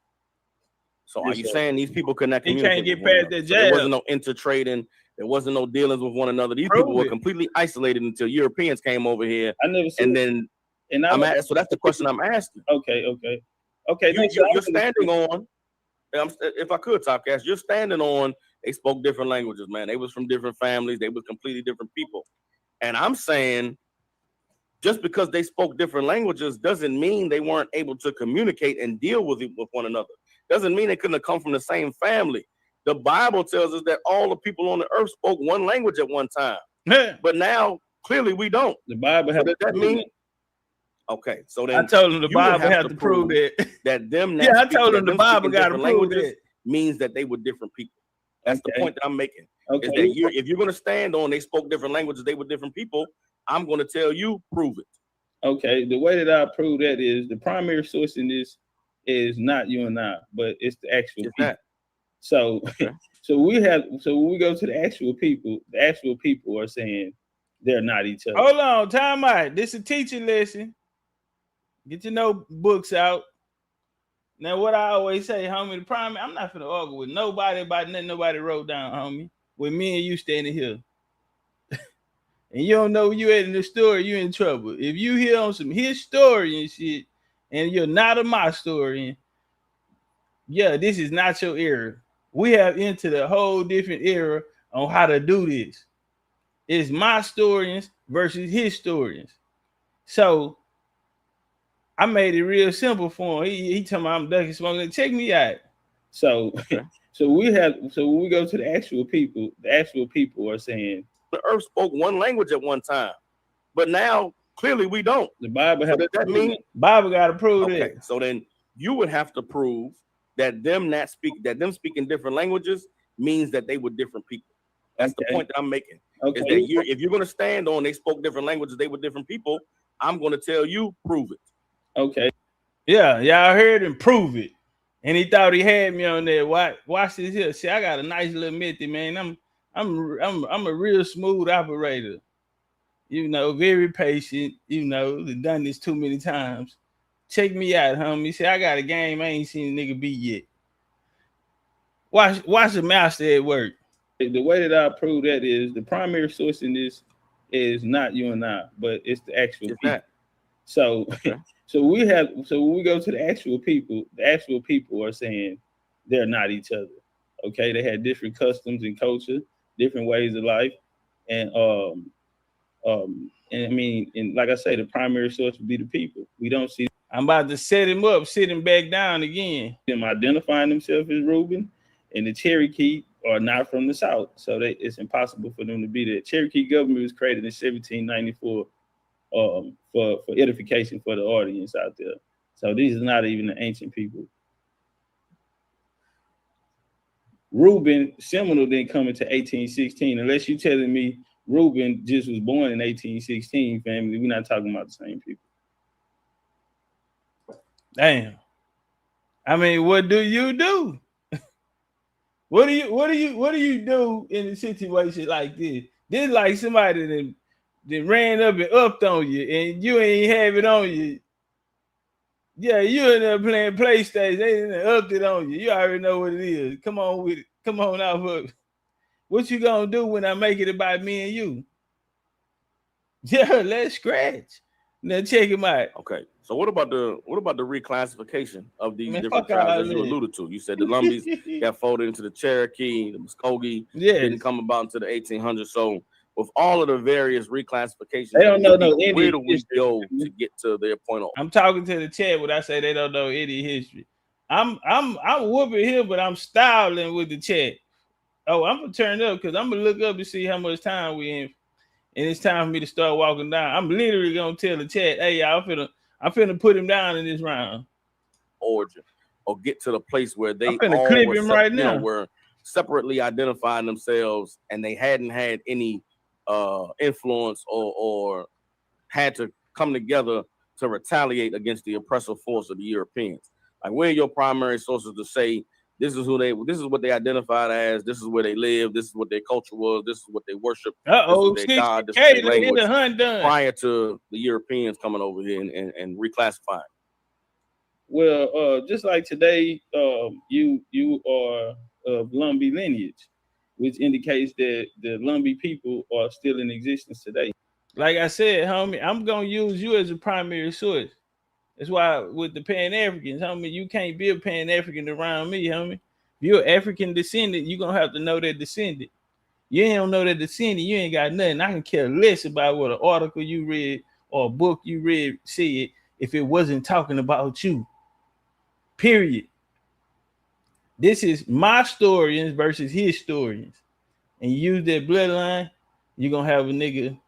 Speaker 11: So are you saying these people could not communicate?
Speaker 2: He can't get past that jab.
Speaker 11: So there wasn't no intertrading. There wasn't no dealings with one another. These people were completely isolated until Europeans came over here.
Speaker 14: I never seen
Speaker 11: and then so that's the question I'm asking.
Speaker 14: Okay.
Speaker 11: You're standing on. If I could, Topcatz, you're standing on. They spoke different languages, man. They was from different families. They were completely different people. And I'm saying, just because they spoke different languages doesn't mean they weren't able to communicate and deal with one another. Doesn't mean they couldn't have come from the same family. The Bible tells us that all the people on the earth spoke one language at one time. But now, clearly, we don't.
Speaker 14: The Bible has
Speaker 11: does that mean? Okay, so then
Speaker 2: I told him the Bible have to prove
Speaker 11: that them.
Speaker 2: Yeah, I told him the Bible got to prove that
Speaker 11: means that they were different people. That's the point that I'm making.
Speaker 14: Okay.
Speaker 11: Is that if you're going to stand on they spoke different languages, they were different people, I'm going to tell you, prove it.
Speaker 14: Okay, the way that I prove that is the primary source in this is not you and I, but it's the actual people. So, so when we go to the actual people are saying they're not each other.
Speaker 2: Hold on, time out. This is a teaching lesson. Get your notebooks out. Now, what I always say, homie, the primary, I'm not gonna argue with nobody about nothing nobody wrote down, homie. With me and you standing here. And you don't know where you at in the story, you in trouble. If you hear on some his story and shit, and you're not of my story, yeah, this is not your era. We have entered a whole different era on how to do this. It's my historians versus historians. So I made it real simple for him. He told me I'm ducking smoking. Check me out. So when we go to the actual people are saying
Speaker 11: the earth spoke one language at one time, but now clearly we don't.
Speaker 14: The Bible has.
Speaker 11: So does that mean
Speaker 2: Bible got to prove it?
Speaker 11: So then you would have to prove that them speaking different languages means that they were different people. That's the point that I'm making.
Speaker 14: Okay.
Speaker 11: Is that if you're going to stand on they spoke different languages, they were different people, I'm going to tell you, prove it.
Speaker 14: Okay.
Speaker 2: Yeah, y'all heard him, prove it. And he thought he had me on there. Watch this here. See, I got a nice little method, man. I'm a real smooth operator. You know, very patient. You know, done this too many times. Check me out, homie. See, I got a game I ain't seen a nigga beat yet. Watch the master at work.
Speaker 14: The way that I prove that is the primary source in this is not you and I, but it's the actual people.
Speaker 11: That.
Speaker 14: So,
Speaker 11: Okay.
Speaker 14: so when we go to the actual people are saying they're not each other. Okay, they had different customs and culture, different ways of life, and I mean, and like I say, the primary source would be the people. We don't see.
Speaker 2: I'm about to set him up, sit him back down again.
Speaker 14: Them identifying themselves as Reuben, and the Cherokee are not from the South, so it's impossible for them to be there. Cherokee government was created in 1794 for edification for the audience out there. So these are not even the ancient people. Reuben, Seminole didn't come into 1816, unless you're telling me Reuben just was born in 1816, family. We're not talking about the same people.
Speaker 2: Damn. I mean, what do you do? What do you do in a situation like this? This like somebody that ran up and upped on you and you ain't have it on you. Yeah, you in there playing PlayStation, they upped it on you. You already know what it is. Come on with it. Come on out with it. What you gonna do when I make it about me and you? Yeah, let's scratch. Now check him out.
Speaker 11: Okay. So what about the reclassification of these different
Speaker 2: fuck
Speaker 11: tribes that you
Speaker 2: all that.
Speaker 11: alluded to? You said the Lumbees got folded into the Cherokee, the Muskogee didn't come about until the 1800s. So with all of the various reclassifications,
Speaker 2: They don't know no
Speaker 11: where do
Speaker 2: any
Speaker 11: we go to get to their point of?
Speaker 2: I'm talking to the chat when I say they don't know any history. I'm whooping here, but I'm styling with the chat. Oh, I'm gonna turn up because I'm gonna look up and see how much time we in, and it's time for me to start walking down. I'm literally gonna tell the chat, hey, y'all, I'm finna put him down in this round.
Speaker 11: Origin, or get to the place where they
Speaker 2: I'm finna
Speaker 11: all
Speaker 2: clip
Speaker 11: were,
Speaker 2: him right now.
Speaker 11: were separately identifying themselves, and they hadn't had any influence or had to come together to retaliate against the oppressive force of the Europeans. Like, where are your primary sources to say this is what they identified as, this is where they live, this is what their culture was, this is what they worship, this is their God, this is their language, prior to the Europeans coming over here and reclassifying?
Speaker 14: Well, just like today, you are of Lumbee lineage, which indicates that the Lumbee people are still in existence today.
Speaker 2: Like I said, homie, I'm gonna use you as a primary source. That's why with the Pan-Africans, homie, you can't be a Pan-African around me, homie. If you're an African descendant, you're gonna have to know that descendant. You don't know that descendant, you ain't got nothing. I can care less about what an article you read or a book you read said if it wasn't talking about you. Period. This is my historians versus historians. And you use that bloodline, you're gonna have a nigga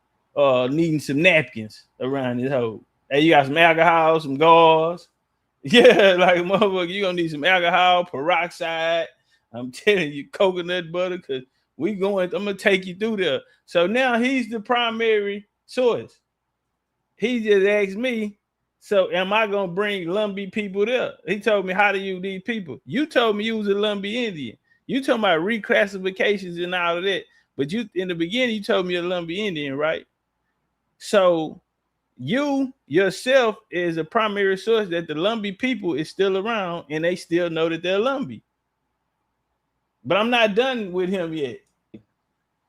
Speaker 2: needing some napkins around his hole. Hey, you got some alcohol, some gauze. Yeah, like motherfucker, you're gonna need some alcohol, peroxide. I'm telling you, coconut butter, because I'm gonna take you through there. So now he's the primary source. He just asked me, so am I gonna bring Lumbee people there? He told me, how do you these people? You told me you was a Lumbee Indian. You talking about reclassifications and all of that. But you in the beginning, you told me you're a Lumbee Indian, right? So you yourself is a primary source that the Lumbee people is still around and they still know that they're Lumbee. But I'm not done with him yet.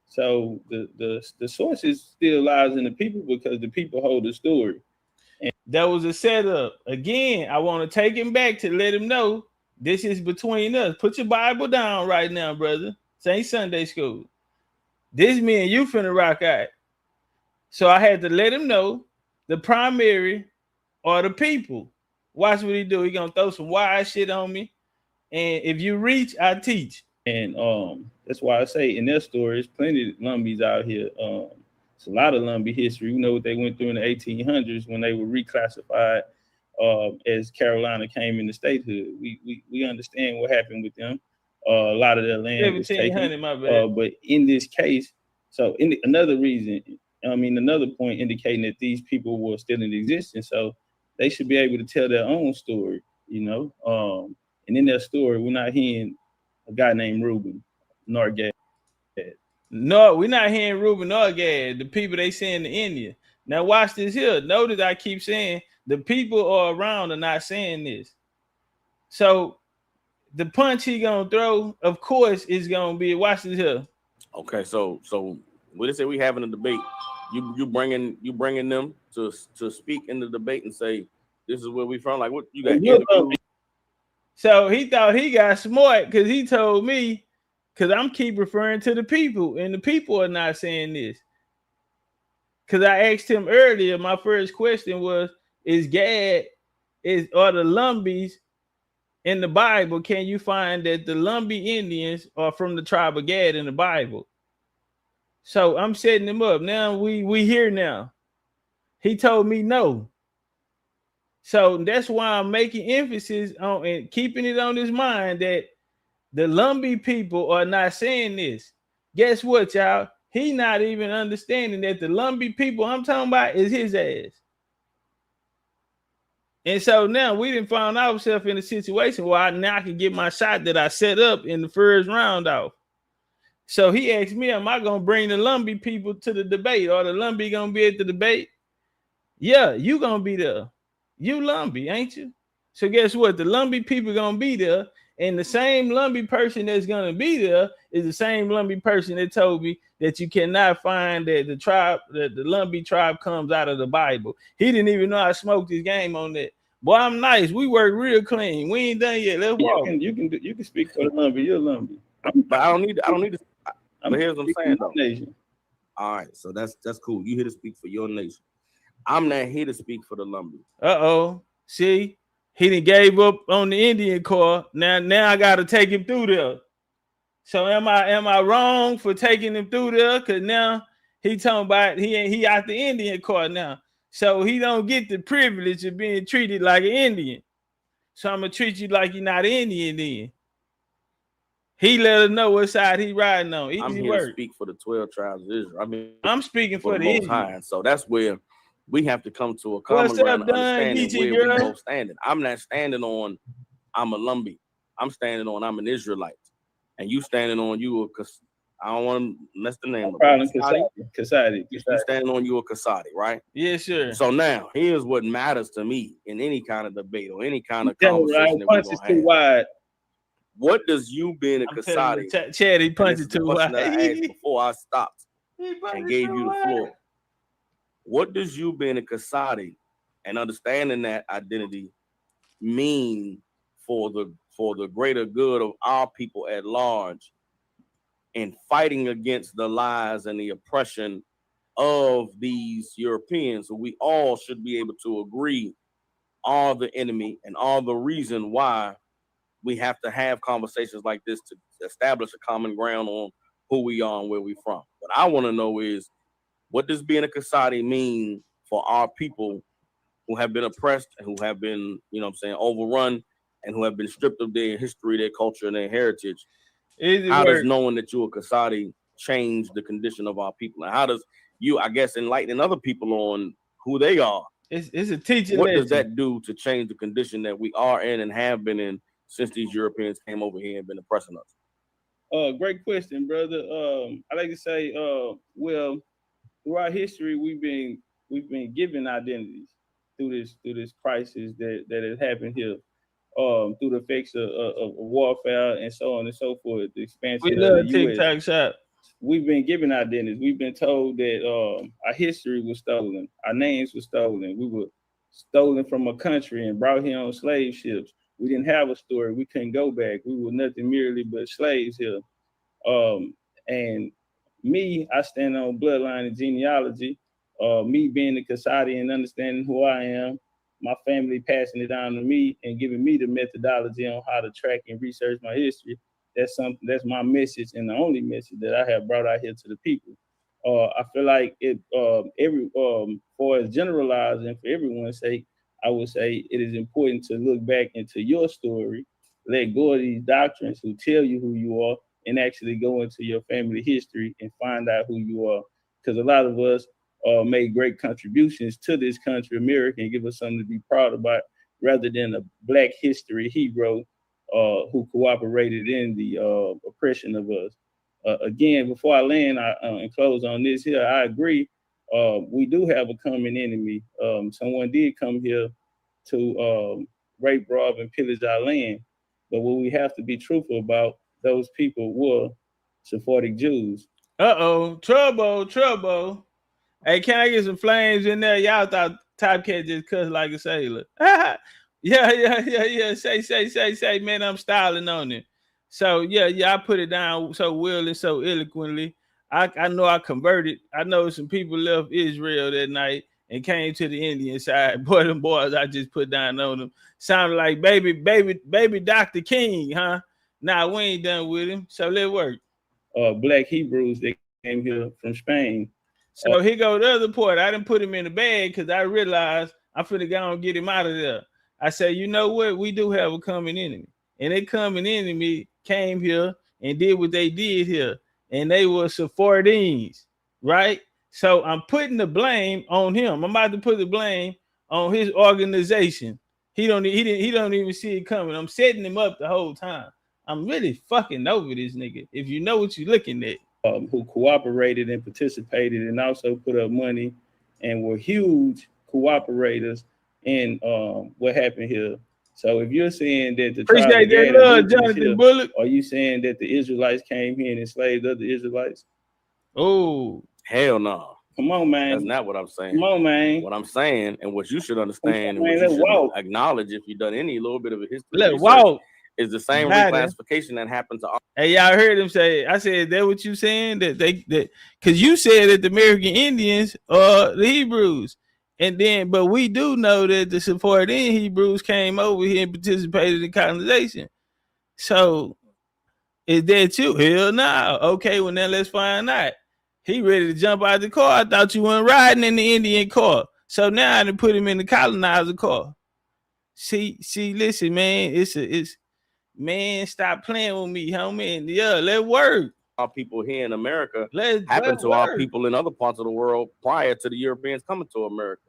Speaker 14: So the sources still lies in the people because the people hold the story.
Speaker 2: And that was a setup. Again, I want to take him back to let him know this is between us. Put your Bible down right now, brother. This ain't Sunday school. This me and you finna rock out. So I had to let him know the primary are the people. Watch what he do. He gonna throw some wild shit on me. And if you reach, I teach.
Speaker 14: And that's why I say in their stories, plenty of Lumbees out here. It's a lot of Lumbee history. You know what they went through in the 1800s when they were reclassified as Carolina came into statehood. We understand what happened with them. A lot of their land was taken.
Speaker 2: My bad.
Speaker 14: But in this case, another point indicating that these people were still in existence, so they should be able to tell their own story, you know. And in their story, we're not hearing a guy named Reuben nor Gad.
Speaker 2: No, we're not hearing Reuben nor Gad, the people they send to India. Now watch this here. Notice I keep saying the people are around are not saying this. So the punch he gonna throw, of course, is gonna be. Watch this here.
Speaker 11: Okay, so what they say we having a debate. You bringing them to speak in the debate and say this is where we from. Like what you got?
Speaker 2: So he thought he got smart because he told me, because I'm keep referring to the people, and the people are not saying this. Because I asked him earlier, my first question was, are the Lumbees in the Bible? Can you find that the Lumbee Indians are from the tribe of Gad in the Bible? So I'm setting him up. Now we here now. He told me no. So that's why I'm making emphasis on and keeping it on his mind that the Lumbee people are not saying this. Guess what, y'all? He not even understanding that the Lumbee people I'm talking about is his ass. And so now we didn't find ourselves in a situation where I can get my shot that I set up in the first round off. So he asked me, am I going to bring the Lumbee people to the debate? Or the Lumbee going to be at the debate? Yeah, you going to be there. You Lumbee, ain't you? So guess what? The Lumbee people going to be there. And the same Lumbee person that's going to be there is the same Lumbee person that told me that you cannot find that the Lumbee tribe comes out of the Bible. He didn't even know I smoked his game on that. Boy, I'm nice. We work real clean. We ain't done yet. Let's walk.
Speaker 14: You can speak for the Lumbee. You're Lumbee.
Speaker 11: But I don't need to. But here's what I'm saying though. All right, so that's cool. You here to speak for your nation. I'm not here to speak for the Lumbee.
Speaker 2: Uh-oh. See? He done gave up on the Indian car. Now I gotta take him through there. So am I wrong for taking him through there? Cause now he talking about he out the Indian car now. So he don't get the privilege of being treated like an Indian. So I'm gonna treat you like you're not an Indian then. He let us know what side he riding on. Easy
Speaker 11: I'm here
Speaker 2: work.
Speaker 11: to speak for the 12 tribes of Israel. I mean,
Speaker 2: I'm speaking for the
Speaker 11: Most
Speaker 2: Indian.
Speaker 11: High. So that's where we have to come to a common ground and understanding where we both standing. I'm not standing on I'm a Lumbee. I'm standing on I'm an Israelite. And you standing on you because I don't want to mess the name up.
Speaker 14: Kasadi.
Speaker 11: You standing on you a Kasadi, right?
Speaker 2: Yes, sir.
Speaker 11: So now here's what matters to me in any kind of debate or any kind of conversation that we're gonna have. What does you being a Kasadi?
Speaker 2: Chad, he punched too wide.
Speaker 11: That I asked before I stopped and gave you the floor. What does you being a Kasadi and understanding that identity mean for the greater good of our people at large in fighting against the lies and the oppression of these Europeans who we all should be able to agree are the enemy and are the reason why we have to have conversations like this to establish a common ground on who we are and where we're from. What I want to know is, what does being a Kasadi mean for our people who have been oppressed and who have been, overrun and who have been stripped of their history, their culture, and their heritage? How does knowing that you're a Kasadi change the condition of our people? And how does you, I guess, enlightening other people on who they are?
Speaker 2: It's a teaching.
Speaker 11: What does that do to change the condition that we are in and have been in since these Europeans came over here and been oppressing us?
Speaker 14: Great question, brother. I like to say, well, throughout history, we've been given identities through this crisis that has happened here, through the effects of warfare and so on and so forth. The expansion
Speaker 2: we love
Speaker 14: of the US.
Speaker 2: TikTok shop.
Speaker 14: We've been given identities. We've been told that our history was stolen, our names were stolen. We were stolen from a country and brought here on slave ships. We didn't have a story. We couldn't go back. We were nothing merely but slaves here. And me, I stand on bloodline and genealogy. Me being a Kasadi and understanding who I am, my family passing it down to me and giving me the methodology on how to track and research my history. That's my message and the only message that I have brought out here to the people. I feel like it for as generalized and for everyone's sake, I would say it is important to look back into your story, let go of these doctrines who tell you who you are, and actually go into your family history and find out who you are. Because a lot of us made great contributions to this country, America, and give us something to be proud about, rather than a Black history hero who cooperated in the oppression of us. Again, before I land and close on this here, I agree we do have a common enemy. Someone did come here to rape, rob, and pillage our land. But what we have to be truthful about, those people were Sephardic Jews.
Speaker 2: Trouble. Hey, can I get some flames in there? Y'all thought Topcatz just cussed like a sailor. Yeah. Say, man, I'm styling on it. So yeah, I put it down so well and so eloquently. I know I converted. I know some people left Israel that night and came to the Indian side. Boy, them boys I just put down on them sounded like baby Dr. King, huh? Nah, we ain't done with him. So let's work.
Speaker 14: Black Hebrews that came here from Spain.
Speaker 2: So here go the other part. I didn't put him in the bag because I realized I'm finna go and get him out of there. I said, you know what? We do have a common enemy. And that common enemy came here and did what they did here. And they were Sephardians, right? So I'm putting the blame on him. I'm about to put the blame on his organization. He don't even see it coming. I'm setting him up the whole time. I'm really fucking over this nigga. If you know what you're looking at.
Speaker 14: Who cooperated and participated and also put up money and were huge cooperators in what happened here. So if you're saying that the
Speaker 2: appreciate that love, Jonathan Bullock,
Speaker 14: are you saying that the Israelites came here and enslaved other Israelites?
Speaker 2: Oh,
Speaker 11: hell no.
Speaker 14: Come on, man.
Speaker 11: That's not what I'm saying.
Speaker 14: Come on, man.
Speaker 11: What I'm saying and what you should understand and
Speaker 14: man,
Speaker 11: what you should acknowledge if you've done any little bit of a history.
Speaker 2: Let's walk.
Speaker 11: Is the same reclassification that happened to all.
Speaker 2: Hey, y'all heard him say, I said, that what you saying? That because you said that the American Indians are the Hebrews. And then, but we do know that the Sephardian Hebrews came over here and participated in colonization. So is that you? Hell no. Okay, well, now let's find out. He ready to jump out the car. I thought you weren't riding in the Indian car. So now I done put him in the colonizer car. See, listen, man, man, stop playing with me, homie. And yeah, let's work.
Speaker 11: Our people here in America happened to our people in other parts of the world prior to the Europeans coming to America.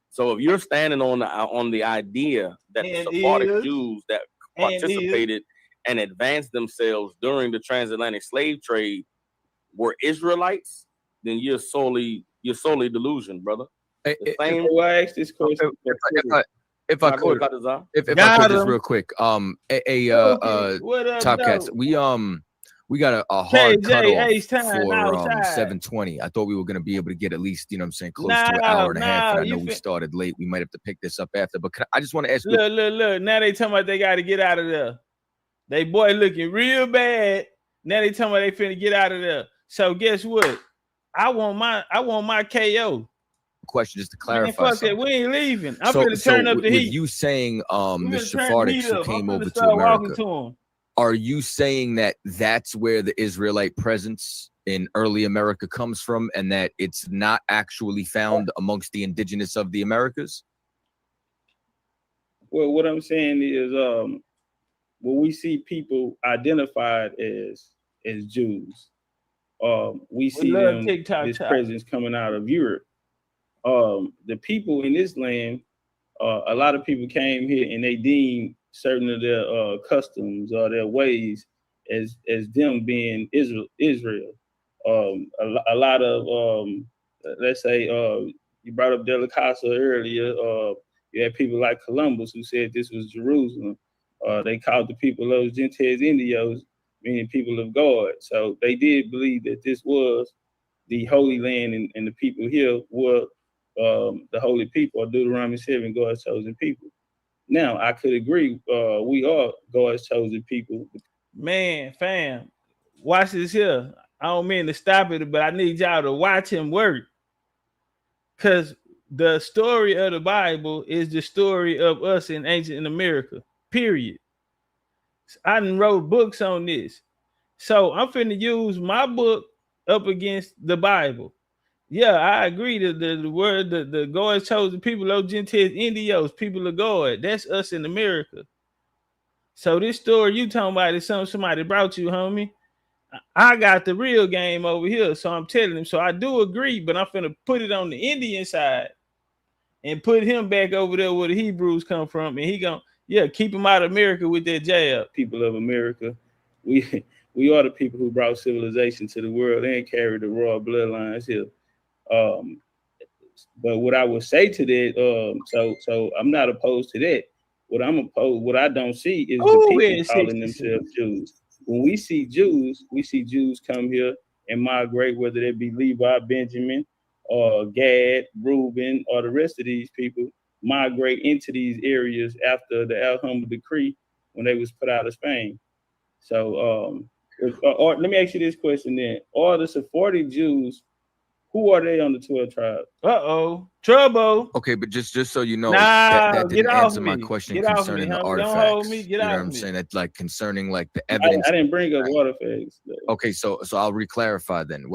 Speaker 11: So if you're standing on the idea that the Sephardic Jews that participated and advanced themselves during the transatlantic slave trade were Israelites, then you're solely delusion, brother.
Speaker 14: I asked this question.
Speaker 10: If I could just real quick, Topcatz, we got a hard cutoff for 7:20. I thought we were gonna be able to get at least, you know what I'm saying, close to an hour and a half. And I know we started late. We might have to pick this up after. But I just want to ask you.
Speaker 2: Look. Now they talking about they got to get out of there. They boy looking real bad. Now they talking about they finna get out of there. So guess what? I want my KO.
Speaker 10: Question just to clarify.
Speaker 2: Man, fuck that. We ain't leaving. I'm gonna turn up the heat.
Speaker 10: You saying the Sephardics who came over to America? Are you saying that that's where the Israelite presence in early America comes from, and that it's not actually found amongst the indigenous of the Americas?
Speaker 14: Well, what I'm saying is, when we see people identified as Jews, we see this presence coming out of Europe. The people in this land, a lot of people came here and they deemed certain of their customs or their ways as them being Israel. A lot of let's say you brought up De La Casa earlier. You had people like Columbus who said this was Jerusalem. They called the people those Gentiles Indios, meaning people of God. So they did believe that this was the Holy Land, and the people here were the holy people, or Deuteronomy 7, God's chosen people. Now, I could agree, we are God's chosen people.
Speaker 2: Man, fam, watch this here. I don't mean to stop it, but I need y'all to watch him work. Because the story of the Bible is the story of us in ancient America, period. I done wrote books on this. So I'm finna use my book up against the Bible. Yeah, I agree that the word, the God's chosen people, those Gentiles, Indios, people of God, that's us in America. So this story you talking about is something somebody brought you, homie. I got the real game over here, so I'm telling him. So I do agree, but I'm finna put it on the Indian side and put him back over there where the Hebrews come from, and he gonna keep him out of America with that jab.
Speaker 14: People of America, we are the people who brought civilization to the world and carried the royal bloodlines here. But what I would say to that, so I'm not opposed to that. What I don't see is the people calling themselves Jews. When we see Jews come here and migrate, whether they be Levi, Benjamin, or Gad, Reuben, or the rest of these people migrate into these areas after the Alhambra decree when they was put out of Spain. So or let me ask you this question then. Are the Sephardic Jews, who are they on the 12 tribes? Trouble.
Speaker 10: Okay, but just so you know,
Speaker 14: Nah,
Speaker 10: that
Speaker 14: get
Speaker 10: didn't
Speaker 14: off
Speaker 10: answer my
Speaker 14: me.
Speaker 10: question
Speaker 14: Get off
Speaker 10: concerning
Speaker 14: me,
Speaker 10: the
Speaker 14: homie.
Speaker 10: artifacts.
Speaker 14: Don't hold me. Get
Speaker 10: you know
Speaker 14: off
Speaker 10: what I'm
Speaker 14: me.
Speaker 10: saying? That like concerning like the evidence.
Speaker 14: I didn't bring up artifacts. Though.
Speaker 10: Okay, so I'll re-clarify then.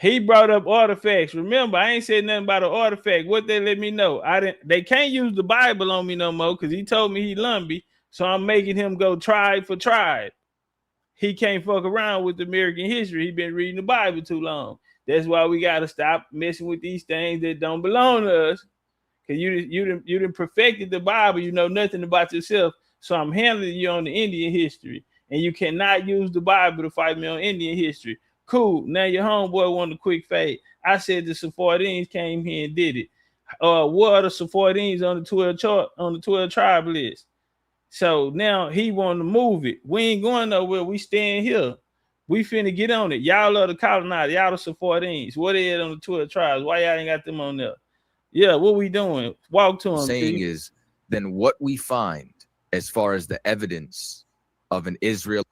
Speaker 14: He brought up artifacts. Remember, I ain't said nothing about an artifact. What they let me know? They can't use the Bible on me no more because he told me he Lumbee. So I'm making him go tribe for tribe. He can't fuck around with American history. He been reading the Bible too long. That's why we gotta stop messing with these things that don't belong to us. Cause you done perfected the Bible. You know nothing about yourself. So I'm handling you on the Indian history, and you cannot use the Bible to fight me on Indian history. Cool. Now your homeboy wanted a quick fade. I said the Sephardians came here and did it. What are the Sephardians on the 12 tribe list? So now he want to move it. We ain't going nowhere. We staying here. We finna get on it. Y'all are the colonizers. Y'all the Sephardians. What they at on the 12 tribes? Why y'all ain't got them on there? Yeah, what we doing? Walk to them.
Speaker 10: Saying is, then what we find as far as the evidence of an Israelite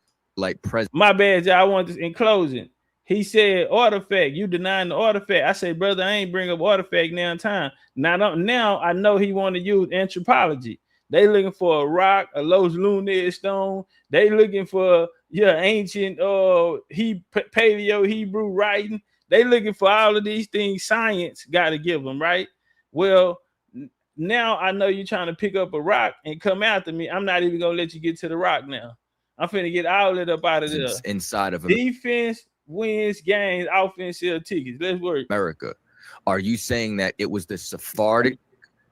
Speaker 10: presence.
Speaker 14: My bad, y'all. I want this in closing. He said artifact. You denying the artifact. I said, brother, I ain't bring up artifact now in time. Now I know he want to use anthropology. They looking for a rock, a Los Lunae stone. They looking for ancient Paleo Hebrew writing. They looking for all of these things. Science got to give them, right? Well, now I know you're trying to pick up a rock and come after me. I'm not even gonna let you get to the rock now. I'm finna get all of it up out of there.
Speaker 10: Inside of
Speaker 14: defense wins games, offense sell tickets. Let's work.
Speaker 10: America. Are you saying that it was the Sephardic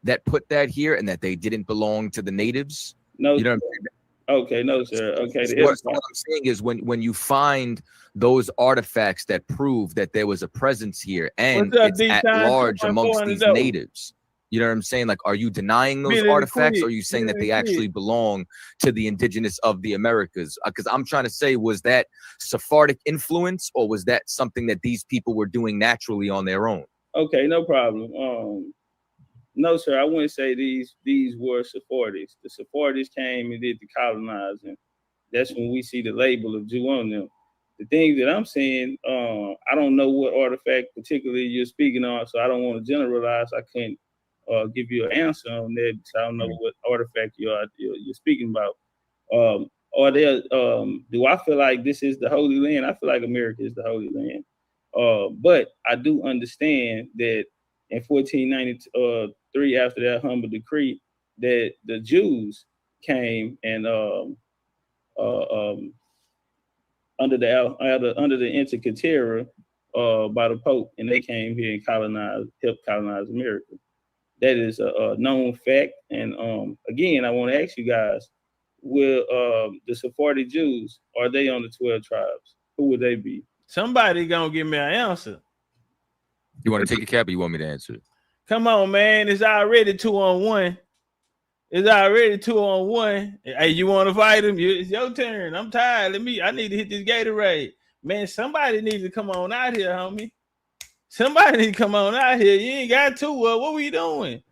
Speaker 10: that put that here and that they didn't belong to the natives?
Speaker 14: No.
Speaker 10: You know what I'm saying?
Speaker 14: Okay, no, sir. Okay.
Speaker 10: What I'm saying is when you find those artifacts that prove that there was a presence here and it's at large amongst these natives, you know what I'm saying? Like, are you denying those artifacts, or are you saying that they actually belong to the indigenous of the Americas? Because I'm trying to say, was that Sephardic influence, or was that something that these people were doing naturally on their own?
Speaker 14: Okay, no problem. No, sir, I wouldn't say these were Sephardics. The Sephardics came and did the colonizing. That's when we see the label of Jew on them. The things that I'm saying, I don't know what artifact particularly you're speaking on, so I don't want to generalize. I can't give you an answer on that. So I don't know what artifact you're speaking about. Are there? Do I feel like this is the Holy Land? I feel like America is the Holy Land. But I do understand that in 1493, after that humble decree, that the Jews came and under the Intercatera by the Pope, and they came here and helped colonize America. That is a known fact. And again, I want to ask you guys, will the Sephardic Jews, are they on the 12 tribes? Who would they be? Somebody gonna give me an answer.
Speaker 10: You want to take a cap, or you want me to answer it?
Speaker 14: Come on, man. It's already 2-on-1. It's already 2-on-1. Hey, you want to fight him? It's your turn. I'm tired. I need to hit this Gatorade. Man, somebody needs to come on out here, homie. Somebody need to come on out here. You ain't got to. What were you doing?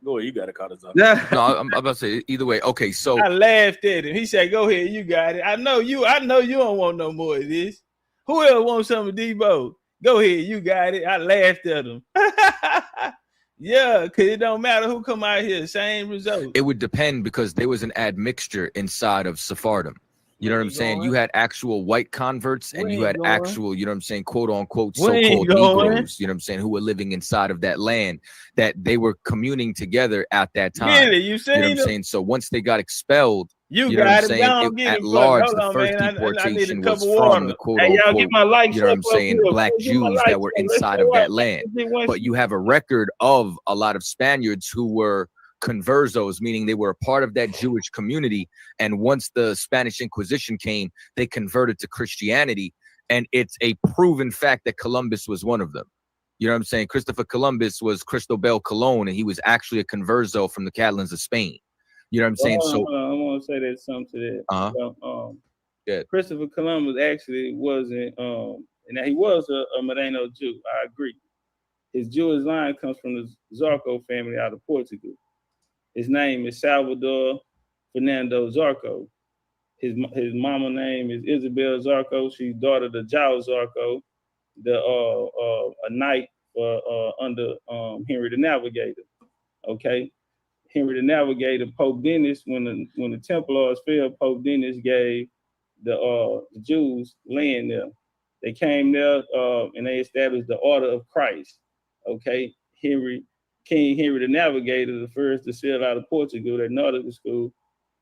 Speaker 11: Go ahead, you got to call this up.
Speaker 10: No, I'm about to say either way. Okay, so
Speaker 14: I laughed at him. He said, "Go ahead, you got it. I know you don't want no more of this. Who else wants some of Debo? Go ahead, you got it." I laughed at him. Yeah, because it don't matter who come out here, same result.
Speaker 10: It would depend, because there was an admixture inside of Sephardim. You know what I'm saying? You had actual white converts, and you had actual, you know what I'm saying, quote unquote, so-called Negroes, you know what I'm saying, who were living inside of that land, that they were communing together at that time.
Speaker 14: Really? You know
Speaker 10: what I'm saying? So once they got expelled,
Speaker 14: you
Speaker 10: know
Speaker 14: got
Speaker 10: what I'm saying, at large, the first deportation was from the quote unquote, you know what I'm saying, black Jews that were inside of that land. But you have a record of a lot of Spaniards who were conversos, meaning they were a part of that Jewish community, and once the Spanish Inquisition came, they converted to Christianity, and it's a proven fact that Columbus was one of them.
Speaker 9: You know what I'm saying? Christopher Columbus was Cristobal Colon, and he was actually a converso from the Catalans of Spain. You know what I'm saying?
Speaker 14: I want to say that something to that.
Speaker 9: Yeah.
Speaker 14: Christopher Columbus actually wasn't, and he was a Moreno Jew. I agree. His Jewish line comes from the Zarco family out of Portugal. His name is Salvador Fernando Zarco. His mama name is Isabel Zarco. She's daughter to Giles Zarco, a knight under Henry the Navigator. Okay, Henry the Navigator, Pope Dennis, when the Templars fell, Pope Dennis gave the Jews land there. They came there and they established the Order of Christ. Okay, King Henry the Navigator, the first to sail out of Portugal, that nautical school.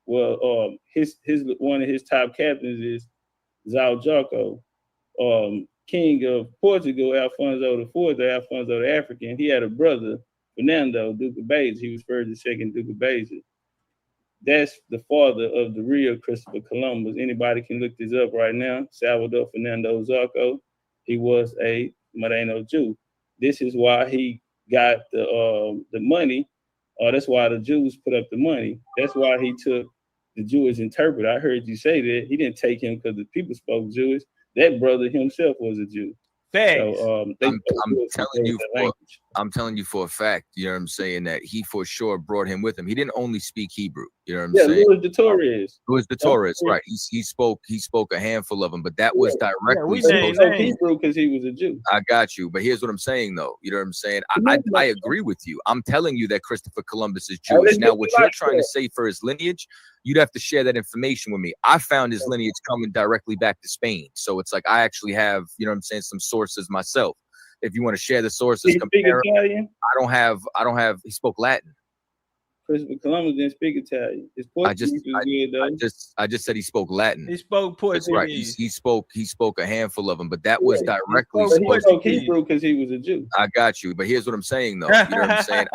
Speaker 14: Well, his one of his top captains is Zao Jarco, King of Portugal, Alfonso IV, Alfonso the African. He had a brother, Fernando, Duke of Baeza. He was first and second Duke of Baeza. That's the father of the real Christopher Columbus. Anybody can look this up right now. Salvador Fernando Zarco. He was a Moreno Jew. This is why he got the money. That's why the Jews put up the money. That's why he took the Jewish interpreter. I heard you say that. He didn't take him because the people spoke Jewish. That brother himself was a Jew.
Speaker 2: Facts.
Speaker 14: So,
Speaker 9: I'm telling you for a fact, you know what I'm saying, that he for sure brought him with him. He didn't only speak Hebrew, you know what I'm saying?
Speaker 14: Louis de Torres.
Speaker 9: Louis de Torres, right. He spoke a handful of them, but that was directly
Speaker 14: Hebrew because he was a Jew.
Speaker 9: I got you, but here's what I'm saying though. You know what I'm saying? I agree with you. I'm telling you that Christopher Columbus is Jewish. Now, what you're trying to say for his lineage, you'd have to share that information with me. I found his lineage coming directly back to Spain. So it's like I actually have, you know what I'm saying, some sources myself. If you want to share the sources, compare,
Speaker 14: Italian?
Speaker 9: I don't have, he spoke Latin.
Speaker 14: Christopher Columbus didn't speak Italian. His Portuguese
Speaker 9: I just said he spoke Latin.
Speaker 2: He spoke Portuguese.
Speaker 9: That's right. He spoke a handful of them, but that was directly.
Speaker 14: He spoke Hebrew because he was a Jew.
Speaker 9: I got you, but here's what I'm saying though. You know what I'm saying?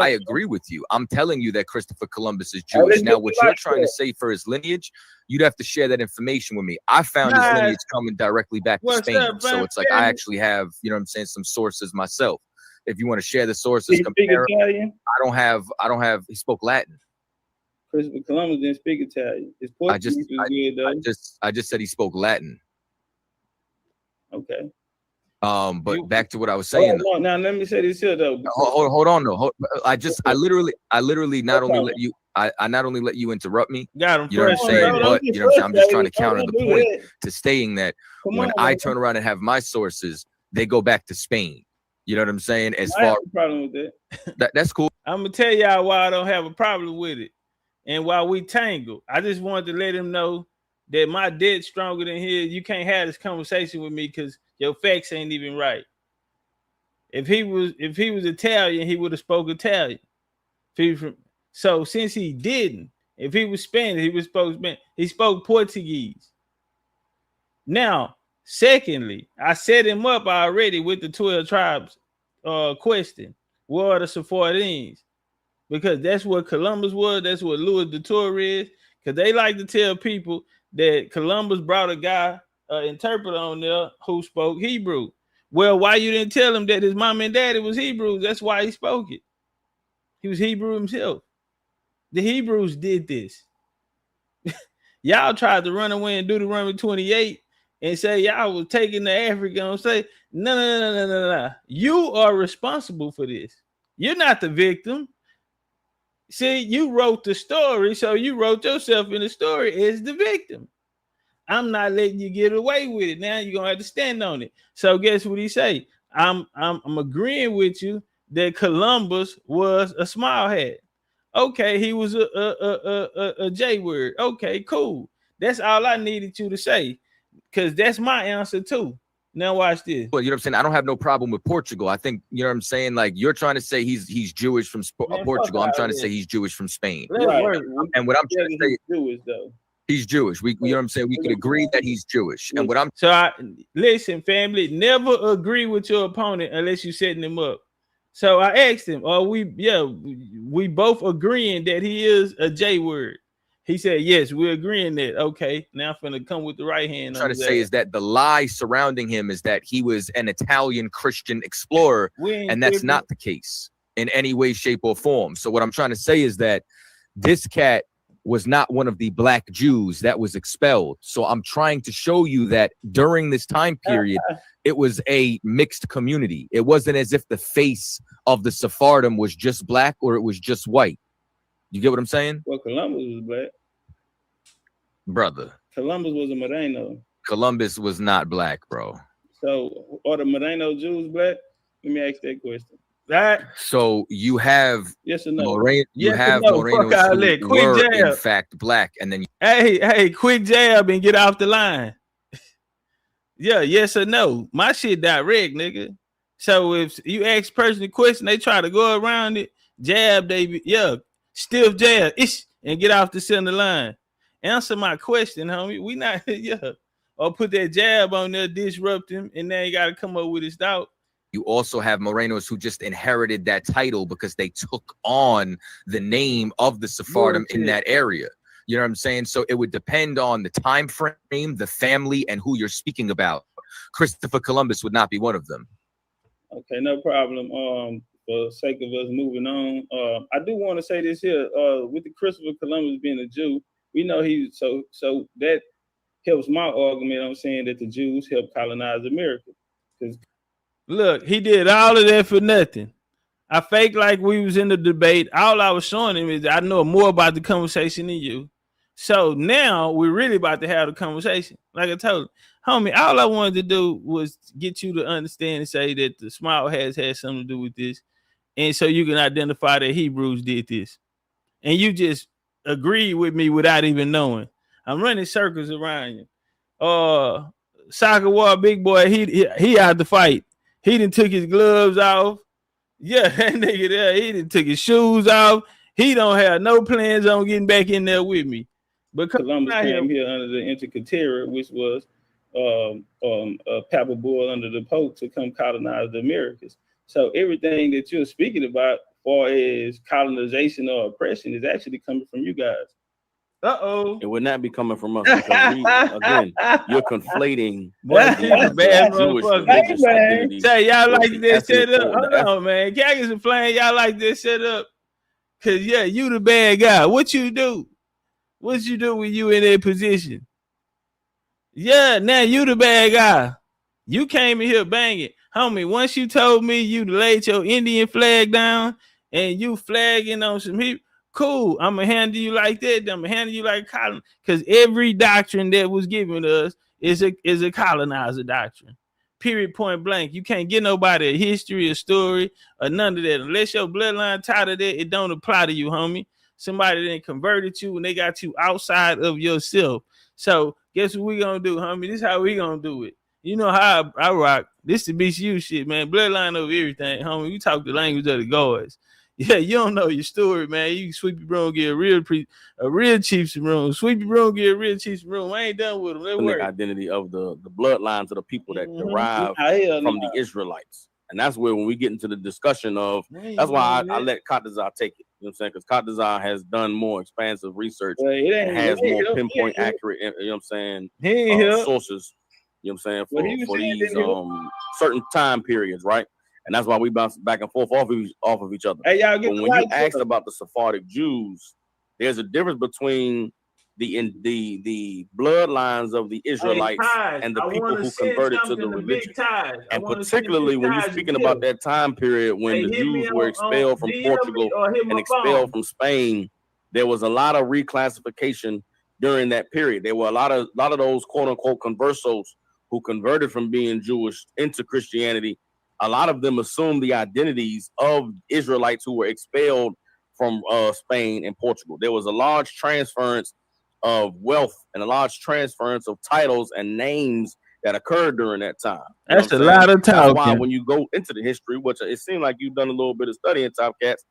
Speaker 9: I agree with you. I'm telling you that Christopher Columbus is Jewish. Now, what you're trying to say for his lineage, you'd have to share that information with me. I found his lineage coming directly back to Spain, so it's like I actually have, you know what I'm saying, some sources myself. If you want to share the sources, compare.
Speaker 14: Italian?
Speaker 9: I don't have. He spoke Latin.
Speaker 14: Christopher Columbus didn't speak Italian. His Portuguese was good though.
Speaker 9: I just said he spoke Latin.
Speaker 14: Okay.
Speaker 9: But back to what I was saying.
Speaker 14: Now let me say this here though.
Speaker 9: Hold on though. I literally not only let you. I not only let you interrupt me.
Speaker 2: Got him.
Speaker 9: You know what I'm saying? But you know what I'm saying? I'm just trying to counter the point to saying that when I turn around and have my sources, they go back to Spain. You know what I'm saying? As far
Speaker 14: problem with
Speaker 9: that's cool.
Speaker 2: I'm gonna tell y'all why I don't have a problem with it, and why we tangle. I just wanted to let him know that my dead's stronger than his. You can't have this conversation with me because your facts ain't even right. If he was Italian, he would have spoke Italian. So since he didn't, if he was Spanish, he spoke Portuguese. Now, secondly, I set him up already with the 12 tribes question. What are the Sephardines? Because that's what Columbus was. That's what Louis de Torres. Because they like to tell people that Columbus brought a guy, interpreter on there who spoke Hebrew. Well, why you didn't tell him that his mom and daddy was Hebrews? That's why he spoke it. He was Hebrew himself. The Hebrews did this. Y'all tried to run away and do Deuteronomy 28 and say y'all was taking the African and say, no. You are responsible for this. You're not the victim. See, you wrote the story, so you wrote yourself in the story as the victim. I'm not letting you get away with it. Now you're gonna have to stand on it. So guess what he say? I'm agreeing with you that Columbus was a small hat. Okay, he was a J word. Okay, cool. That's all I needed you to say, because that's my answer too. Now watch this.
Speaker 9: Well, you know what I'm saying? I don't have no problem with Portugal. I think, you know what I'm saying? Like, you're trying to say he's Jewish from Portugal. I'm trying to say he's Jewish from Spain.
Speaker 14: Right.
Speaker 9: And what I'm trying to say,
Speaker 14: Jewish though.
Speaker 9: He's Jewish. You know what I'm saying? We could agree that he's Jewish. And what I'm
Speaker 2: listen, family, never agree with your opponent unless you're setting him up. So I asked him, we both agreeing that he is a J word. He said, yes, we're agreeing that. Okay, now I'm finna come with the right hand.
Speaker 9: I'm trying to say is that the lie surrounding him is that he was an Italian Christian explorer, and that's not the case in any way, shape, or form. So what I'm trying to say is that this cat was not one of the black Jews that was expelled. So I'm trying to show you that during this time period, it was a mixed community. It wasn't as if the face of the Sephardim was just black or it was just white. You get what I'm saying?
Speaker 14: Well, Columbus was black.
Speaker 9: Brother.
Speaker 14: Columbus was a Moreno.
Speaker 9: Columbus was not black, bro.
Speaker 14: So are the Moreno Jews black? Let me ask that question.
Speaker 9: So you have
Speaker 14: yes or no?
Speaker 9: Morenos who were in fact black, and then
Speaker 2: hey, quick jab and get off the line. Yeah, yes or no? My shit direct, nigga. So if you ask person a question, they try to go around it, jab, stiff jab, and get off the center line. Answer my question, homie. We not or put that jab on there, disrupt him, and then you got to come up with his doubt.
Speaker 9: You also have Morenos who just inherited that title because they took on the name of the Sephardim in that area. You know what I'm saying? So it would depend on the time frame, the family, and who you're speaking about. Christopher Columbus would not be one of them.
Speaker 14: Okay, no problem. For the sake of us moving on, I do want to say this here. With the Christopher Columbus being a Jew, we know so that helps my argument. I'm saying that the Jews helped colonize America.
Speaker 2: Look, he did all of that for nothing. I faked like we was in the debate. All I was showing him is I know more about the conversation than you. So now we're really about to have the conversation. Like I told him, homie, all I wanted to do was get you to understand and say that the small hats had something to do with this. And so you can identify that Hebrews did this. And you just agree with me without even knowing. I'm running circles around you. Soccer war big boy, he out the fight. He done took his gloves off. Yeah, that nigga there, he done took his shoes off. He don't have no plans on getting back in there with me. But
Speaker 14: Columbus came here under the Intercaterate, which was a papal bull under the Pope to come colonize the Americas. So everything that you're speaking about, as far as colonization or oppression, is actually coming from you guys.
Speaker 11: It would not be coming from us because again, you're conflating
Speaker 2: bad
Speaker 11: Jewish religious identities.
Speaker 2: Say y'all like this set up. Hold on, man. Can I get some flame? Y'all like this set up? Cause you the bad guy. What you do? What you do when you in that position? Yeah, now you the bad guy. You came in here banging. Homie, once you told me you laid your Indian flag down and you flagging on some people, cool, I'm gonna handle you like that. I'm gonna handle you like Colin, because every doctrine that was given to us is a colonizer doctrine. Period, point blank. You can't get nobody a history, a story, or none of that. Unless your bloodline tied to that, it don't apply to you, homie. Somebody then converted you and they got you outside of yourself. So guess what we gonna do, homie? This is how we gonna do it. You know how I rock. This the BCU shit, man. Bloodline over everything, homie. You talk the language of the gods. Yeah, you don't know your story, man. You sweep your broom, get a real chief some room. Sweep your broom, get a real chief some room. I ain't done with them.
Speaker 11: The identity of the bloodlines of the people that derive from the Israelites. And that's where when we get into the discussion of, that's why I let Katazar take it. You know what I'm saying? Because Katazar has done more expansive research and has more pinpoint accurate, you know what I'm saying, sources, you know what I'm saying, for these certain time periods, right? And that's why we bounce back and forth off of each other.
Speaker 14: Hey, y'all
Speaker 11: but when you asked about the Sephardic Jews, there's a difference between the bloodlines of the Israelites and the people who converted to the religion. And particularly when you're speaking about that time period when the Jews were expelled from Portugal and expelled from Spain, there was a lot of reclassification during that period. There were a lot of those quote unquote conversos who converted from being Jewish into Christianity. A lot of them assumed the identities of Israelites who were expelled from Spain and Portugal. There was a large transference of wealth and a large transference of titles and names that occurred during that time.
Speaker 2: That's a lot of talking.
Speaker 11: That's why when you go into the history, which it seemed like you've done a little bit of study in Topcatz,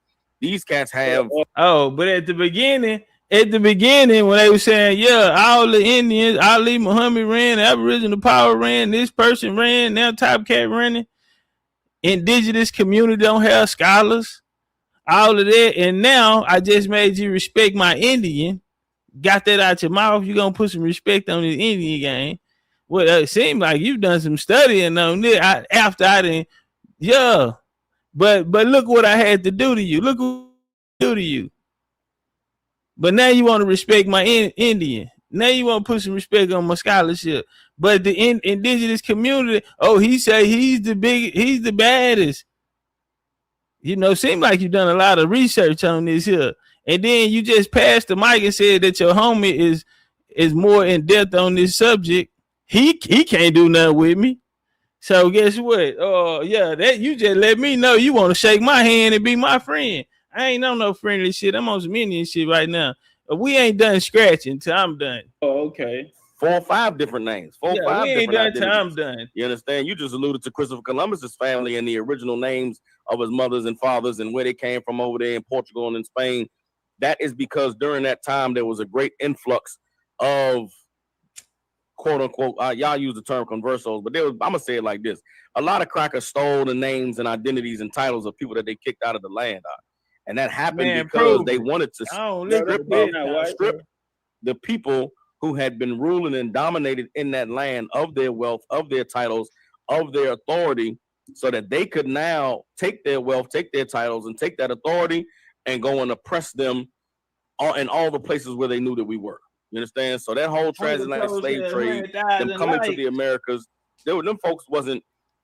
Speaker 11: these cats have.
Speaker 2: Oh, but at the beginning, when they were saying, all the Indians, Ali Muhammad ran, Aboriginal Power ran, this person ran, now Topcatz running. Indigenous community don't have scholars, all of that. And now I just made you respect my Indian. got that out your mouth. You gonna put some respect on this Indian game. Well, it seemed like you've done some studying on this after I didn't. Yeah, but look what I had to do to you. Look what I do to you. But now you want to respect my Indian. Now you want to put some respect on my scholarship. But the indigenous community, oh, he say he's the baddest. You know, seem like you've done a lot of research on this here. And then you just passed the mic and said that your homie is more in depth on this subject. He can't do nothing with me. So guess what? Oh, yeah, that you just let me know you want to shake my hand and be my friend. I ain't on no friendly shit. I'm on some Indian shit right now. We ain't done scratching till I'm done.
Speaker 14: Oh, okay.
Speaker 11: 4 or 5 different names. 4 or 5
Speaker 2: we ain't
Speaker 11: different
Speaker 2: done till I'm done.
Speaker 11: You understand? You just alluded to Christopher Columbus's family and the original names of his mothers and fathers and where they came from over there in Portugal and in Spain. That is because during that time there was a great influx of quote unquote, y'all use the term conversos, but I'm gonna say it like this: a lot of crackers stole the names and identities and titles of people that they kicked out of the land, and that happened because they wanted to strip the people who had been ruling and dominated in that land of their wealth, of their titles, of their authority, so that they could now take their wealth, take their titles, and take that authority and go and oppress them in all the places where they knew that we were. You understand? So that whole transatlantic slave trade, them coming to the Americas, them folks wasn't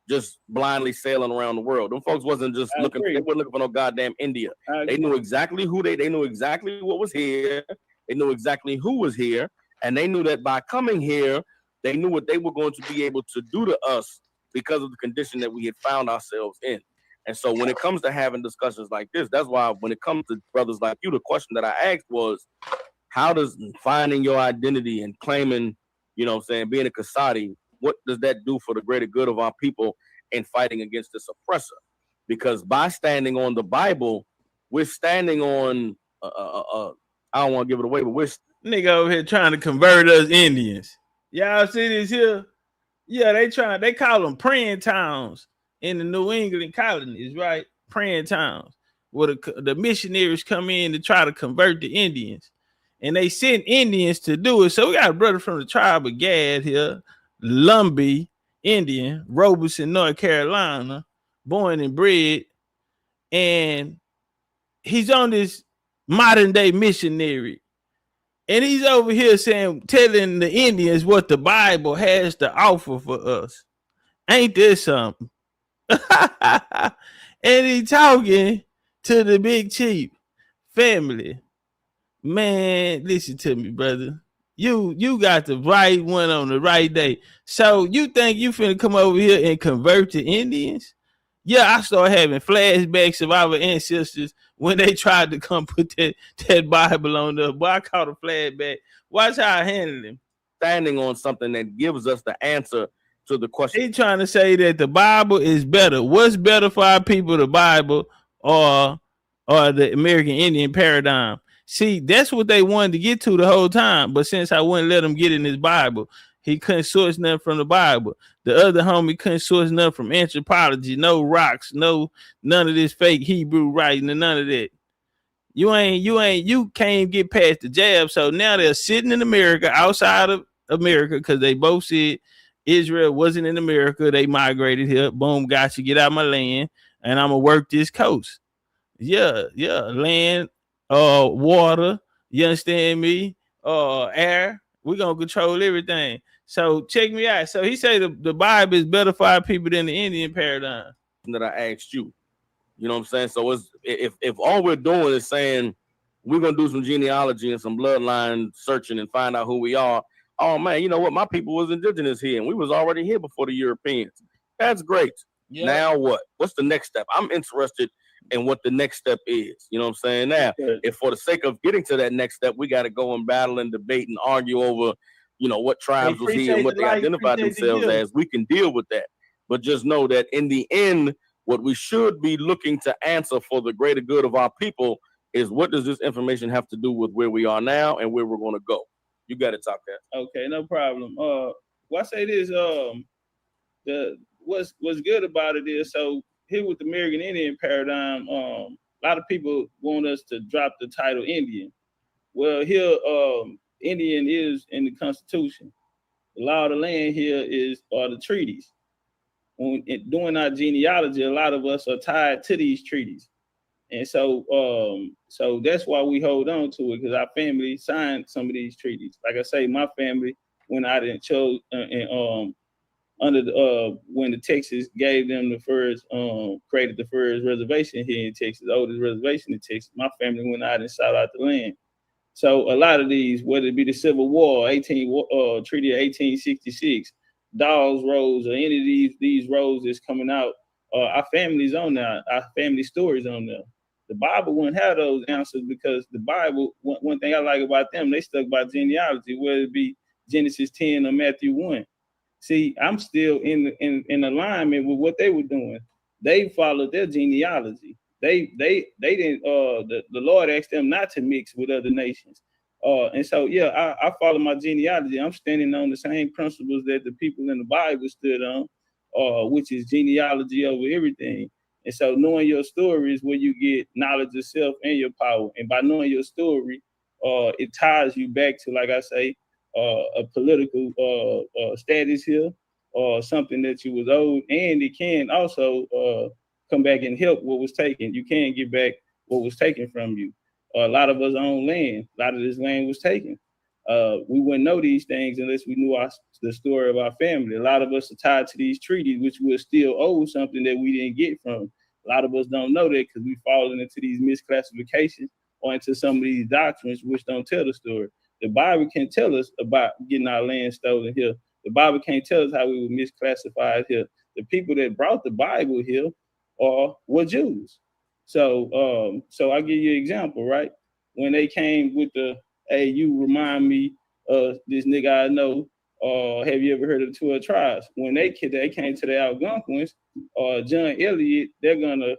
Speaker 11: just blindly sailing around the world. Them folks wasn't just looking. They weren't looking for no goddamn India. They knew exactly who they knew exactly what was here. They knew exactly who was here, and they knew that by coming here, they knew what they were going to be able to do to us because of the condition that we had found ourselves in. And so when it comes to having discussions like this, that's why when it comes to brothers like you, the question that I asked was, how does finding your identity and claiming, you know what I'm saying, being a Kasadi, what does that do for the greater good of our people in fighting against this oppressor? Because by standing on the Bible, we're standing on, I don't want to give it away, but we're
Speaker 2: nigga over here trying to convert us Indians. Y'all see this here? Yeah, they call them praying towns in the New England colonies, right? Praying towns where the missionaries come in to try to convert the Indians. And they send Indians to do it. So we got a brother from the tribe of Gad here, Lumbee Indian, Robeson, North Carolina, born and bred. And he's on this modern day missionary. And he's over here telling the Indians what the Bible has to offer for us. Ain't this something? And he talking to the Big Chief family. Man, listen to me, brother. You got the right one on the right day. So you think you finna come over here and convert the Indians? Yeah, I start having flashbacks of our ancestors when they tried to come put that Bible on the boy. I caught a flashback. Watch how I handle him.
Speaker 11: Standing on something that gives us the answer to the question.
Speaker 2: He trying to say that the Bible is better. What's better for our people, the Bible or the American Indian paradigm? See, that's what they wanted to get to the whole time. But since I wouldn't let him get in his Bible, he couldn't source nothing from the Bible. The other homie couldn't source nothing from anthropology, no rocks, none of this fake Hebrew writing and none of that. You can't get past the jab. So now they're sitting in America, outside of America, because they both said Israel wasn't in America. They migrated here. Boom, got you. Get out of my land, and I'm gonna work this coast. Yeah, land, water. You understand me? Air. We're gonna control everything. So check me out. So he said the Bible is better for our people than the Indian paradigm.
Speaker 11: That I asked you. You know what I'm saying? So if all we're doing is saying we're gonna do some genealogy and some bloodline searching and find out who we are. Oh man, you know what? My people was indigenous here, and we was already here before the Europeans. That's great. Yeah. Now what? What's the next step? I'm interested in what the next step is. You know what I'm saying? Now, if for the sake of getting to that next step, we got to go and battle and debate and argue over, you know, what tribes was here and what they identified themselves as, we can deal with that. But just know that in the end, what we should be looking to answer for the greater good of our people is, what does this information have to do with where we are now and where we're going to go? You got it, Topcatz.
Speaker 14: Okay, no problem. Well, I say this, what's good about it is, so here with the American Indian paradigm, a lot of people want us to drop the title Indian. Well, here, Indian is in the Constitution. The law of the land here are the treaties. Doing our genealogy, a lot of us are tied to these treaties. And so that's why we hold on to it, because our family signed some of these treaties. Like I say, my family, when I didn't chose under the when the Texas gave them the first created the first reservation here in Texas, the oldest reservation in Texas, my family went out and sought out the land. So a lot of these, whether it be the Civil War, Treaty of 1866, Dawes Roads, or any of these roads that's coming out, our family's on there, our family stories on there. The Bible wouldn't have those answers, because the Bible, one thing I like about them, they stuck by genealogy, whether it be Genesis 10 or Matthew 1. See, I'm still in alignment with what they were doing. They followed their genealogy. They didn't. The Lord asked them not to mix with other nations. And so, yeah, I follow my genealogy. I'm standing on the same principles that the people in the Bible stood on, which is genealogy over everything. And so, knowing your story is where you get knowledge of self and your power. And by knowing your story, it ties you back to, like I say, a political status here, or something that you was owed, and it can also come back and help what was taken. You can get back what was taken from you. A lot of us own land. A lot of this land was taken. We wouldn't know these things unless we knew the story of our family. A lot of us are tied to these treaties, which we're still owed something that we didn't get from. A lot of us don't know that because we've fallen into these misclassifications or into some of these doctrines which don't tell the story. The Bible can't tell us about getting our land stolen here. The Bible can't tell us how we were misclassified here. The people that brought the Bible here were Jews. So I'll give you an example, right? When they came with the, hey, you remind me of this nigga I know, have you ever heard of the 12 tribes? When they came to the Algonquins, John Eliot, they're gonna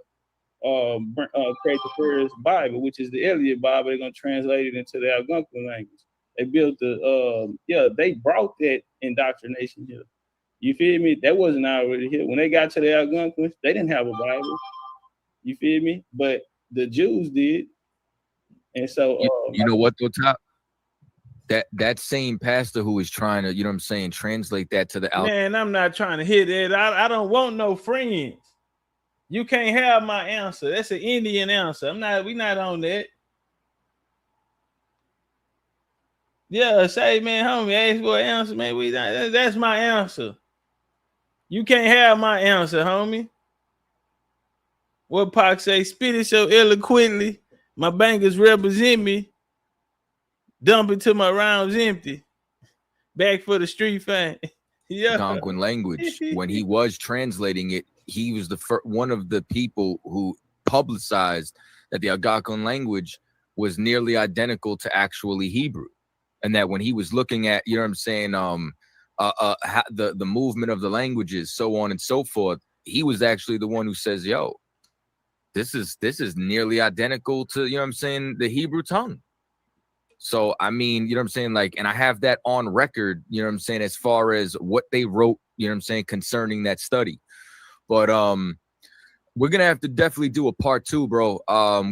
Speaker 14: create the first Bible, which is the Eliot Bible. They're gonna translate it into the Algonquin language. They built they brought that indoctrination here. You feel me? That wasn't already here. When they got to the Algonquins, they didn't have a Bible. You feel me? But the Jews did. And so
Speaker 10: you know what though, Top? That same pastor who is trying to, you know what I'm saying, translate that to the
Speaker 14: Man, I'm not trying to hit it. I don't want no friends. You can't have my answer. That's an Indian answer. We not on that. Yeah, say, man, homie, ask for an answer, man. That's my answer. You can't have my answer, homie. What Pac say? Spit it so eloquently. My bankers represent me. Dump it till my rounds empty. Back for the street fan. Yeah.
Speaker 10: Algonquin language. When he was translating it, he was one of the people who publicized that the Algonquin language was nearly identical to actually Hebrew. And that when he was looking at, you know what I'm saying, the movement of the languages, so on and so forth, he was actually the one who says, yo, this is nearly identical to, you know what I'm saying, the Hebrew tongue. So, I mean, you know what I'm saying, like, and I have that on record, you know what I'm saying, as far as what they wrote, you know what I'm saying, concerning that study. But we're gonna have to definitely do a part 2, bro.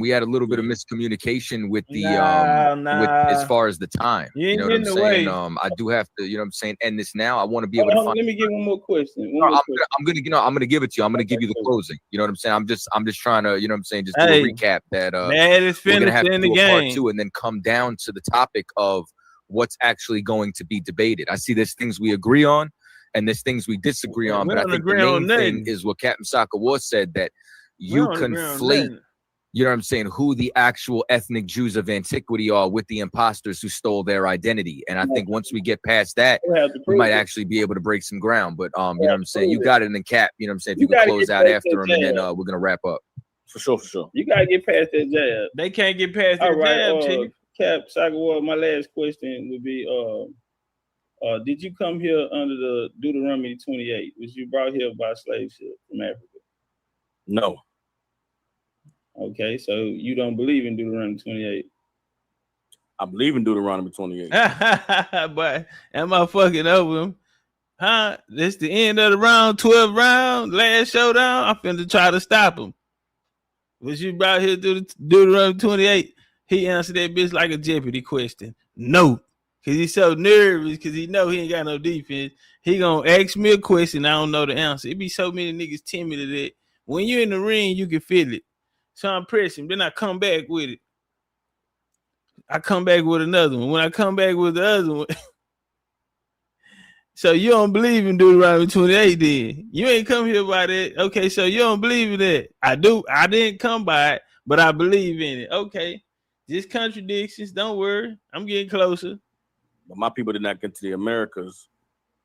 Speaker 10: We had a little bit of miscommunication with the with as far as the time. You know what I'm saying? I do have to, you know what I'm saying, end this now. I want to be able to find.
Speaker 14: Let me get one more question.
Speaker 10: I'm gonna give it to you. I'm gonna give you the closing. You know what I'm saying? I'm just trying to, you know what I'm saying, just do a recap that
Speaker 14: man, it's
Speaker 10: we're gonna have to do a part 2
Speaker 14: game.
Speaker 10: and then come down to the topic of what's actually going to be debated. I see there's things we agree on and there's things we disagree on, but I think the main thing is what Captain Saka War said, that you conflate, you know what I'm saying, who the actual ethnic Jews of antiquity are with the imposters who stole their identity. And I think once we get past that, we might actually be able to break some ground. But you know what I'm saying, you got it in the Cap, you know what I'm saying, if you can close out after him, and then we're gonna wrap up.
Speaker 11: For sure.
Speaker 14: You gotta get past that jab. They can't get past that jab, Chief. Cap Saka War, my last question would be did you come here under the Deuteronomy 28, which you brought here by slave ship from Africa?
Speaker 11: No.
Speaker 14: Okay, so you don't believe in Deuteronomy 28.
Speaker 11: I believe in Deuteronomy 28.
Speaker 14: But am I fucking over him? Huh? This the end of the round, 12 round, last showdown. I'm finna try to stop him. Was you brought here to Deuteronomy 28? He answered that bitch like a Jeopardy question. No.
Speaker 2: because he's so nervous because he know he ain't got no defense. He gonna ask me a question I don't know the answer. It be so many niggas timid to that. When you in the ring, you can feel it. So I'm pressing. Then I come back with it. I come back with another one. When I come back with the other one, so you don't believe in Deuteronomy 28 then? You ain't come here by that. Okay, so you don't believe in that. I do. I didn't come by it, but I believe in it. Okay, just contradictions. Don't worry. I'm getting closer.
Speaker 11: But my people did not get to the Americas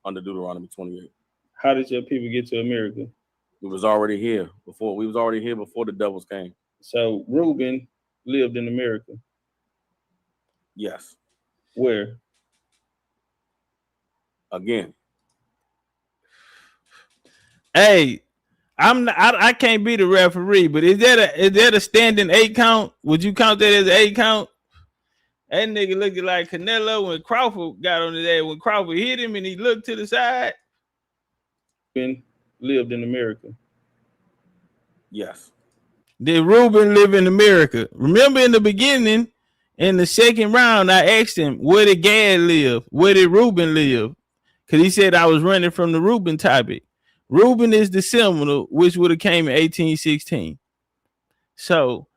Speaker 11: under Deuteronomy 28.
Speaker 14: How did your people get to America?
Speaker 11: We was already here before. We was already here before the devils came.
Speaker 14: So Reuben lived in America.
Speaker 11: Yes.
Speaker 14: Where?
Speaker 11: Again.
Speaker 2: Hey, I can't be the referee, but is that a standing 8 count? Would you count that as an 8 count? That nigga looking like Canelo when Crawford got on his ass. When Crawford hit him and he looked to the side.
Speaker 14: Lived in America.
Speaker 11: Yes.
Speaker 2: Did Reuben live in America? Remember in the beginning, in the second round, I asked him, where did Gad live? Where did Reuben live? Because he said I was running from the Reuben topic. Reuben is the Seminole, which would have came in 1816. So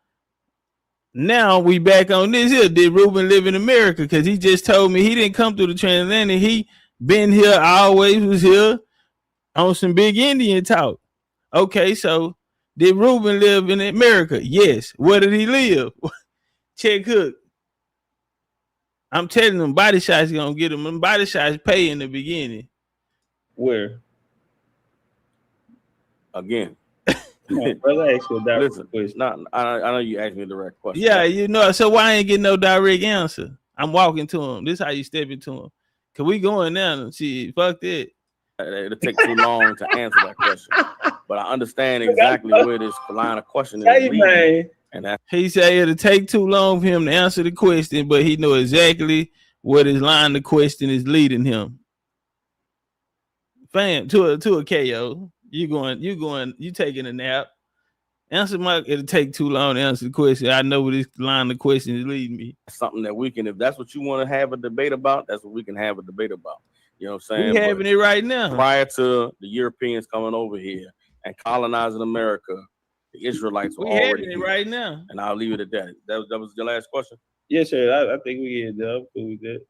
Speaker 2: now we back on this here. Did Reuben live in America? Because he just told me he didn't come through the transatlantic. He been here, always was here on some big Indian talk. Okay, so did Reuben live in America? Yes. Where did he live? Check Hook. I'm telling them body shots gonna get them. Body shots pay in the beginning.
Speaker 14: Where?
Speaker 11: Again.
Speaker 14: On, brother, ask you a direct
Speaker 11: question. I know you asked me a direct question.
Speaker 2: Yeah, you know. So why I ain't getting no direct answer? I'm walking to him. This is how you step into him. Cause we going now. See, fuck that.
Speaker 11: It'll take too long to answer that question. But I understand exactly where this line of questioning is leading. And
Speaker 2: he said it'll take too long for him to answer the question, but he know exactly where this line of question is leading him. Fam, to a KO. You taking a nap. Answer it'll take too long to answer the question. I know where this line of question is leading me.
Speaker 11: Something that we can, if that's what you want to have a debate about, that's what we can have a debate about. You know what I'm saying?
Speaker 2: We having it right now.
Speaker 11: Prior to the Europeans coming over here and colonizing America, the Israelites were already
Speaker 2: here right now.
Speaker 11: And I'll leave it at that. That was your last question?
Speaker 14: Yes, sir. I think we get it. Cool with that.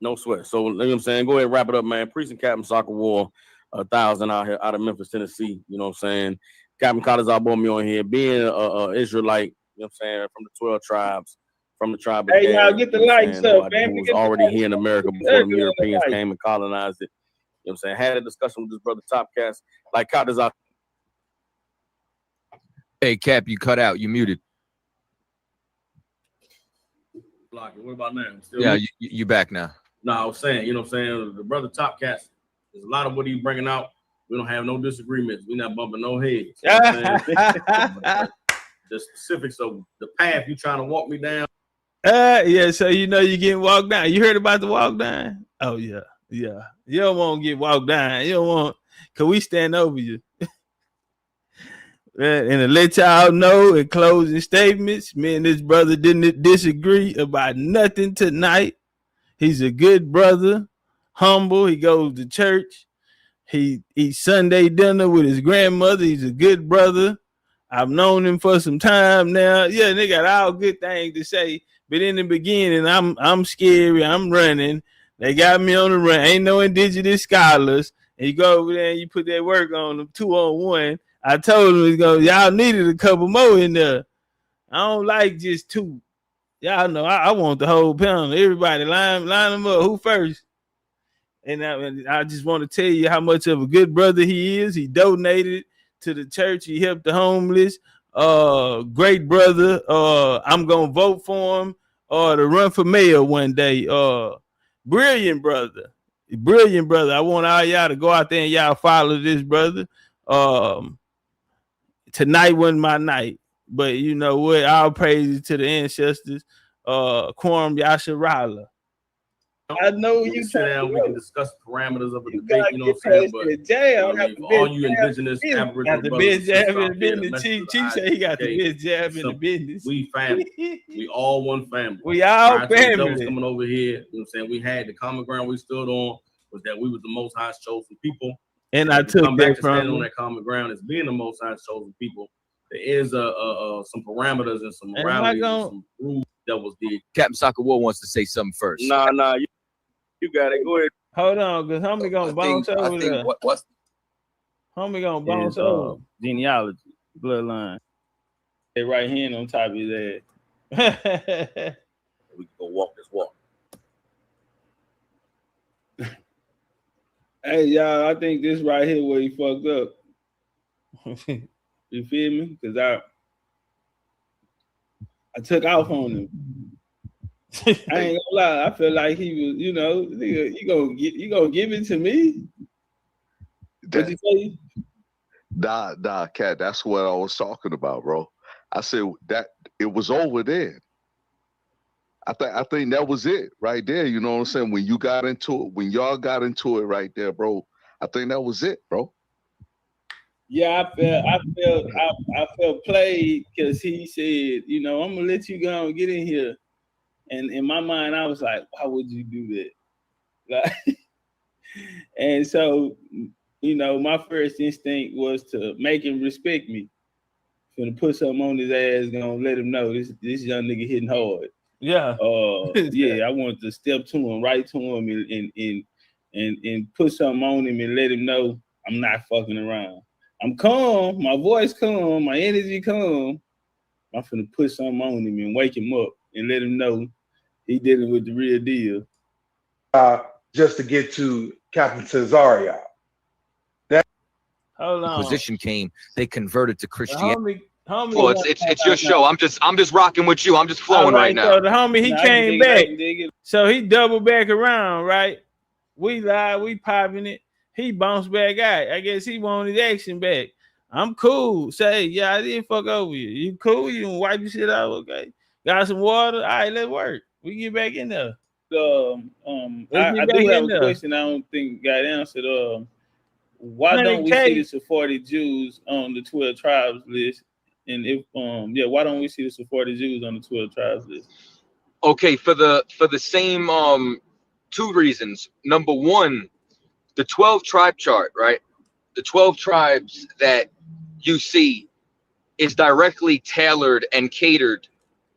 Speaker 11: No sweat. So, you know what I'm saying? Go ahead and wrap it up, man. Priest and Captain Soccer War 1,000 out here, out of Memphis, Tennessee. You know what I'm saying? Captain Collins me on here, being a Israelite, you know what I'm saying, from the 12 tribes, from the tribe of
Speaker 14: Hey, y'all get the lights up, man.
Speaker 11: Who was already here in America before the Europeans came and colonized it. You know what I'm saying? Had a discussion with this brother Topcatz. Like Cotton's out.
Speaker 10: Hey, Cap, you cut out. You muted.
Speaker 11: What about now?
Speaker 10: Yeah, you back now.
Speaker 11: No, I was saying, you know what I'm saying? The brother Topcatz, there's a lot of what he's bringing out. We don't have no disagreements. We're not bumping no heads. You know the specifics of the path you're trying to walk me down.
Speaker 2: Yeah, so you know you're getting walked down. You heard about the walk down? Oh, yeah. You don't want to get walked down. You don't want, because we stand over you. And to let y'all know in closing statements, me and this brother didn't disagree about nothing tonight. He's a good brother, humble. He goes to church. He eats Sunday dinner with his grandmother. He's a good brother. I've known him for some time now. Yeah, they got all good things to say. But in the beginning, I'm scary. I'm running. They got me on the run. Ain't no indigenous scholars. And you go over there and you put that work on them 2-on-1. I told him, y'all needed a couple more in there. I don't like just 2. Y'all know I want the whole pound. Everybody line them up. Who first? And I just want to tell you how much of a good brother he is. He donated to the church. He helped the homeless. Great brother. I'm going to vote for him to run for mayor one day. Brilliant brother. Brilliant brother. I want all y'all to go out there and y'all follow this brother. Tonight wasn't my night. But you know what? All praises to the ancestors. Quorum Yasharala.
Speaker 14: I know
Speaker 11: we
Speaker 14: you
Speaker 11: can sit down. We can discuss the parameters of a debate. You know what I'm saying? But for all you indigenous Aboriginal
Speaker 2: got the
Speaker 11: brothers
Speaker 2: best
Speaker 11: and
Speaker 2: jab in the
Speaker 11: sisters out there,
Speaker 2: business.
Speaker 11: messing
Speaker 2: Chief
Speaker 11: with
Speaker 2: say he got the
Speaker 11: IDK,
Speaker 2: best jab in the business.
Speaker 11: We family. We all one family.
Speaker 2: We all
Speaker 11: Prior to the devils
Speaker 2: family.
Speaker 11: coming over here, you know what I'm saying? We had the common ground we stood on was that we was the Most High's chosen people.
Speaker 2: And I took
Speaker 11: come back
Speaker 2: that
Speaker 11: to stand
Speaker 2: from
Speaker 11: on that common ground as being the Most High's chosen people. There is some parameters and some morality and some rules that was did.
Speaker 9: Captain Soccer War wants to say something first.
Speaker 11: Nah, you got it. Go ahead.
Speaker 2: Hold on, because homie gonna bounce over there.
Speaker 9: What's
Speaker 2: homie gonna bounce over? Genealogy, bloodline. Hey, right hand on top of his ass.
Speaker 11: We can go walk this walk.
Speaker 14: Hey, y'all, I think this right here where he fucked up. You feel me? Because I took off on him. I ain't gonna lie. I feel like he was, you know, nigga, you gonna give it to me? What'd you say?
Speaker 15: Nah, Cat, that's what I was talking about, bro. I said that it was over there. I think that was it right there. You know what I'm saying? When you got into it, when y'all got into it right there, bro, I think that was it, bro.
Speaker 14: Yeah, I felt played because he said, you know, I'm gonna let you go and get in here. And in my mind, I was like, why would you do that? Like, and so, you know, my first instinct was to make him respect me. Gonna put something on his ass, gonna let him know this young nigga hitting hard.
Speaker 2: Yeah.
Speaker 14: Yeah, I wanted to step to him, right to him, and put something on him and let him know I'm not fucking around. I'm calm, my voice calm, my energy calm. I'm finna put something on him and wake him up and let him know he dealing with the real deal.
Speaker 16: Just to get to Captain Cesario.
Speaker 2: Hold on.
Speaker 9: Inquisition came, they converted to Christianity.
Speaker 2: Homie,
Speaker 9: well, it's your show. I'm just rocking with you. I'm just flowing right now.
Speaker 2: So the homie, he came back. So he doubled back around, right? We live, we popping it. He bounced back out. I guess he wanted his action back. I'm cool. Say, yeah, I didn't fuck over you. You cool? You can wipe your shit out, okay? Got some water? All right, let's work. We get back in there.
Speaker 14: I do have a question I don't think got answered. Why don't we see the Sephardic Jews on the 12 tribes list? And if why don't we see the Sephardic Jews on the 12 tribes list?
Speaker 9: Okay, for the same two reasons. Number one, the 12 tribe chart, right? The 12 tribes that you see is directly tailored and catered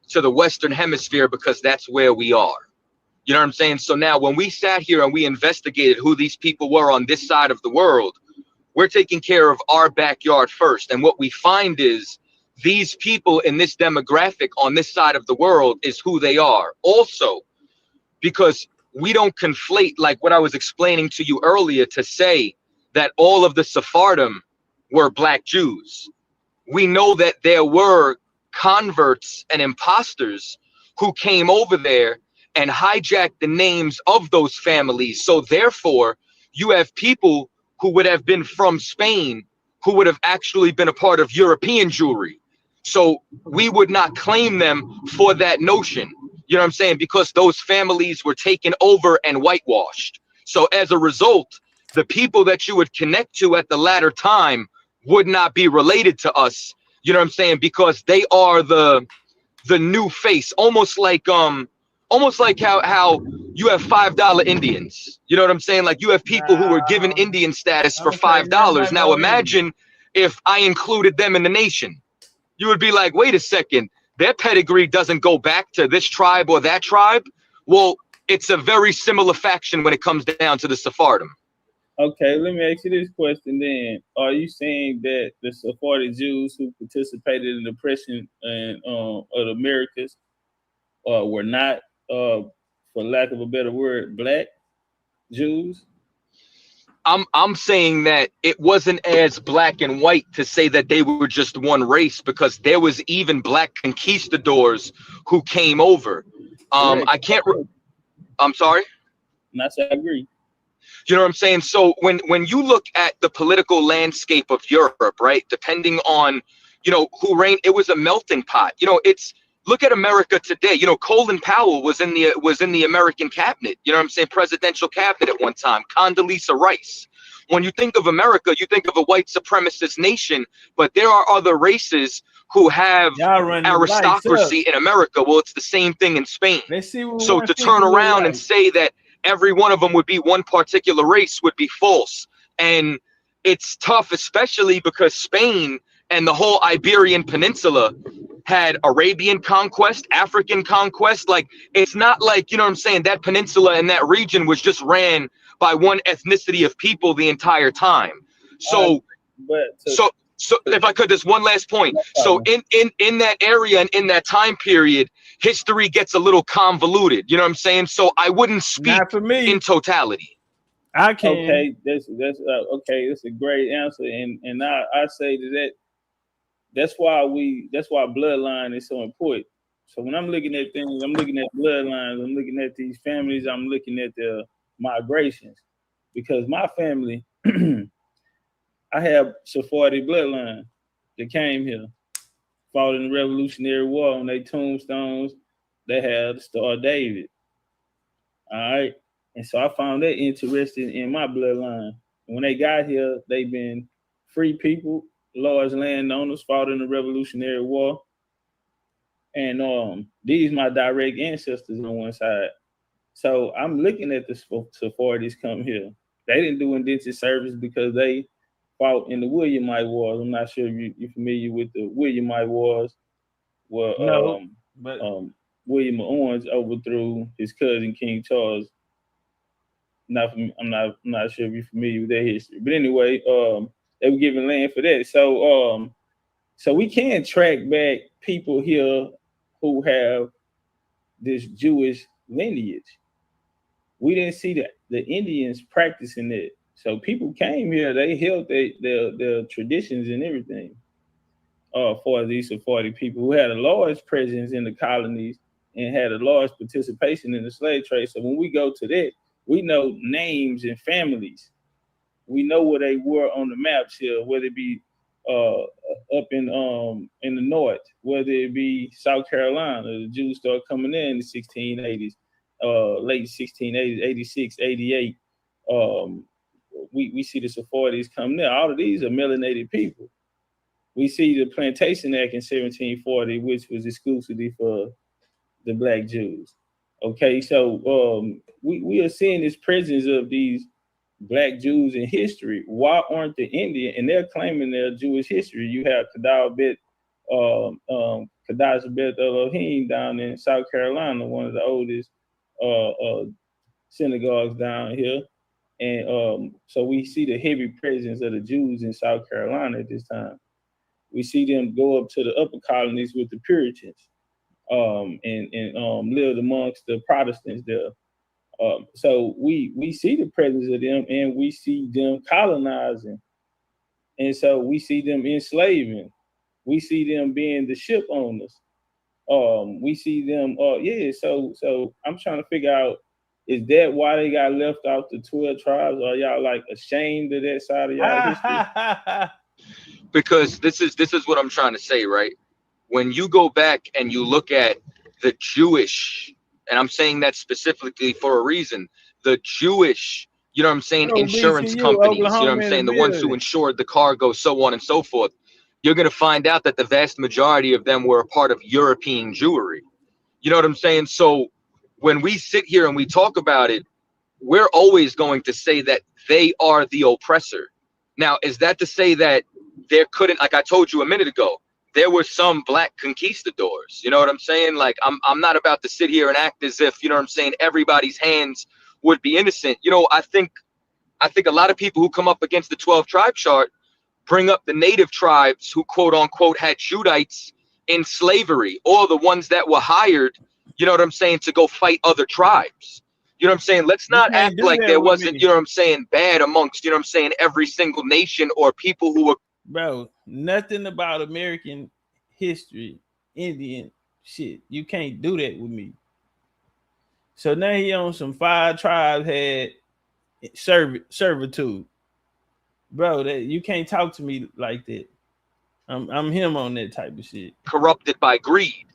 Speaker 9: to the Western Hemisphere because that's where we are. You know what I'm saying? So now when we sat here and we investigated who these people were on this side of the world, we're taking care of our backyard first. And what we find is these people in this demographic on this side of the world is who they are. Also, because we don't conflate, like what I was explaining to you earlier, to say that all of the Sephardim were Black Jews. We know that there were converts and imposters who came over there and hijacked the names of those families. So therefore, you have people who would have been from Spain who would have actually been a part of European Jewry. So we would not claim them for that notion. You know what I'm saying? Because those families were taken over and whitewashed. So as a result, the people that you would connect to at the latter time would not be related to us. You know what I'm saying? Because they are the new face, almost like how you have $5 Indians. You know what I'm saying? Like you have people who were given Indian status for $5. Now imagine if I included them in the nation. You would be like, wait a second, their pedigree doesn't go back to this tribe or that tribe. Well, it's a very similar faction when it comes down to the Sephardim.
Speaker 14: Okay, let me ask you this question then. Are you saying that the Sephardic Jews who participated in the oppression of the Americas were not, for lack of a better word, Black Jews?
Speaker 9: I'm saying that it wasn't as black and white to say that they were just one race, because there was even Black conquistadors who came over. I'm sorry?
Speaker 14: Not I agree.
Speaker 9: You know what I'm saying? So when you look at the political landscape of Europe, right, depending on, you know, who reigned, it was a melting pot. You know, Look at America today. You know, Colin Powell was in the American cabinet. You know what I'm saying? Presidential cabinet at one time. Condoleezza Rice. When you think of America, you think of a white supremacist nation, but there are other races who have aristocracy in America. Well, it's the same thing in Spain. So to turn around and say that every one of them would be one particular race would be false. And it's tough, especially because Spain and the whole Iberian Peninsula had Arabian conquest, African conquest. Like, it's not like, you know what I'm saying, that peninsula and that region was just ran by one ethnicity of people the entire time. So, so if I could, there's one last point. So in that area and in that time period, history gets a little convoluted. You know what I'm saying? So I wouldn't speak in totality.
Speaker 2: I can.
Speaker 14: Okay, that's okay. That's a great answer, and I say that that's why bloodline is so important. So when I'm looking at things, I'm looking at bloodlines, I'm looking at these families, I'm looking at the migrations, because my family, I have Sephardi bloodline that came here, fought in the Revolutionary War. On their tombstones, they had the Star of David. All right. And so I found that interesting in my bloodline. When they got here, they've been free people, large landowners, fought in the Revolutionary War. And these my direct ancestors on one side. So I'm looking at the Sephardis come here. They didn't do indentured service because they fought in the Williamite Wars. I'm not sure if you're familiar with the Williamite Wars, where William of Orange overthrew his cousin King Charles. I'm not sure if you're familiar with their history, but anyway, they were given land for that. So we can track back people here who have this Jewish lineage. We didn't see the Indians practicing it. So people came here, they held their traditions and everything. For these Sephardi people who had a large presence in the colonies and had a large participation in the slave trade. So when we go to that, we know names and families. We know where they were on the maps here, whether it be up in the north, whether it be South Carolina. The Jews started coming in the 1680s, late 1680s, 86, 88. We see the Sephardis come there. All of these are melanated people. We see the Plantation Act in 1740, which was exclusively for the Black Jews. Okay, so we are seeing this presence of these Black Jews in history. Why aren't the Indian? And they're claiming their Jewish history. You have Kadash Bet Elohim down in South Carolina, one of the oldest synagogues down here. And so we see the heavy presence of the Jews in South Carolina at this time. We see them go up to the upper colonies with the Puritans and lived amongst the Protestants there. So we see the presence of them, and we see them colonizing. And so we see them enslaving. We see them being the ship owners. We see them, so I'm trying to figure out, is that why they got left off the 12 tribes? Are y'all like ashamed of that side of y'all history?
Speaker 9: Because this is what I'm trying to say, right? When you go back and you look at the Jewish, and I'm saying that specifically for a reason, the Jewish, you know what I'm saying, insurance companies, you know what I'm saying, the ones who insured the cargo, so on and so forth, you're going to find out that the vast majority of them were a part of European Jewry. You know what I'm saying? So when we sit here and we talk about it, we're always going to say that they are the oppressor. Now, is that to say that there couldn't, like I told you a minute ago, there were some Black conquistadors, you know what I'm saying? Like, I'm not about to sit here and act as if, you know what I'm saying, everybody's hands would be innocent. You know, I think a lot of people who come up against the 12 tribe chart bring up the native tribes who, quote unquote, had Judites in slavery, or the ones that were hired, you know what I'm saying, to go fight other tribes. You know what I'm saying? Let's not act like there wasn't, you know what I'm saying, bad amongst, you know what I'm saying, every single nation or people who were.
Speaker 2: Bro, nothing about American history, Indian shit. You can't do that with me. So now he on some 5 tribes had servitude. Bro, that you can't talk to me like that. I'm him on that type of shit.
Speaker 9: Corrupted by greed.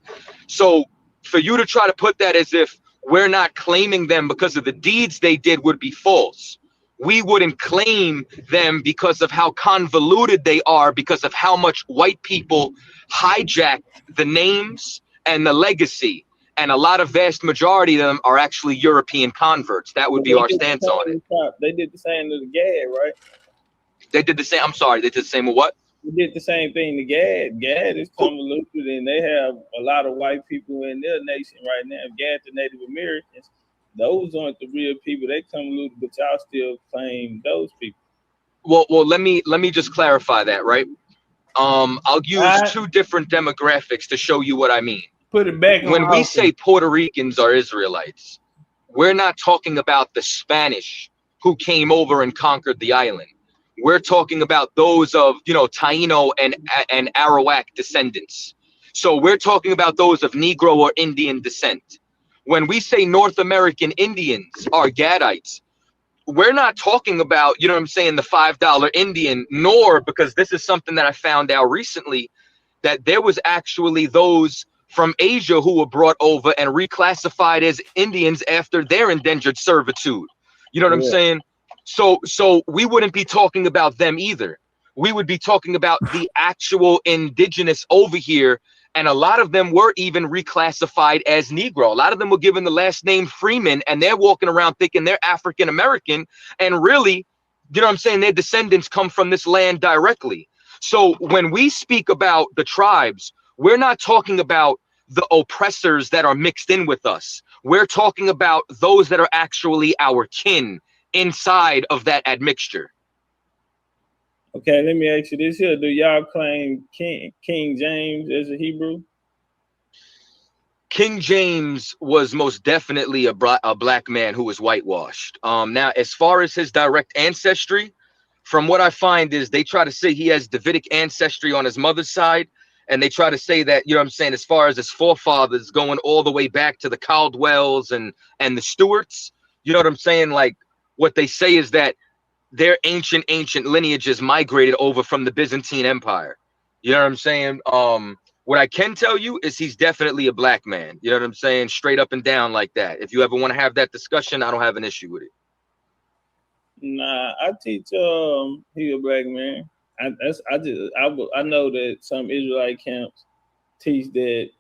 Speaker 9: So for you to try to put that as if we're not claiming them because of the deeds they did would be false. We wouldn't claim them because of how convoluted they are, because of how much white people hijack the names and the legacy. And a lot of vast majority of them are actually European converts. That would be our stance on it.
Speaker 14: They did the same to the Gad, right?
Speaker 9: They did the same. I'm sorry. They did the same with what?
Speaker 14: They did the same thing to Gad. Gad is convoluted, and they have a lot of white people in their nation right now. Gad, the Native Americans, those aren't the real people. They convoluted, but y'all still claim those people.
Speaker 9: Well, let me just clarify that, right? I'll use two different demographics to show you what I mean.
Speaker 2: Put it back.
Speaker 9: When we say Puerto Ricans are Israelites, we're not talking about the Spanish who came over and conquered the island. We're talking about those of, Taino and Arawak descendants. So we're talking about those of Negro or Indian descent. When we say North American Indians are Gadites, we're not talking about, the $5 Indian, nor, because this is something that I found out recently, that there was actually those from Asia who were brought over and reclassified as Indians after their indentured servitude. You know what I'm saying? So we wouldn't be talking about them either. We would be talking about the actual indigenous over here. And a lot of them were even reclassified as Negro. A lot of them were given the last name Freeman, and they're walking around thinking they're African American. And really, their descendants come from this land directly. So when we speak about the tribes, we're not talking about the oppressors that are mixed in with us. We're talking about those that are actually our kin inside of that admixture.
Speaker 14: Okay, let me ask you this here. Do y'all claim King James as a Hebrew?
Speaker 9: King James was most definitely a black man who was whitewashed. Now, as far as his direct ancestry, from what I find is they try to say he has Davidic ancestry on his mother's side. And they try to say that, as far as his forefathers going all the way back to the Caldwells and the Stuarts, like what they say is that their ancient lineages migrated over from the Byzantine Empire. You know what I'm saying? What I can tell you is he's definitely a black man. You know what I'm saying? Straight up and down like that. If you ever want to have that discussion, I don't have an issue with it.
Speaker 14: Nah, I teach he a black man. I know that some Israelite camps teach that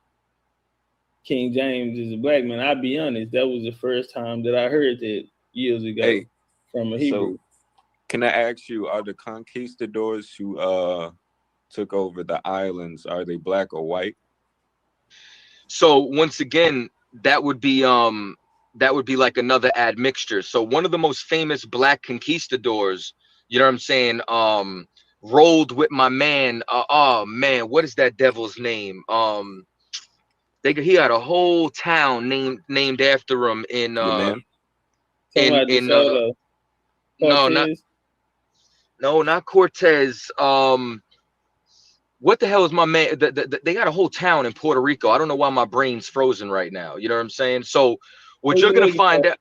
Speaker 14: King James is a black man. I'll be honest, that was the first time that I heard that years ago from a Hebrew.
Speaker 17: So can I ask you, are the conquistadors who took over the islands, are they black or white?
Speaker 9: So once again, that would be like another admixture. So one of the most famous black conquistadors, rolled with my man. What is that devil's name? He had a whole town named after him in no, not Cortez. What the hell is my man? They got a whole town in Puerto Rico. I don't know why my brain's frozen right now. You know what I'm saying? So what you're gonna find out.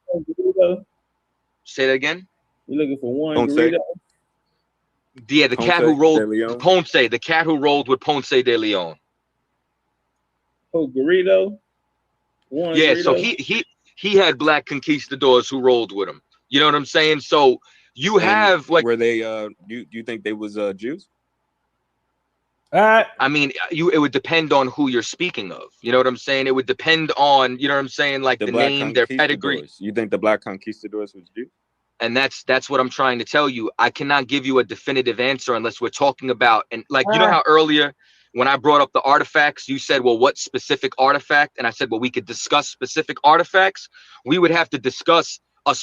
Speaker 9: Say that again.
Speaker 14: You're looking for one.
Speaker 9: Yeah, the cat who rolled Ponce, the cat who rolled with Ponce de Leon.
Speaker 14: Oh, Garrido?
Speaker 9: Yeah, Garrido? So he had black conquistadors who rolled with him. You know what I'm saying? So you have like,
Speaker 17: were they do you think they was Jews?
Speaker 9: I mean, it would depend on who you're speaking of. You know what I'm saying? It would depend on, like the name, their pedigree.
Speaker 17: You think the black conquistadors was Jews?
Speaker 9: And that's what I'm trying to tell you. I cannot give you a definitive answer unless we're talking about, and like, you know how earlier when I brought up the artifacts, you said, well, what specific artifact? And I said, well, we could discuss specific artifacts. We would have to discuss a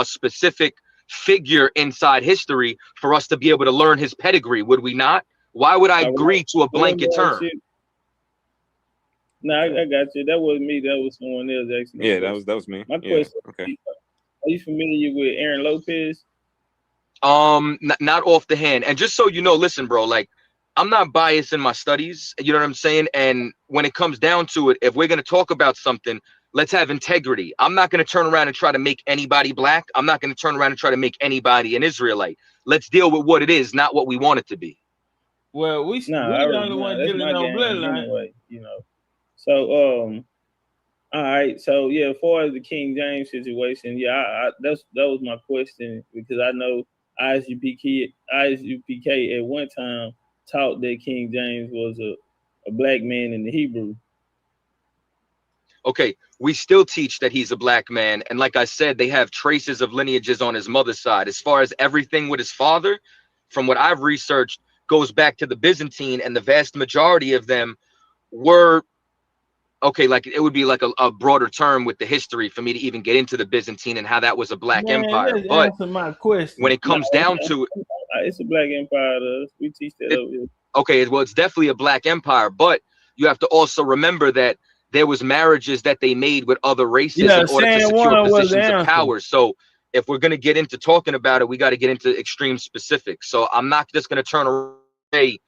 Speaker 9: specific figure inside history for us to be able to learn his pedigree, would we not? Why would I agree to a blanket term?
Speaker 14: No, I got you. That wasn't me. That was someone else actually.
Speaker 17: Yeah, that was me.
Speaker 14: My question. Okay. Are you familiar with Aaron Lopez?
Speaker 9: Not off the hand. And just so you know, listen, bro, like, I'm not biased in my studies. You know what I'm saying? And when it comes down to it, if we're going to talk about something, let's have integrity. I'm not going to turn around and try to make anybody black. I'm not going to turn around and try to make anybody an Israelite. Let's deal with what it is, not what we want it to be.
Speaker 2: Well, we the only one
Speaker 14: that's
Speaker 2: dealing
Speaker 14: my
Speaker 2: on
Speaker 14: game
Speaker 2: bloodline.
Speaker 14: anyway, you know. So all right, so yeah, as far as the King James situation, yeah, that was my question, because I know ISUPK at one time taught that King James was a black man in the Hebrew.
Speaker 9: Okay, we still teach that he's a black man, and like I said, they have traces of lineages on his mother's side. As far as everything with his father, from what I've researched, goes back to the Byzantine, and the vast majority of them were, okay, like it would be like a broader term with the history for me to even get into the Byzantine and how that was a black empire.
Speaker 2: Let's
Speaker 9: But
Speaker 2: answer my question.
Speaker 9: when it comes down to it,
Speaker 14: it's a black empire. We teach that over here.
Speaker 9: Okay, well, it's definitely a black empire, but you have to also remember that there was marriages that they made with other races in order to secure positions of power. So if we're going to get into talking about it, we got to get into extreme specifics. So I'm not just going to turn around and say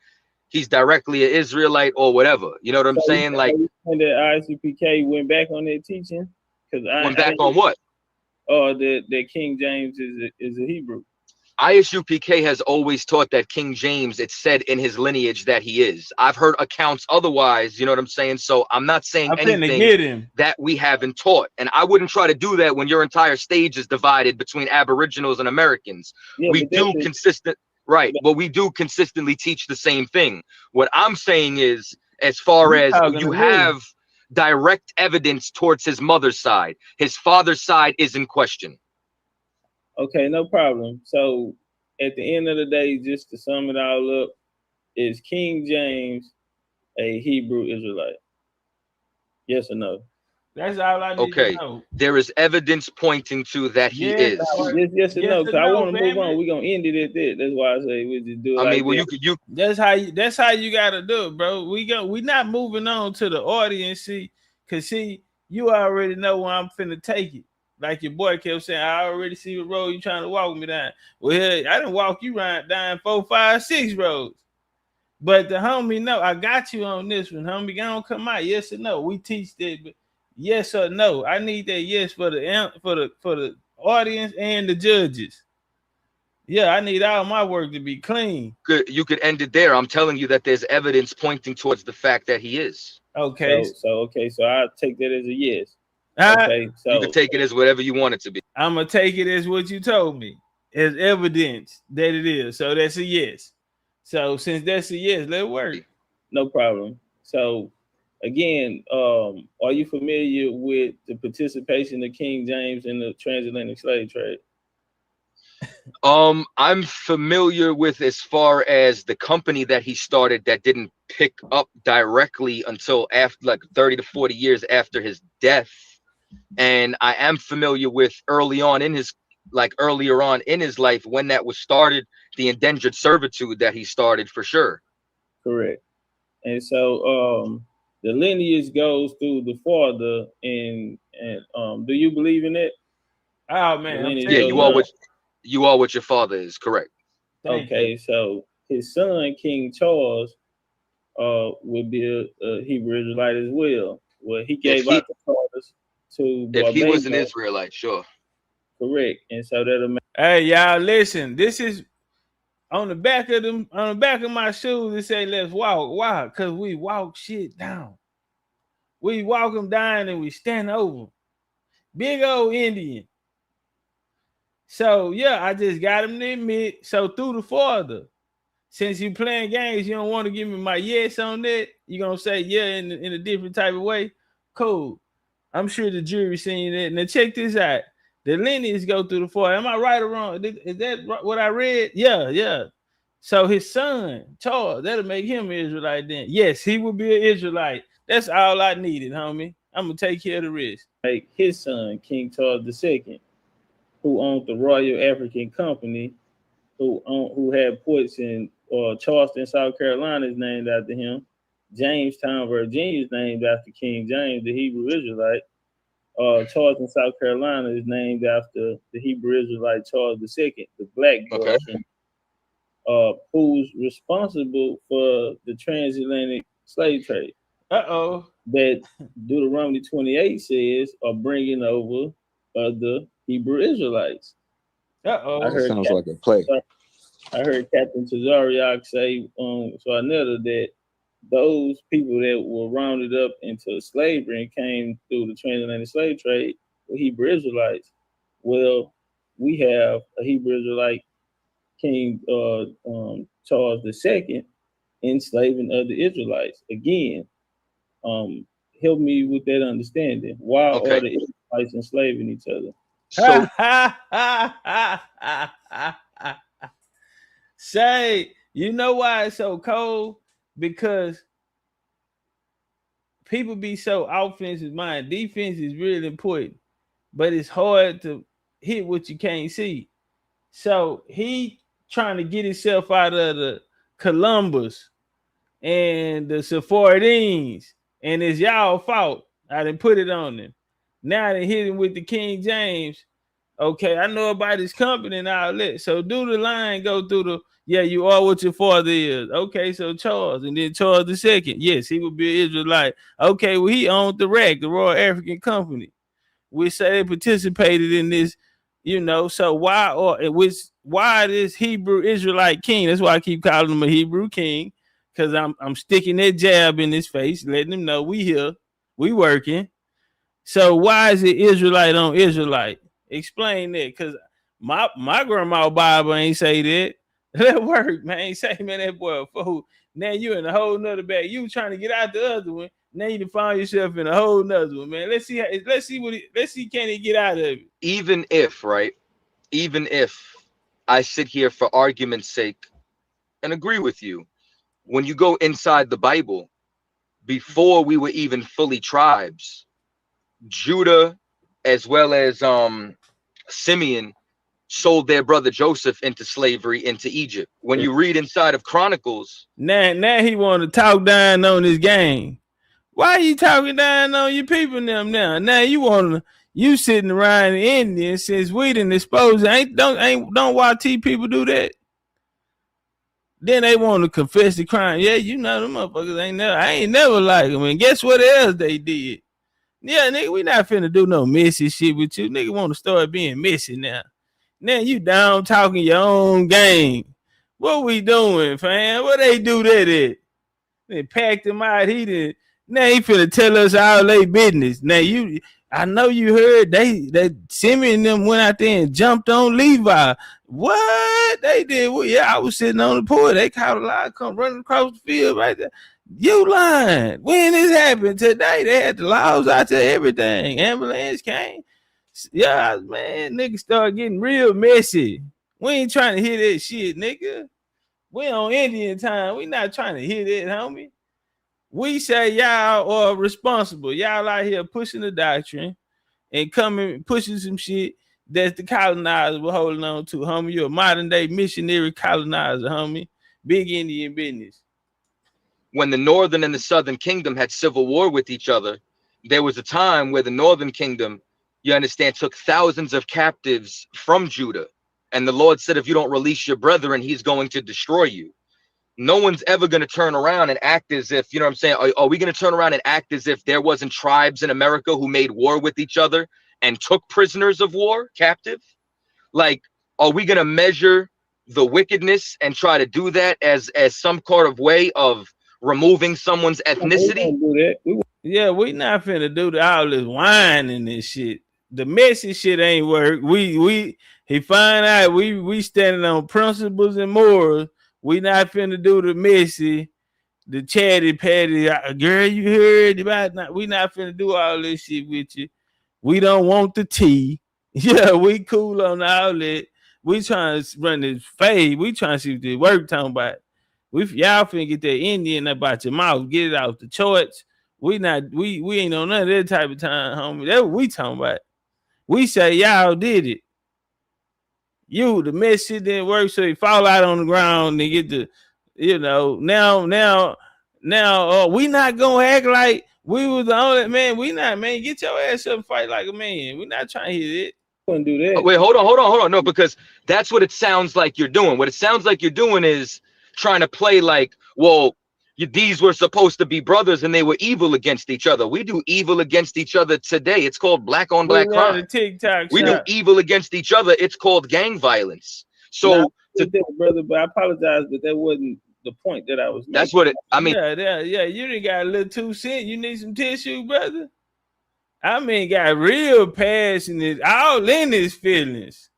Speaker 9: he's directly an Israelite or whatever. You know what I'm saying? Like,
Speaker 14: when the ISUPK went back on their teaching, because
Speaker 9: went back on what?
Speaker 14: That King James is a Hebrew.
Speaker 9: ISUPK has always taught that King James, it's said in his lineage that he is. I've heard accounts otherwise, you know what I'm saying? So I'm not saying anything that we haven't taught. And I wouldn't try to do that when your entire stage is divided between Aboriginals and Americans.
Speaker 14: Yeah,
Speaker 9: we do we do consistently teach the same thing. What I'm saying is, as far as you have direct evidence towards his mother's side, his father's side is in question.
Speaker 14: Okay, no problem. So at the end of the day, just to sum it all up, is King James a Hebrew Israelite? Yes or no?
Speaker 2: That's all I need to know.
Speaker 9: There is evidence pointing to that he is.
Speaker 14: Yes or no? Because I want to move on. We're gonna end it at that. That's why I say we just do it.
Speaker 9: I mean, well, you
Speaker 2: That's how you gotta do it, bro. We not moving on to the audience, cause you already know where I'm finna take it. Like your boy kept saying, I already see what road you trying to walk me down. Well, hell, I didn't walk you down 4, 5, 6 roads. But the homie, no, I got you on this one, homie. Gonna come out, yes or no. We teach that, but yes or no. I need that yes for the audience and the judges. Yeah, I need all my work to be clean.
Speaker 9: You could end it there. I'm telling you that there's evidence pointing towards the fact that he is.
Speaker 14: Okay. So I'll take that as a yes. Okay, so
Speaker 9: you can take it as whatever you want it to be.
Speaker 2: I'm gonna take it as what you told me, as evidence that it is. So that's a yes. So since that's a yes, let it work.
Speaker 14: No problem. So again, are you familiar with the participation of King James in the transatlantic slave trade?
Speaker 9: I'm familiar with, as far as the company that he started that didn't pick up directly until after, like 30 to 40 years after his death. And I am familiar with earlier on in his life when that was started, the indentured servitude that he started, for sure.
Speaker 14: Correct. And so the lineage goes through the father, and do you believe in it?
Speaker 2: Oh man,
Speaker 9: yeah, you are what your father is, correct.
Speaker 14: Okay, so his son King Charles would be a Hebrew Israelite as well. Well, he gave out the fathers to
Speaker 9: Barbados. If he was an Israelite, sure.
Speaker 14: Correct. And so that'll make,
Speaker 2: hey, y'all, listen, this is on the back of my shoes. It say let's walk. Why? Because we walk shit down. We walk them down and we stand over. Big old Indian. So yeah, I just got him to admit. So through the father, since you playing games, you don't want to give me my yes on that. You're gonna say yeah in a different type of way. Cool. I'm sure the jury seen that. Now check this out. The lineage go through the father. Am I right or wrong? Is that what I read? Yeah. So his son, Charles, that'll make him an Israelite then. Yes, he will be an Israelite. That's all I needed, homie. I'm going to take care of the rest.
Speaker 14: Like his son, King Charles II, who owned the Royal African Company, who had ports in Charleston, South Carolina is named after him. Jamestown, Virginia is named after King James, the Hebrew Israelite. Charleston, South Carolina is named after the Hebrew Israelite Charles II, the black version, who's responsible for the transatlantic slave trade. That Deuteronomy 28 says are bringing over the Hebrew Israelites.
Speaker 17: That sounds like a play.
Speaker 14: I heard Captain Tazariak say so another that those people that were rounded up into slavery and came through the transatlantic slave trade were Hebrew Israelites. Well, we have a Hebrew Israelite King Charles II enslaving other Israelites. Again, help me with that understanding. Why are the Israelites enslaving each other?
Speaker 2: So Shay, you know why it's so cold? Because people be so offensive minded. Defense is really important, but it's hard to hit what you can't see. So he trying to get himself out of the Columbus and the Sephardines, and it's y'all fault. I didn't put it on them. Now they hit him with the King James. Okay, I know about his company and all that. So do the line, go through the, yeah, you are what your father is. Okay, so Charles, and then Charles II. Yes, he would be an Israelite. Okay, well, he owned the RAC, the Royal African Company. We say they participated in this, you know, so why this Hebrew Israelite king? That's why I keep calling him a Hebrew king, because I'm sticking that jab in his face, letting him know we here, we working. So why is it Israelite on Israelite? Explain that, because my grandma Bible ain't say that. That work, man. Ain't say, man, that boy a fool. Now you in a whole nother bag. You trying to get out the other one. Now you find yourself in a whole nother one, man. Let's see can he get out of it.
Speaker 9: Even if I sit here for argument's sake and agree with you, when you go inside the Bible, before we were even fully tribes, Judah as well as Simeon sold their brother Joseph into slavery into Egypt. When you read inside of Chronicles,
Speaker 2: now he want to talk down on his gang. Why are you talking down on your people them now? Now you sitting around in India since we didn't expose it. Don't YT people do that? Then they want to confess the crime. Yeah, you know them motherfuckers I ain't never like them. And guess what else they did? Yeah, nigga, we not finna do no messy shit with you. Nigga want to start being messy now. Now you down talking your own game. What we doing, fam? What they do that at? They packed him out. Now he finna tell us all they business. Now I know you heard that Simeon and them went out there and jumped on Levi. What they did? Well, yeah, I was sitting on the porch. They caught a line, come running across the field right there. You lying. When this happened today, they had the laws out there, everything. Ambulance came. Yeah, man, niggas start getting real messy. We ain't trying to hear that shit, nigga. We on Indian time. We not trying to hear that, homie. We say y'all are responsible. Y'all out here pushing the doctrine and coming pushing some shit that the colonizers were holding on to, homie. You're a modern day missionary colonizer, homie. Big Indian business.
Speaker 9: When the Northern and the Southern Kingdom had civil war with each other, there was a time where the Northern Kingdom, you understand, took thousands of captives from Judah. And the Lord said, if you don't release your brethren, he's going to destroy you. No one's ever going to turn around and act as if, you know what I'm saying? Are we going to turn around and act as if there wasn't tribes in America who made war with each other and took prisoners of war captive? Like, are we going to measure the wickedness and try to do that as some kind of way of removing someone's ethnicity?
Speaker 2: Yeah, we not finna do all this whining and this shit. The messy shit ain't work. He find out we standing on principles and morals. We not finna do the messy, the chatty patty. Girl, you heard about that? We not finna do all this shit with you. We don't want the tea. Yeah, we cool on all that. We trying to run this fade. We trying to see what the work talking about. Y'all finna get that Indian about your mouth. Get it out the charts. We ain't on none of that type of time, homie. That's what we talking about. We say y'all did it. The mess shit didn't work, so he fall out on the ground and get the, now we not gonna act like we was the only man. We not, man. Get your ass up and fight like a man. We not trying to hit it. Couldn't do that.
Speaker 9: Wait, hold on. No, because that's what it sounds like you're doing. What it sounds like you're doing is trying to play like, well, these were supposed to be brothers and they were evil against each other. We do evil against each other today. It's called black on black crime. We do evil against each other. It's called gang violence. So
Speaker 14: with that, brother, but I apologize, but that wasn't the point that I was making.
Speaker 9: That's what I mean.
Speaker 2: Yeah. You done got a little 2 cents. You need some tissue, brother. I mean, got real passionate, all in his feelings.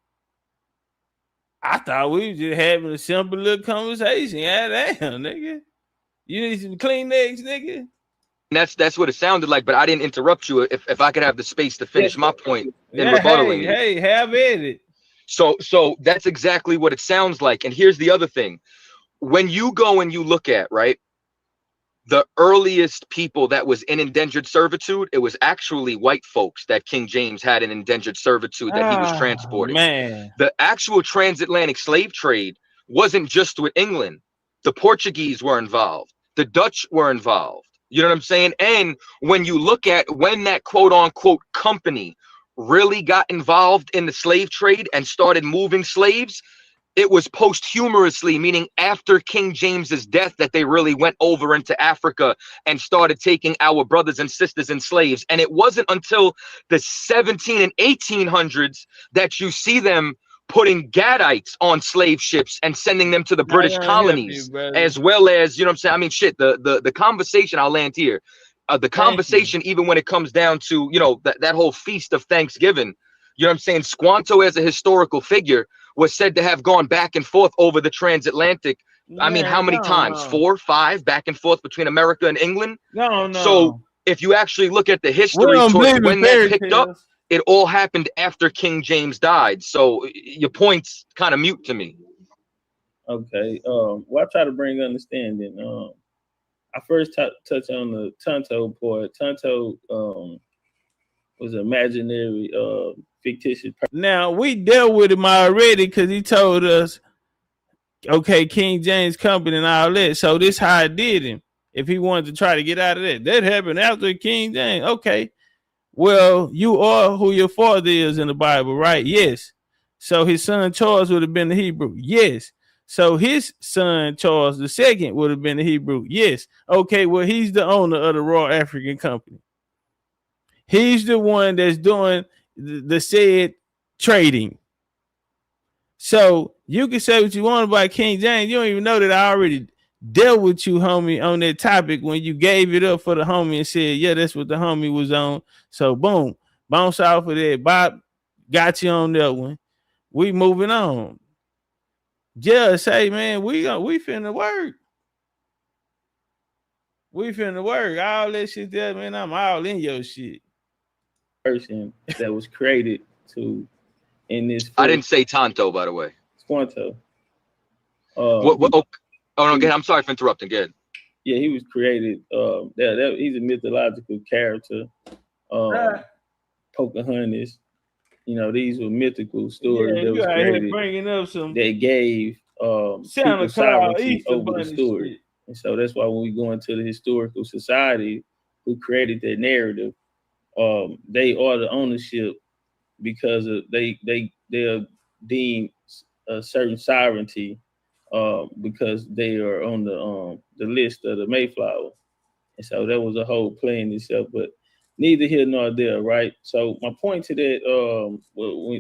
Speaker 2: I thought we was just having a simple little conversation. Yeah, damn, nigga. You need some Kleenex, nigga.
Speaker 9: That's what it sounded like, but I didn't interrupt you. If I could have the space to finish my point in rebuttaling.
Speaker 2: Hey, have at it.
Speaker 9: So that's exactly what it sounds like. And here's the other thing. When you go and you look at, right, the earliest people that was in indentured servitude, it was actually white folks that King James had in indentured servitude that he was transporting.
Speaker 2: Man.
Speaker 9: The actual transatlantic slave trade wasn't just with England. The Portuguese were involved. The Dutch were involved. You know what I'm saying? And when you look at when that quote unquote company really got involved in the slave trade and started moving slaves, it was posthumously, meaning after King James's death, that they really went over into Africa and started taking our brothers and sisters and slaves. And it wasn't until the 17 and 1800s that you see them putting Gadites on slave ships and sending them to the British colonies, as well as, you know what I'm saying? I mean, shit, the conversation, I'll land here. The conversation, even when it comes down to, you know, that whole feast of Thanksgiving, you know what I'm saying? Squanto as a historical figure was said to have gone back and forth over the transatlantic. I mean, how many times? 4, 5 back and forth between America and England?
Speaker 2: No.
Speaker 9: So if you actually look at the history towards when that picked up, it all happened after King James died. So your point's kind of mute to me.
Speaker 14: Okay. Well, I try to bring understanding. I first touch on the Tonto part. Tonto was imaginary, fictitious.
Speaker 2: Now we dealt with him already because he told us, okay, King James Company and all that. So this how I did him. If he wanted to try to get out of that happened after King James. Okay. Well, you are who your father is in the Bible, right? Yes. So his son Charles would have been the Hebrew. Yes. So his son Charles II would have been the Hebrew. Yes. Okay, well, he's the owner of the Royal African Company. He's the one that's doing the said trading. So you can say what you want about King James. You don't even know that I already dealt with you, homie, on that topic when you gave it up for the homie and said, yeah, that's what the homie was on. So boom, bounce off of that. Bob got you on that one. We moving on. Just say, man, we finna work. We finna work. All that shit there, man, I'm all in your shit.
Speaker 14: Person that was created to in this.
Speaker 9: I didn't say Tonto, by the way.
Speaker 14: Squanto.
Speaker 9: Oh no, again, I'm sorry for interrupting. Again.
Speaker 14: Yeah, he was created. He's a mythological character. Pocahontas. You know, these were mythical stories that was created.
Speaker 2: Bringing up some
Speaker 14: that gave
Speaker 2: Santa
Speaker 14: sovereignty over the story. Shit. And so that's why when we go into the historical society who created that narrative, they are the ownership because of they are deemed a certain sovereignty because they are on the list of the Mayflower. And so that was a whole play in itself, but neither here nor there, right? So my point to that,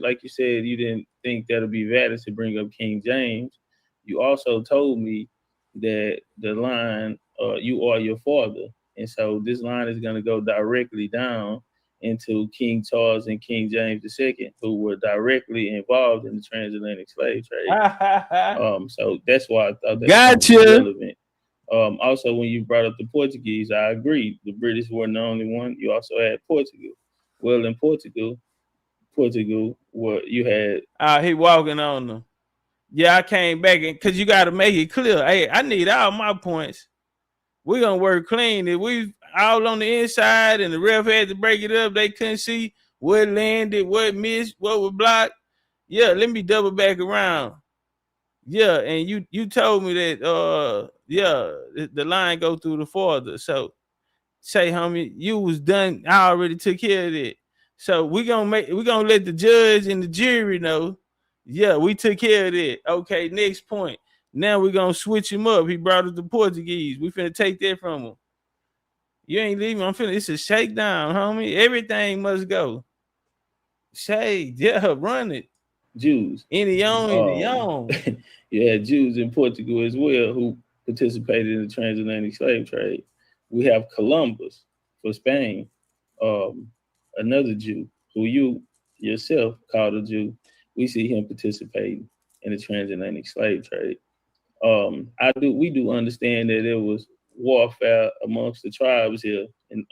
Speaker 14: like you said, you didn't think that'll be valid to bring up King James. You also told me that the line, you are your father. And so this line is going to go directly down into King Charles and King James II, who were directly involved in the transatlantic slave trade. So that's why I thought that was relevant. Also, when you brought up the Portuguese, I agree. The British weren't the only one. You also had Portugal. Well, in Portugal, where you had
Speaker 2: he walking on them. Yeah, I came back because you got to make it clear. Hey, I need all my points. We're gonna work clean. If we all on the inside and the ref had to break it up, they couldn't see what landed, what missed, what was blocked. Yeah, let me double back around. Yeah, and you told me that the line go through the father. So say, homie, you was done. I already took care of it. So we're gonna let the judge and the jury know. Yeah, we took care of it. Okay, next point. Now we're gonna switch him up. He brought us the Portuguese. We finna take that from him. You ain't leaving. It's a shakedown, homie. Everything must go. Say, yeah, run it.
Speaker 14: Jews.
Speaker 2: Any on.
Speaker 14: You had Jews in Portugal as well who participated in the transatlantic slave trade. We have Columbus for Spain, another Jew who you yourself called a Jew. We see him participating in the transatlantic slave trade. We do understand that there was warfare amongst the tribes here, and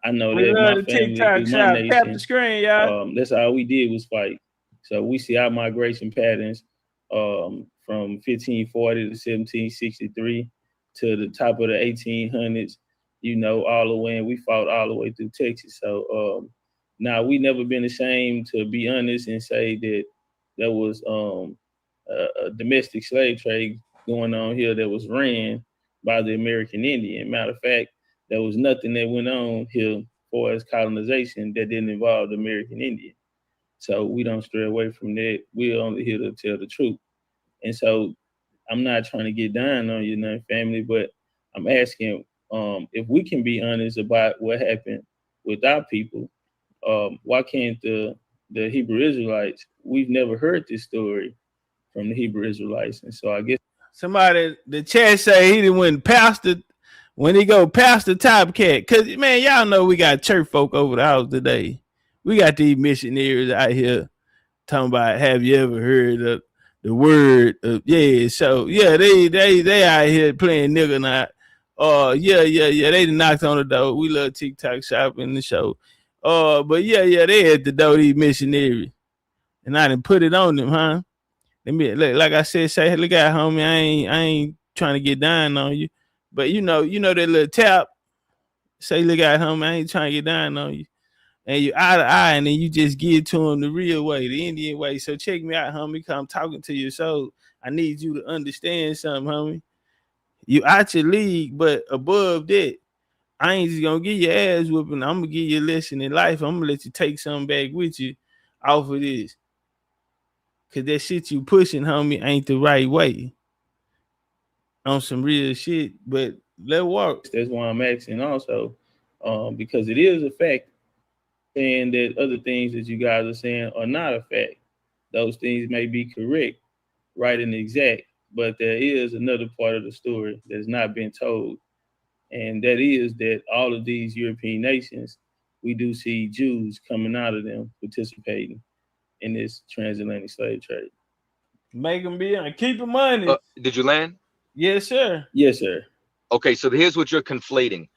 Speaker 14: I know
Speaker 2: We
Speaker 14: that
Speaker 2: love
Speaker 14: my
Speaker 2: the
Speaker 14: family,
Speaker 2: TikTok
Speaker 14: through my
Speaker 2: shop. Tap the
Speaker 14: nation,
Speaker 2: screen, y'all.
Speaker 14: that's all we did was fight. So we see our migration patterns from 1540 to 1763 to the top of the 1800s, you know, all the way, and we fought all the way through Texas. So now we never been ashamed to be honest and say that there was a domestic slave trade going on here that was ran by the American Indian. Matter of fact, there was nothing that went on here for as colonization that didn't involve the American Indian. So we don't stray away from that. We're only here to tell the truth. And so I'm not trying to get down on you, family, but I'm asking if we can be honest about what happened with our people. Why can't the Hebrew Israelites? We've never heard this story from the Hebrew Israelites, and so I guess
Speaker 2: somebody the chat say he didn't win pastor when he go pastor Topcatz. Cause man, y'all know we got church folk over the house today. We got these missionaries out here talking about have you ever heard of the word of so they out here playing nigga not. They knocked on the door. We love TikTok shop in the show. But they at the door, these missionaries. And I didn't put it on them, huh? Like I said, say, look at homie, I ain't trying to get down on you. But you know that little tap, say, look at homie, I ain't trying to get down on you. And you eye to eye, and then you just give to him the real way, the Indian way. So check me out, homie, because I'm talking to you. So I need you to understand something, homie. You out your league, but above that, I ain't just gonna give you ass whooping. I'm gonna give you a lesson in life. I'm gonna let you take something back with you off of this. Cause that shit you pushing, homie, ain't the right way. On some real shit, but let work. That's why I'm asking also, because it is a fact saying that other things that you guys are saying are not a fact. Those things may be correct, right and exact, but there is another part of the story that's not been told. And that is that all of these European nations, we do see Jews coming out of them participating in this transatlantic slave trade. Make them be on. Keep them money.
Speaker 9: Did you land?
Speaker 14: Yes, sir. Yes, sir.
Speaker 9: Okay, so here's what you're conflating.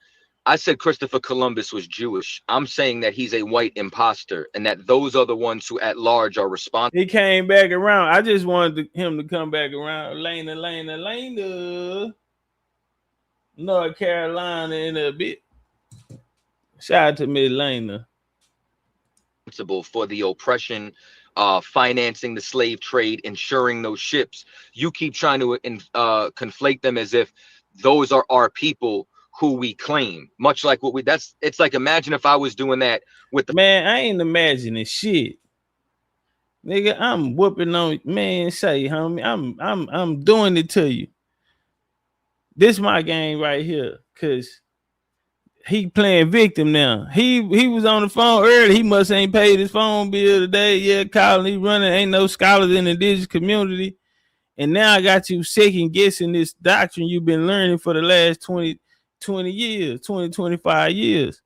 Speaker 9: I said Christopher Columbus was Jewish. I'm saying that he's a white imposter and that those are the ones who at large are responsible.
Speaker 2: He came back around. I just wanted him to come back around. Lena. North Carolina in a bit. Shout out to Miss Lena.
Speaker 9: For the oppression, financing the slave trade, ensuring those ships. You keep trying to conflate them as if those are our people who we claim, much like what it's like, imagine if I was doing that with the
Speaker 2: man. I ain't imagining shit, nigga. I'm whooping on, man. Say, homie, I'm doing it to you. This my game right here, cause he playing victim now. He was on the phone early. He must ain't paid his phone bill today. Yeah, calling, he running. Ain't no scholars in the indigenous community, and now I got you second guessing this doctrine you've been learning for the last 20 years, 25 years.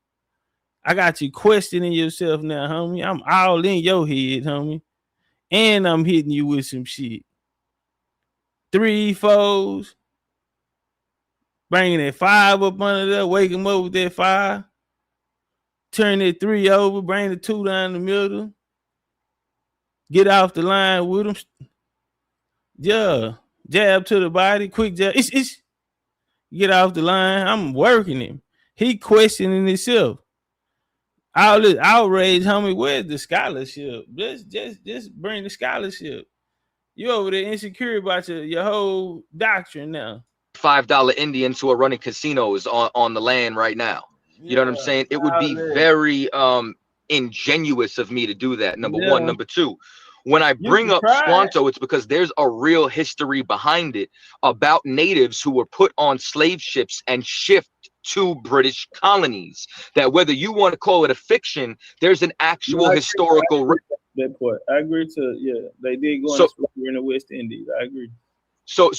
Speaker 2: I got you questioning yourself now, homie. I'm all in your head, homie. And I'm hitting you with some shit. 3 4s. Bringing that 5 up under there. Wake him up with that 5. Turn that 3 over. Bring the 2 down the middle. Get off the line with him. Yeah. Jab to the body. Quick jab. Get off the line. I'm working him. He questioning himself. All this outrage, homie. Where's the scholarship? Just bring the scholarship. You over there insecure about your whole doctrine now.
Speaker 9: $5 Indians who are running casinos on the land right now. You know what I'm saying? It would be very ingenuous of me to do that. Number one. Number two, when I bring up Squanto, it's because there's a real history behind it about natives who were put on slave ships and shipped to British colonies. That whether you want to call it a fiction, there's an actual historical
Speaker 14: That part. I agree to they did go in the West Indies. I agree.
Speaker 9: So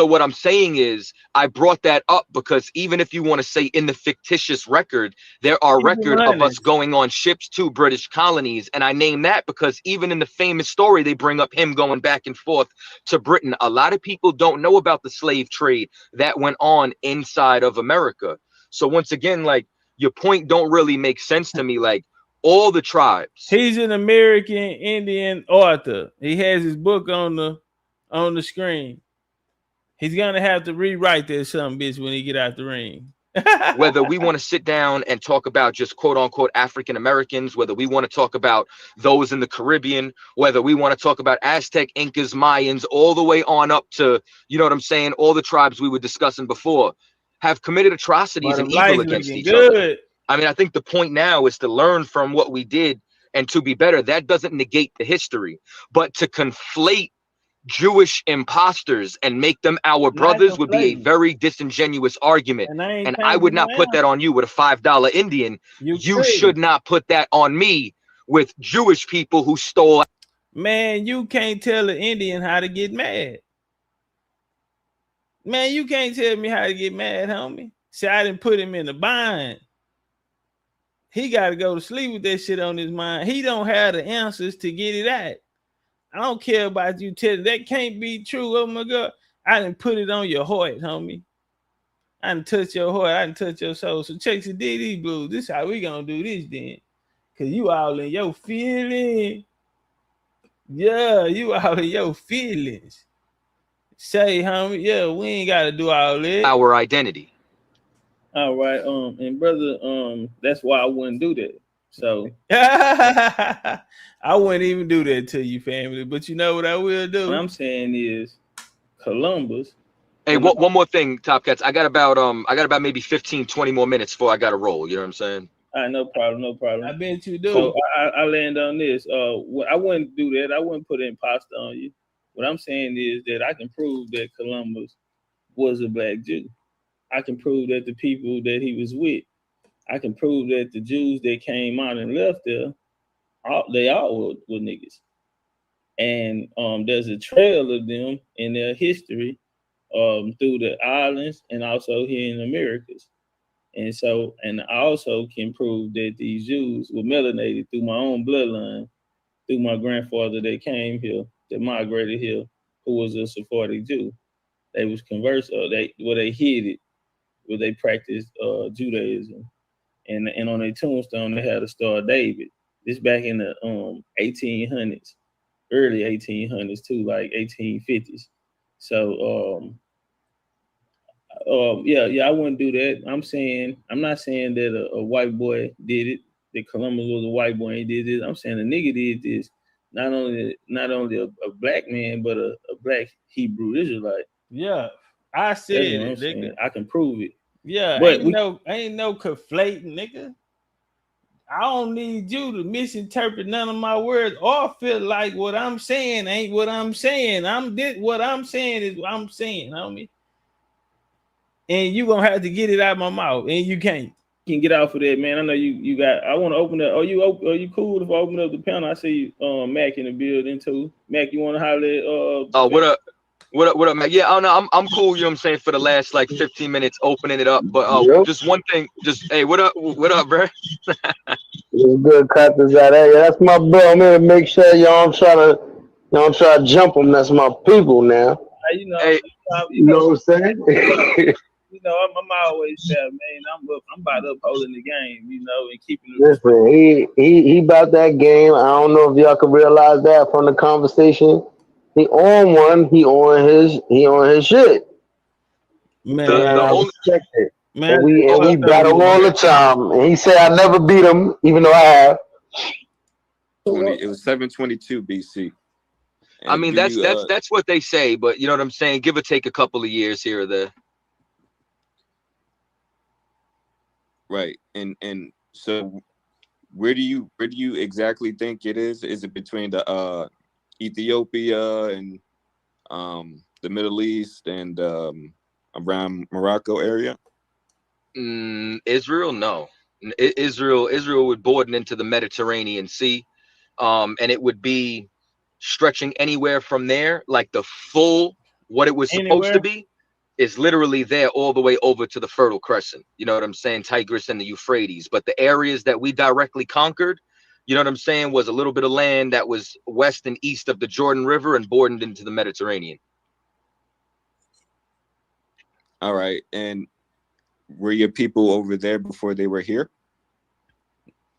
Speaker 9: what I'm saying is I brought that up because even if you want to say in the fictitious record, there are record of us going on ships to British colonies. And I name that because even in the famous story, they bring up him going back and forth to Britain. A lot of people don't know about the slave trade that went on inside of America. So once again, like your point don't really make sense to me. Like all the tribes.
Speaker 2: He's an American Indian author. He has his book on the screen. He's gonna have to rewrite this some bitch when he get out the ring.
Speaker 9: Whether we want to sit down and talk about just quote unquote African Americans, whether we want to talk about those in the Caribbean, whether we want to talk about Aztec, Incas, Mayans, all the way on up to, you know what I'm saying, all the tribes we were discussing before have committed atrocities and evil against each other. I mean, I think the point now is to learn from what we did and to be better. That doesn't negate the history, but to conflate Jewish imposters and make them our brothers would be a very disingenuous argument. And I would not put that on you with a $5 Indian. You should not put that on me with Jewish people who stole.
Speaker 2: Man, you can't tell an Indian how to get mad. Man, you can't tell me how to get mad, homie. See, I didn't put him in the bind. He got to go to sleep with that shit on his mind. He don't have the answers to get it at. I don't care about you telling that can't be true. Oh my God. I didn't put it on your heart, homie. I didn't touch your heart. I didn't touch your soul. So check the DD blues. This is how we gonna do this then. Cause you all in your feelings. Yeah, you all in your feelings. Say, homie, yeah, we ain't gotta do all that.
Speaker 9: Our identity.
Speaker 14: All right, and brother, that's why I wouldn't do that. So
Speaker 2: I wouldn't even do that to you, family. But you know what I will do?
Speaker 14: What I'm saying is Columbus.
Speaker 9: Hey, one more thing, Topcatz. I got about maybe 15, 20 more minutes before I gotta roll. You know what I'm saying?
Speaker 14: All right, no problem.
Speaker 2: I bet you do.
Speaker 14: So I land on this. I wouldn't do that. I wouldn't put an imposter on you. What I'm saying is that I can prove that Columbus was a black Jew. I can prove that the people that he was with. I can prove that the Jews that came out and left there, they all were niggas. And there's a trail of them in their history through the islands and also here in Americas. And so, and I also can prove that these Jews were melanated through my own bloodline, through my grandfather that came here, that migrated here, who was a Sephardic Jew. They was converted, they hid it, where they practiced Judaism. And on their tombstone, they had a Star of David. This back in the 1800s, early 1800s too, like 1850s. So, yeah, I wouldn't do that. I'm not saying that a white boy did it, that Columbus was a white boy and he did this. I'm saying a nigga did this. Not only a black man, but a black Hebrew Israelite.
Speaker 2: Yeah, I said it, nigga.
Speaker 14: I can prove it.
Speaker 2: Yeah, but ain't no conflating, nigga. I don't need you to misinterpret none of my words or feel like what I'm saying ain't what I'm saying. What I'm saying is what I'm saying, homie. And you gonna have to get it out of my mouth, and you can't.
Speaker 14: You can get out for that, man. I know you got. I want to open up. Are you cool if I open up the panel? I see Mac in the building too. Mac, you want to holler at
Speaker 9: what up? What up, man? Yeah, I don't know. I'm cool, you know what I'm saying, for the last like 15 minutes opening it up. But just one thing, hey, what up, bro?
Speaker 18: It's good, Copcatz out there. Yeah, that's my bro. I'm here to make sure y'all don't try to jump them. That's my people now.
Speaker 14: You know,
Speaker 18: hey, you know what I'm saying?
Speaker 14: You know, I'm always there, man. I'm about upholding the game, you know, and keeping it.
Speaker 18: Listen, he about that game. I don't know if y'all can realize that from the conversation. He on one. He on his shit.
Speaker 2: Man,
Speaker 18: man, we battle all the time. And he said I never beat him, even though I have.
Speaker 17: It was 722 BC.
Speaker 9: I mean, that's what they say, but you know what I'm saying? Give or take a couple of years here or there.
Speaker 17: Right. And so where do you exactly think it is? Is it between the Ethiopia and the Middle East and around Morocco area?
Speaker 9: Israel, no. Israel would board into the Mediterranean Sea. and it would be stretching anywhere from there, like the full what it was supposed to be is literally there all the way over to the Fertile Crescent. You know what I'm saying? Tigris and the Euphrates. But the areas that we directly conquered, you know what I'm saying, was a little bit of land that was west and east of the Jordan River and bordered into the Mediterranean.
Speaker 17: All right. And were your people over there before they were here?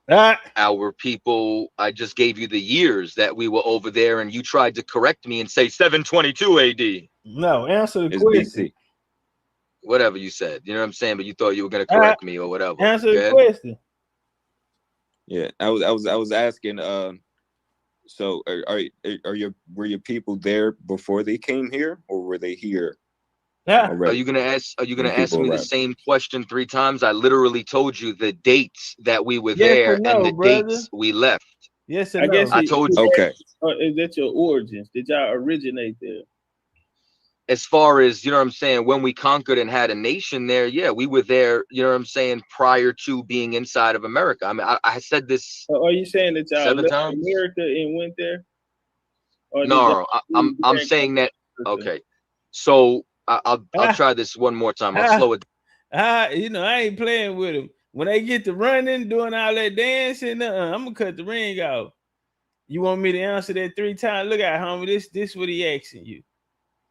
Speaker 9: Our people, I just gave you the years that we were over there, and you tried to correct me and say 722 AD.
Speaker 14: No, answer the
Speaker 17: It's
Speaker 14: question.
Speaker 17: BC.
Speaker 9: Whatever you said, you know what I'm saying, but you thought you were going to correct me or whatever.
Speaker 14: Answer the question.
Speaker 17: Yeah, I was asking. So were your people there before they came here, or were they here?
Speaker 9: Are you gonna ask me the same question 3 times? I literally told you the dates that we were there and the dates we left.
Speaker 14: Yes or
Speaker 2: I
Speaker 14: no?
Speaker 2: guess
Speaker 9: I told you.
Speaker 17: Okay.
Speaker 2: Is that your origins? Did y'all originate there?
Speaker 9: As far as, you know what I'm saying, when we conquered and had a nation there, yeah, we were there, you know what I'm saying, prior to being inside of America. I mean, I said this.
Speaker 2: Are you saying that y'all
Speaker 9: 7
Speaker 2: left
Speaker 9: times?
Speaker 2: America and went there? Or
Speaker 9: No, I'm saying that. Okay, so I'll try this one more time. I'll slow it.
Speaker 2: You know, I ain't playing with them. When they get to running, doing all that dancing, I'm gonna cut the ring off. You want me to answer that 3 times? Look at homie, this what he asking you.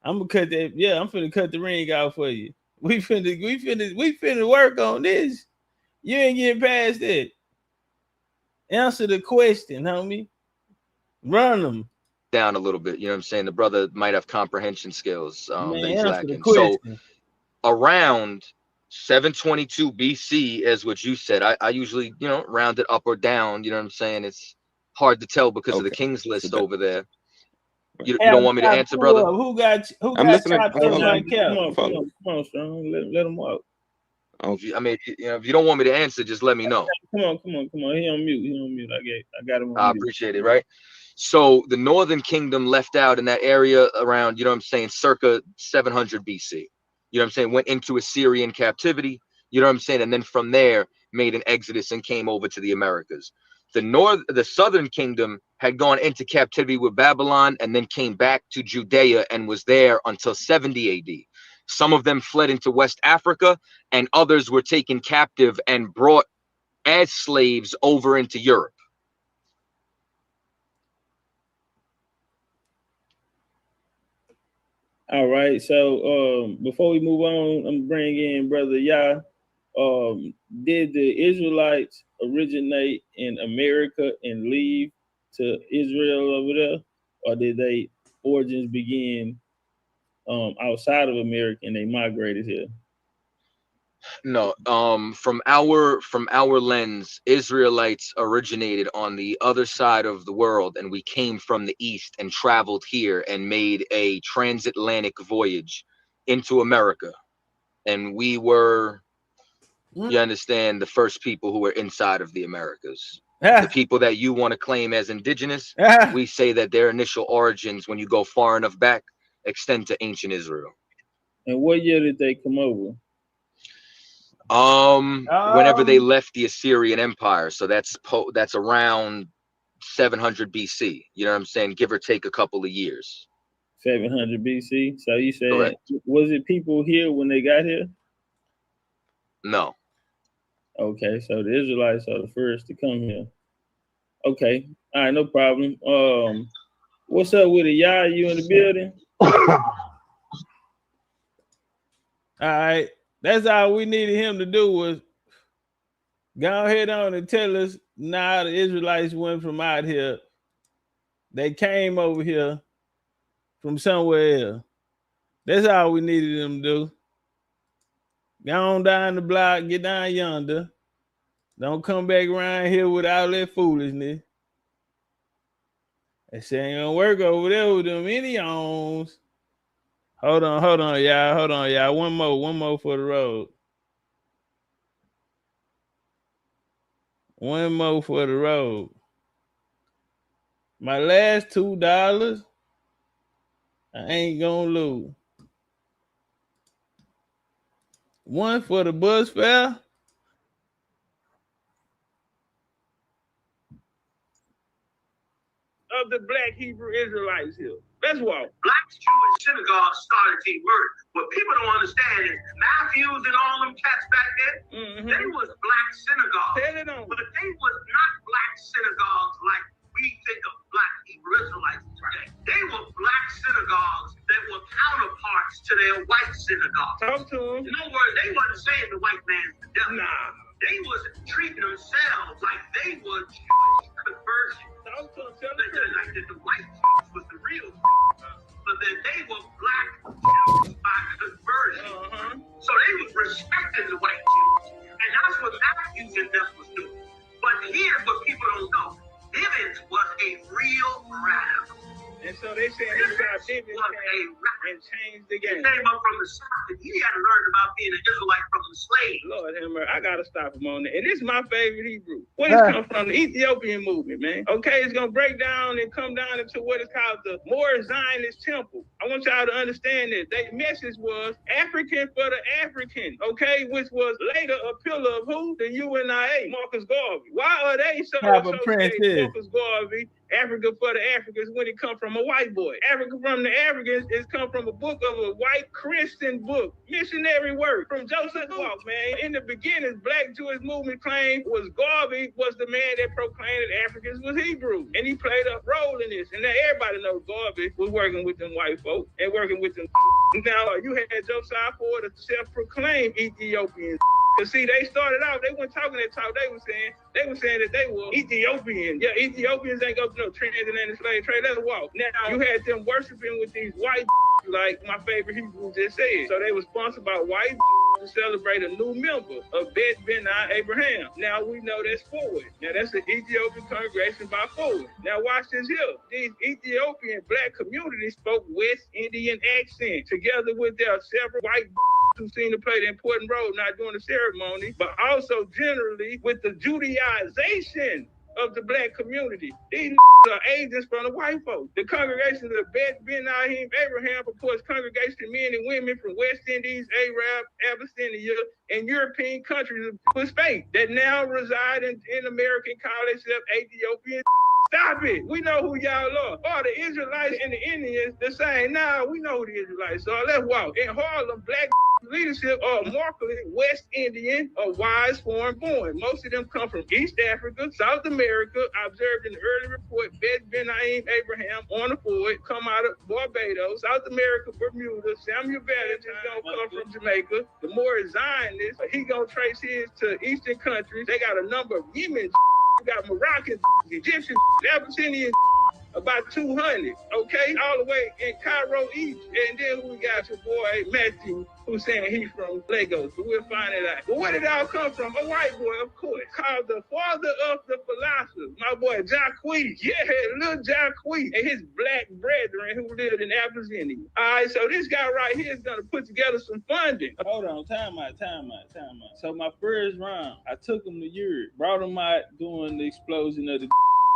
Speaker 2: I'm gonna cut that. Yeah, I'm finna cut the ring out for you. We finna work on this. You ain't getting past that. Answer the question, homie. Run them
Speaker 9: down a little bit. You know what I'm saying? The brother might have comprehension skills that he's lacking.
Speaker 2: So
Speaker 9: around 722 BC is what you said. I usually, you know, round it up or down. You know what I'm saying? It's hard to tell because of the King's List over there. You don't want me to answer, brother?
Speaker 2: Who got
Speaker 17: I'm listening.
Speaker 2: chopped up like Come on, strong. Let him walk.
Speaker 9: I mean, you know, if you don't want me to answer, just let me know.
Speaker 2: Come on. He on mute. I got him on
Speaker 9: I
Speaker 2: mute.
Speaker 9: appreciate it, right? So the Northern Kingdom left out in that area around, you know what I'm saying, circa 700 BC. You know what I'm saying? Went into Assyrian captivity, you know what I'm saying? And then from there made an exodus and came over to the Americas. The Southern Kingdom had gone into captivity with Babylon and then came back to Judea and was there until 70 AD. Some of them fled into West Africa and others were taken captive and brought as slaves over into Europe.
Speaker 2: All right. So before we move on, I'm bringing in Brother Yah. Did the Israelites originate in America and leave to Israel over there, or did they origins begin outside of America and they migrated here?
Speaker 9: No, from our lens, Israelites originated on the other side of the world, and we came from the east and traveled here and made a transatlantic voyage into America, and we were, you understand, the first people who were inside of the Americas. The people that you want to claim as indigenous, we say that their initial origins, when you go far enough back, extend to ancient Israel.
Speaker 2: And what year did they come over?
Speaker 9: Whenever they left the Assyrian Empire, so that's around 700 BC. You know what I'm saying? Give or take a couple of years.
Speaker 2: 700 BC. So you said,
Speaker 9: correct.
Speaker 2: Was it people here when they got here?
Speaker 9: No.
Speaker 2: Okay, so the Israelites are the first to come here. Okay, all right, no problem. What's up with it, Yah? You in the building? All right. That's all we needed him to do was go ahead on and tell us now the Israelites went from out here. They came over here from somewhere else. That's all we needed him to do. Go on down the block, get down yonder. Don't come back around here with all that foolishness. That shit ain't gonna work over there with them Indians. Hold on, y'all. One more for the road. One more for the road. My last $2, I ain't gonna lose. One for the bus fare. of the black Hebrew Israelites here. Let's walk.
Speaker 19: Black Jewish synagogues started to emerge. What people don't understand is Matthews and all them cats back then, they was black synagogues. But they was not black synagogues like we think of black Hebrew Israelites today. They were black synagogues that were counterparts to their white synagogues.
Speaker 2: Talk to them.
Speaker 19: In other words, they wasn't saying the white man's the devil. Nah. They was treating themselves like they were Jewish conversion.
Speaker 2: Talk to them.
Speaker 19: Like that the white Jews was the real Jews, but that they were black Jews by conversion. So they was respecting the white Jews. And that's what Matthews and them was doing. But here's what people don't know. Bivens was a real radical.
Speaker 2: And so they said this guy Bivens came and changed the game.
Speaker 19: He came up from the South and he had learned about being an Israelite from the slaves.
Speaker 2: Lord Hammer, I gotta stop him on that. And this is my favorite Hebrew. What is come from the Ethiopian movement, man. Okay, it's gonna break down and come down into what is called the More Zionist Temple. I want y'all to understand that their message was African for the African, okay, which was later a pillar of who? The UNIA, Marcus Garvey. Why are they so associated Marcus Garvey? Africa for the Africans when it come from a white boy. Africa from the Africans is come from a book of a white Christian book, missionary work from Joseph Walk, man. In the beginning, Black Jewish movement claim was Garvey was the man that proclaimed that Africans was Hebrew. And he played a role in this. And now everybody knows Garvey was working with them white folk and working with them. Now you had Josiah Ford, a self-proclaimed Ethiopian. Cause see, they started out, they weren't talking that talk, they were saying that they were Ethiopian. Yeah, Ethiopians ain't go through no transatlantic slave trade, let's walk. Now, you had them worshiping with these white like my favorite Hebrew just said. So they were sponsored by white to celebrate a new member of Bet Benai Abraham. Now we know that's Ford. Now that's the Ethiopian congregation by Ford. Now watch this here. These Ethiopian black communities spoke West Indian accent together with their several white who seem to play the important role not during the ceremony, but also generally with the Judaization of the black community. These are agents from the white folks. The congregation of Bet Benai Abraham purports congregation of men and women from West Indies, Arab, Abyssinia, and European countries of faith that now reside in American colonies of Ethiopian. Stop it. We know who y'all are. Are the Israelites and the Indians the same? Nah, we know who the Israelites are. Let's walk. In Harlem, black leadership are markedly West Indian or wise foreign born. Most of them come from East Africa, South America, observed in the early report, Bet Benai Abraham on the Ford, come out of Barbados, South America, Bermuda, Samuel Bennett is gonna come from Jamaica. The more Zionist, he gonna trace his to Eastern countries. They got a number of Yemen, got Moroccans, Egyptians, Abyssinians, about 200, okay? All the way in Cairo, Egypt. And then we got your boy Matthew, who's saying he's from Lagos, but we'll find it out. But where did it all come from? A white boy, of course, called the father of the philosophers, my boy Jacques. Yeah, little Jacques and his black brethren who lived in Abyssinia. All right, so this guy right here is gonna put together some funding.
Speaker 14: Hold on, time out. So my first round, I took him to Europe, brought him out during the explosion of the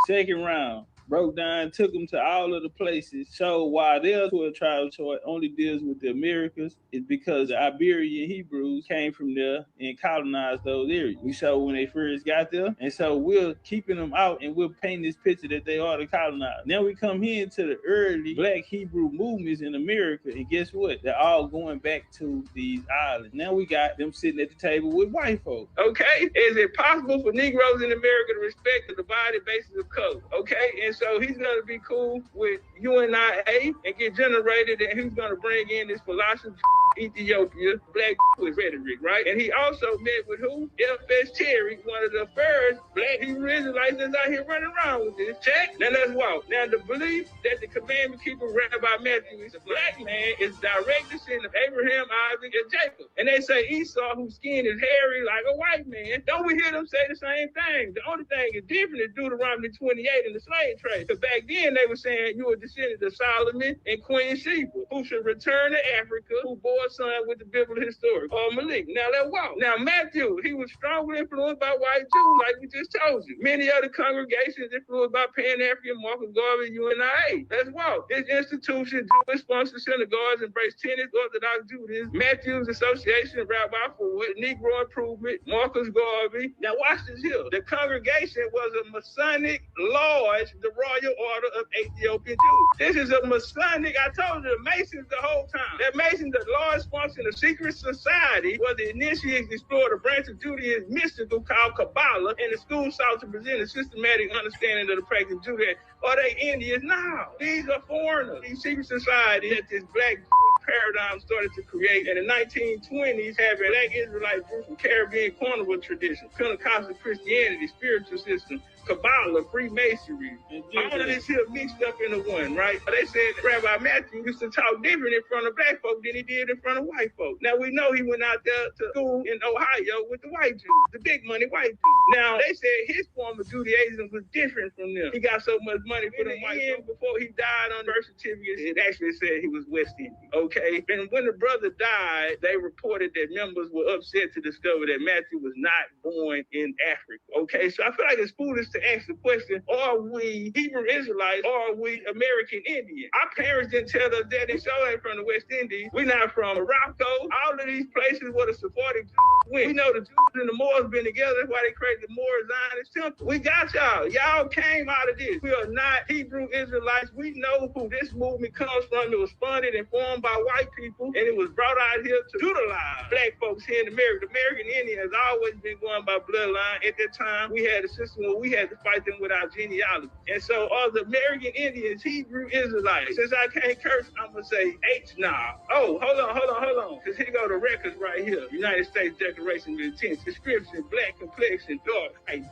Speaker 14: second round. Broke down, took them to all of the places. So while their 12 tribe chart only deals with the Americas, it's because the Iberian Hebrews came from there and colonized those areas. We saw when they first got there, and so we're keeping them out and we're painting this picture that they are the colonized. Now we come here into the early black Hebrew movements in America, and guess what? They're all going back to these islands. Now we got them sitting at the table with white folks.
Speaker 2: Okay, is it possible for Negroes in America to respect the divided basis of color? Okay, and so he's going to be cool with UNIA and get generated, and he's going to bring in this philosophy Ethiopia, black with rhetoric, right? And he also met with who? F.S. Terry, one of the first black Hebrew Israelites that's out here running around with this. Check. Now let's walk. Now the belief that the commandment keeper Rabbi Matthew is a black man is direct descendant of Abraham, Isaac, and Jacob. And they say Esau, whose skin is hairy like a white man. Don't we hear them say the same thing? The only thing is different is Deuteronomy 28 in the slave trade. Because back then they were saying you were descendant of Solomon and Queen Sheba, who should return to Africa, who bore
Speaker 14: son with the biblical historic, Malik. Now let's walk. Now Matthew, he was strongly influenced by white Jews, like we just told you. Many other congregations influenced by Pan-African, Marcus Garvey, UNIA. Let's walk. This institution, Jewish sponsored synagogues, embrace tenets, Orthodox Judaism, Matthew's Association, Rabbi Ford, Negro Improvement, Marcus Garvey. Now watch this here. The congregation was a Masonic lodge, the Royal Order of Ethiopian Jews. This is a Masonic, I told you, the Masons the whole time. That Masons, the large sponsor in a secret society, where the initiates explored a branch of Judaism mystical called Kabbalah, and the school sought to present a systematic understanding of the practice of Judaism. Are they Indians? No, these are foreigners. These secret societies that this black paradigm started to create in the 1920s, having black Israelite groups from Caribbean carnival tradition, Pentecostal Christianity, spiritual system, Kabbalah, Freemasonry, all of this here mixed up into one, right? They said Rabbi Matthew used to talk different in front of black folk than he did in front of white folk. Now we know he went out there to school in Ohio with the white Jews, the big money white Jews. Now they said his form of Judaism was different from them. He got so much money for them white folk before he died on birth certificate. It actually said he was West Indian. Okay, and when the brother died, they reported that members were upset to discover that Matthew was not born in Africa. Okay, so I feel like it's foolish to ask the question, are we Hebrew Israelites or are we American Indian? Our parents didn't tell us that. They sure ain't from the West Indies. We're not from Morocco. All of these places where the Sephardic Jews went. We know the Jews and the Moors been together. That's why they created the Moor Zionist temple. We got y'all. Y'all came out of this. We are not Hebrew Israelites. We know who this movement comes from. It was funded and formed by white people, and it was brought out here to utilize black folks here in America. The American Indian has always been going by bloodline. At that time, we had a system where we had to fight them with our genealogy. And so are the American Indians Hebrew Israelites? Since I can't curse, I'm going to say H now. Oh, hold on. Because here go the records right here. United States Declaration of Intent. Description, black complexion, dark, height,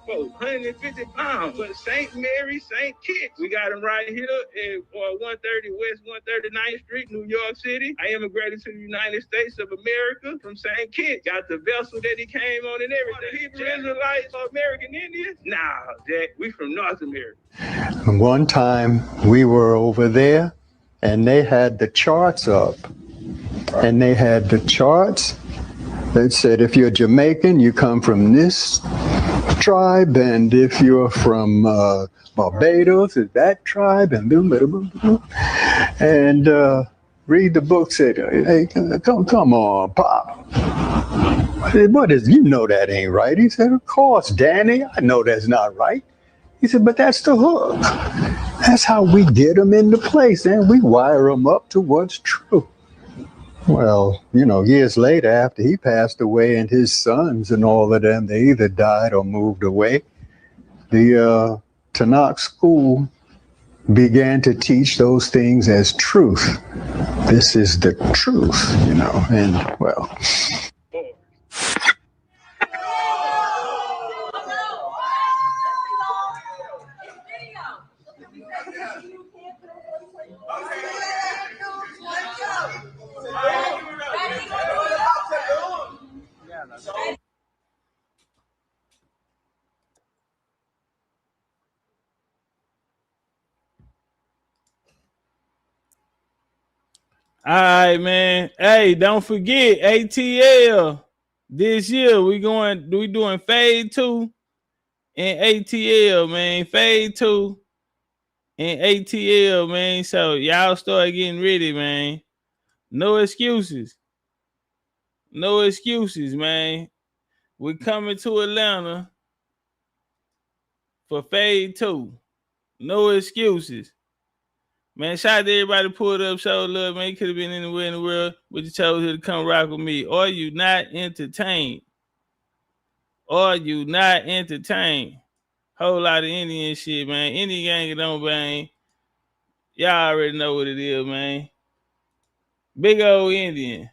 Speaker 14: 5'4", 150 pounds. But St. Mary, St. Kitts. We got them right here at 130 West 139th Street, New York City. I immigrated to the United States of America from St. Kitts. Got the vessel that he came on and everything. Hebrew Israelites or American Indians? Nah, Jack, we from North America.
Speaker 20: One time we were over there and they had the charts up. And they had the charts that said if you're Jamaican, you come from this tribe, and if you're from Barbados, it's that tribe, and boom, boom, boom, boom. And read the book, said, hey, come on, Pop. I said, what is, you know that ain't right. He said, of course, Danny, I know that's not right. He said, but that's the hook. That's how we get them into place, and we wire them up to what's true. Well, you know, years later, after he passed away and his sons and all of them, they either died or moved away, the Tanakh school began to teach those things as truth. This is the truth, you know, and well.
Speaker 2: All right, man. Hey, don't forget ATL this year. We doing Fade 2 and ATL, man. Fade 2 and ATL, man. So y'all start getting ready, man. No excuses. No excuses, man. We're coming to Atlanta for Fade 2. No excuses. Man, shout out to everybody pulled up, showed love, man. You could have been anywhere in the world, but you chose here to come rock with me. Are you not entertained? Are you not entertained? Whole lot of Indian shit, man. Indian gang don't bang. Y'all already know what it is, man. Big old Indian.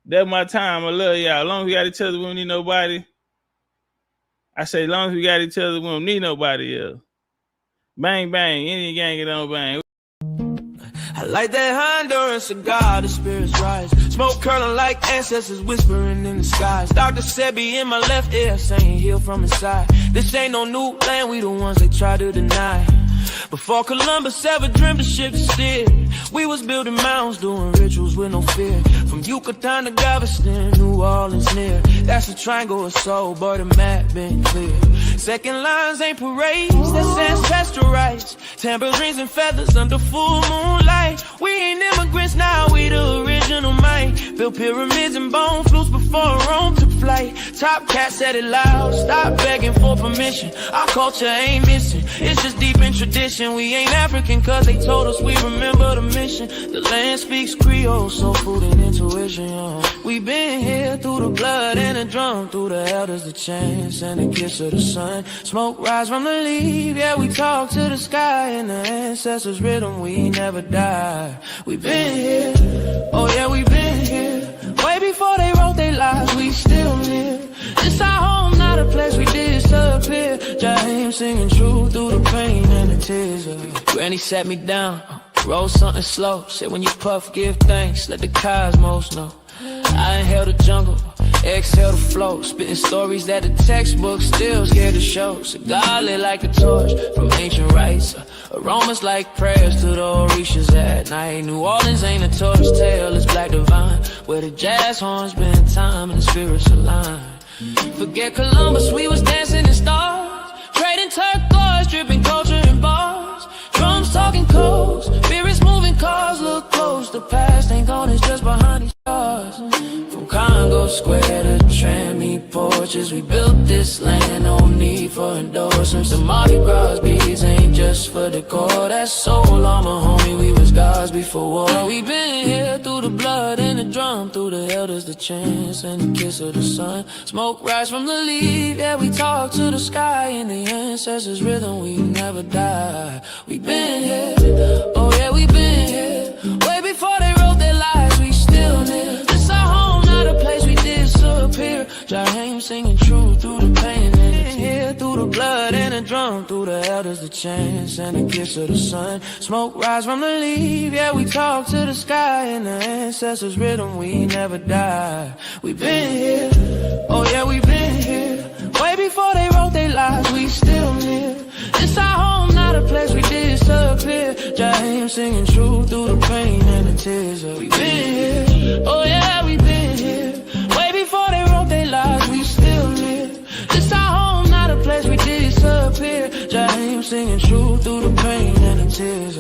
Speaker 2: That's my time. I love y'all. As long as we got each other, we don't need nobody. I say, as long as we got each other, we don't need nobody else. Bang, bang. Indian gang don't bang.
Speaker 1: I like that Honduran cigar, the spirits rise. Smoke curling like ancestors whispering in the skies. Dr. Sebi in my left ear saying heal from inside. This ain't no new land, we the ones they try to deny. Before Columbus ever dreamed of ships to steer, we was building mounds, doing rituals with no fear. From Yucatan to Galveston, New Orleans near. That's the triangle of soul, but the map been clear. Second lines ain't parades, that's ancestral rights. Tambourines and feathers under full moonlight. We ain't immigrants now, we the original might. Built pyramids and bone flutes before Rome took flight. Topcatz said it loud, stop begging for permission. Our culture ain't missing, it's just deep in tradition. We ain't African cause they told us we remember the mission. The land speaks Creole, soul food and intuition, We been here through the blood and the drum, through the elders, the chants and the kiss of the sun. Smoke rise from the leaf, yeah, we talk to the sky. And the ancestors' rhythm, we never die. We been here, oh yeah, we been here. Way before they wrote their lives, we still live. This our home, not a place we disappear. Jaheim singing true through the pain and the tears. Granny sat me down, roll something slow. Said when you puff, give thanks, let the cosmos know. I inhale the jungle, exhale the flow. Spitting stories that the textbook still scared to show. Cigar lit like a torch from ancient rites. Aromas like prayers to the Orishas at night. New Orleans ain't a tourist tale, it's black divine. Where the jazz horns bend time and the spirits align. Forget Columbus, we was dancing in stars. Trading turquoise, dripping culture in bars. Drums talking codes, spirits moving cars. Look close, the past ain't gone, it's just behind these stars. From Congo Square to Trammy porches, we built this land, no need for endorsements. The Mardi Gras beads ain't just for decor, that's soul armor, homie, we was gods before war. We been here through the blood and the drum, through the elders, the chants and the kiss of the sun. Smoke rise from the leaf, yeah, we talk to the sky. In the ancestors' rhythm, we never die. We been here, oh yeah, we been here. Way before they wrote their lives, we still live. This our home, not a place we disappear. Jaheim singing true through the pain and the tears. Through the blood and the drum, through the elders, the chants and the kiss of the sun. Smoke rise from the leaf, yeah, we talk to the sky. In the ancestors' rhythm, we never die. We been here, oh yeah, we been here. Way before they wrote their lives, we still live. It's our home, not a place we disappear. Jaheim singing true through the pain and the tears. We been here, oh yeah, we been here. Way before they wrote their lives, we still live. It's our home, not a place we disappear. Jaheim singing true through the pain and the tears.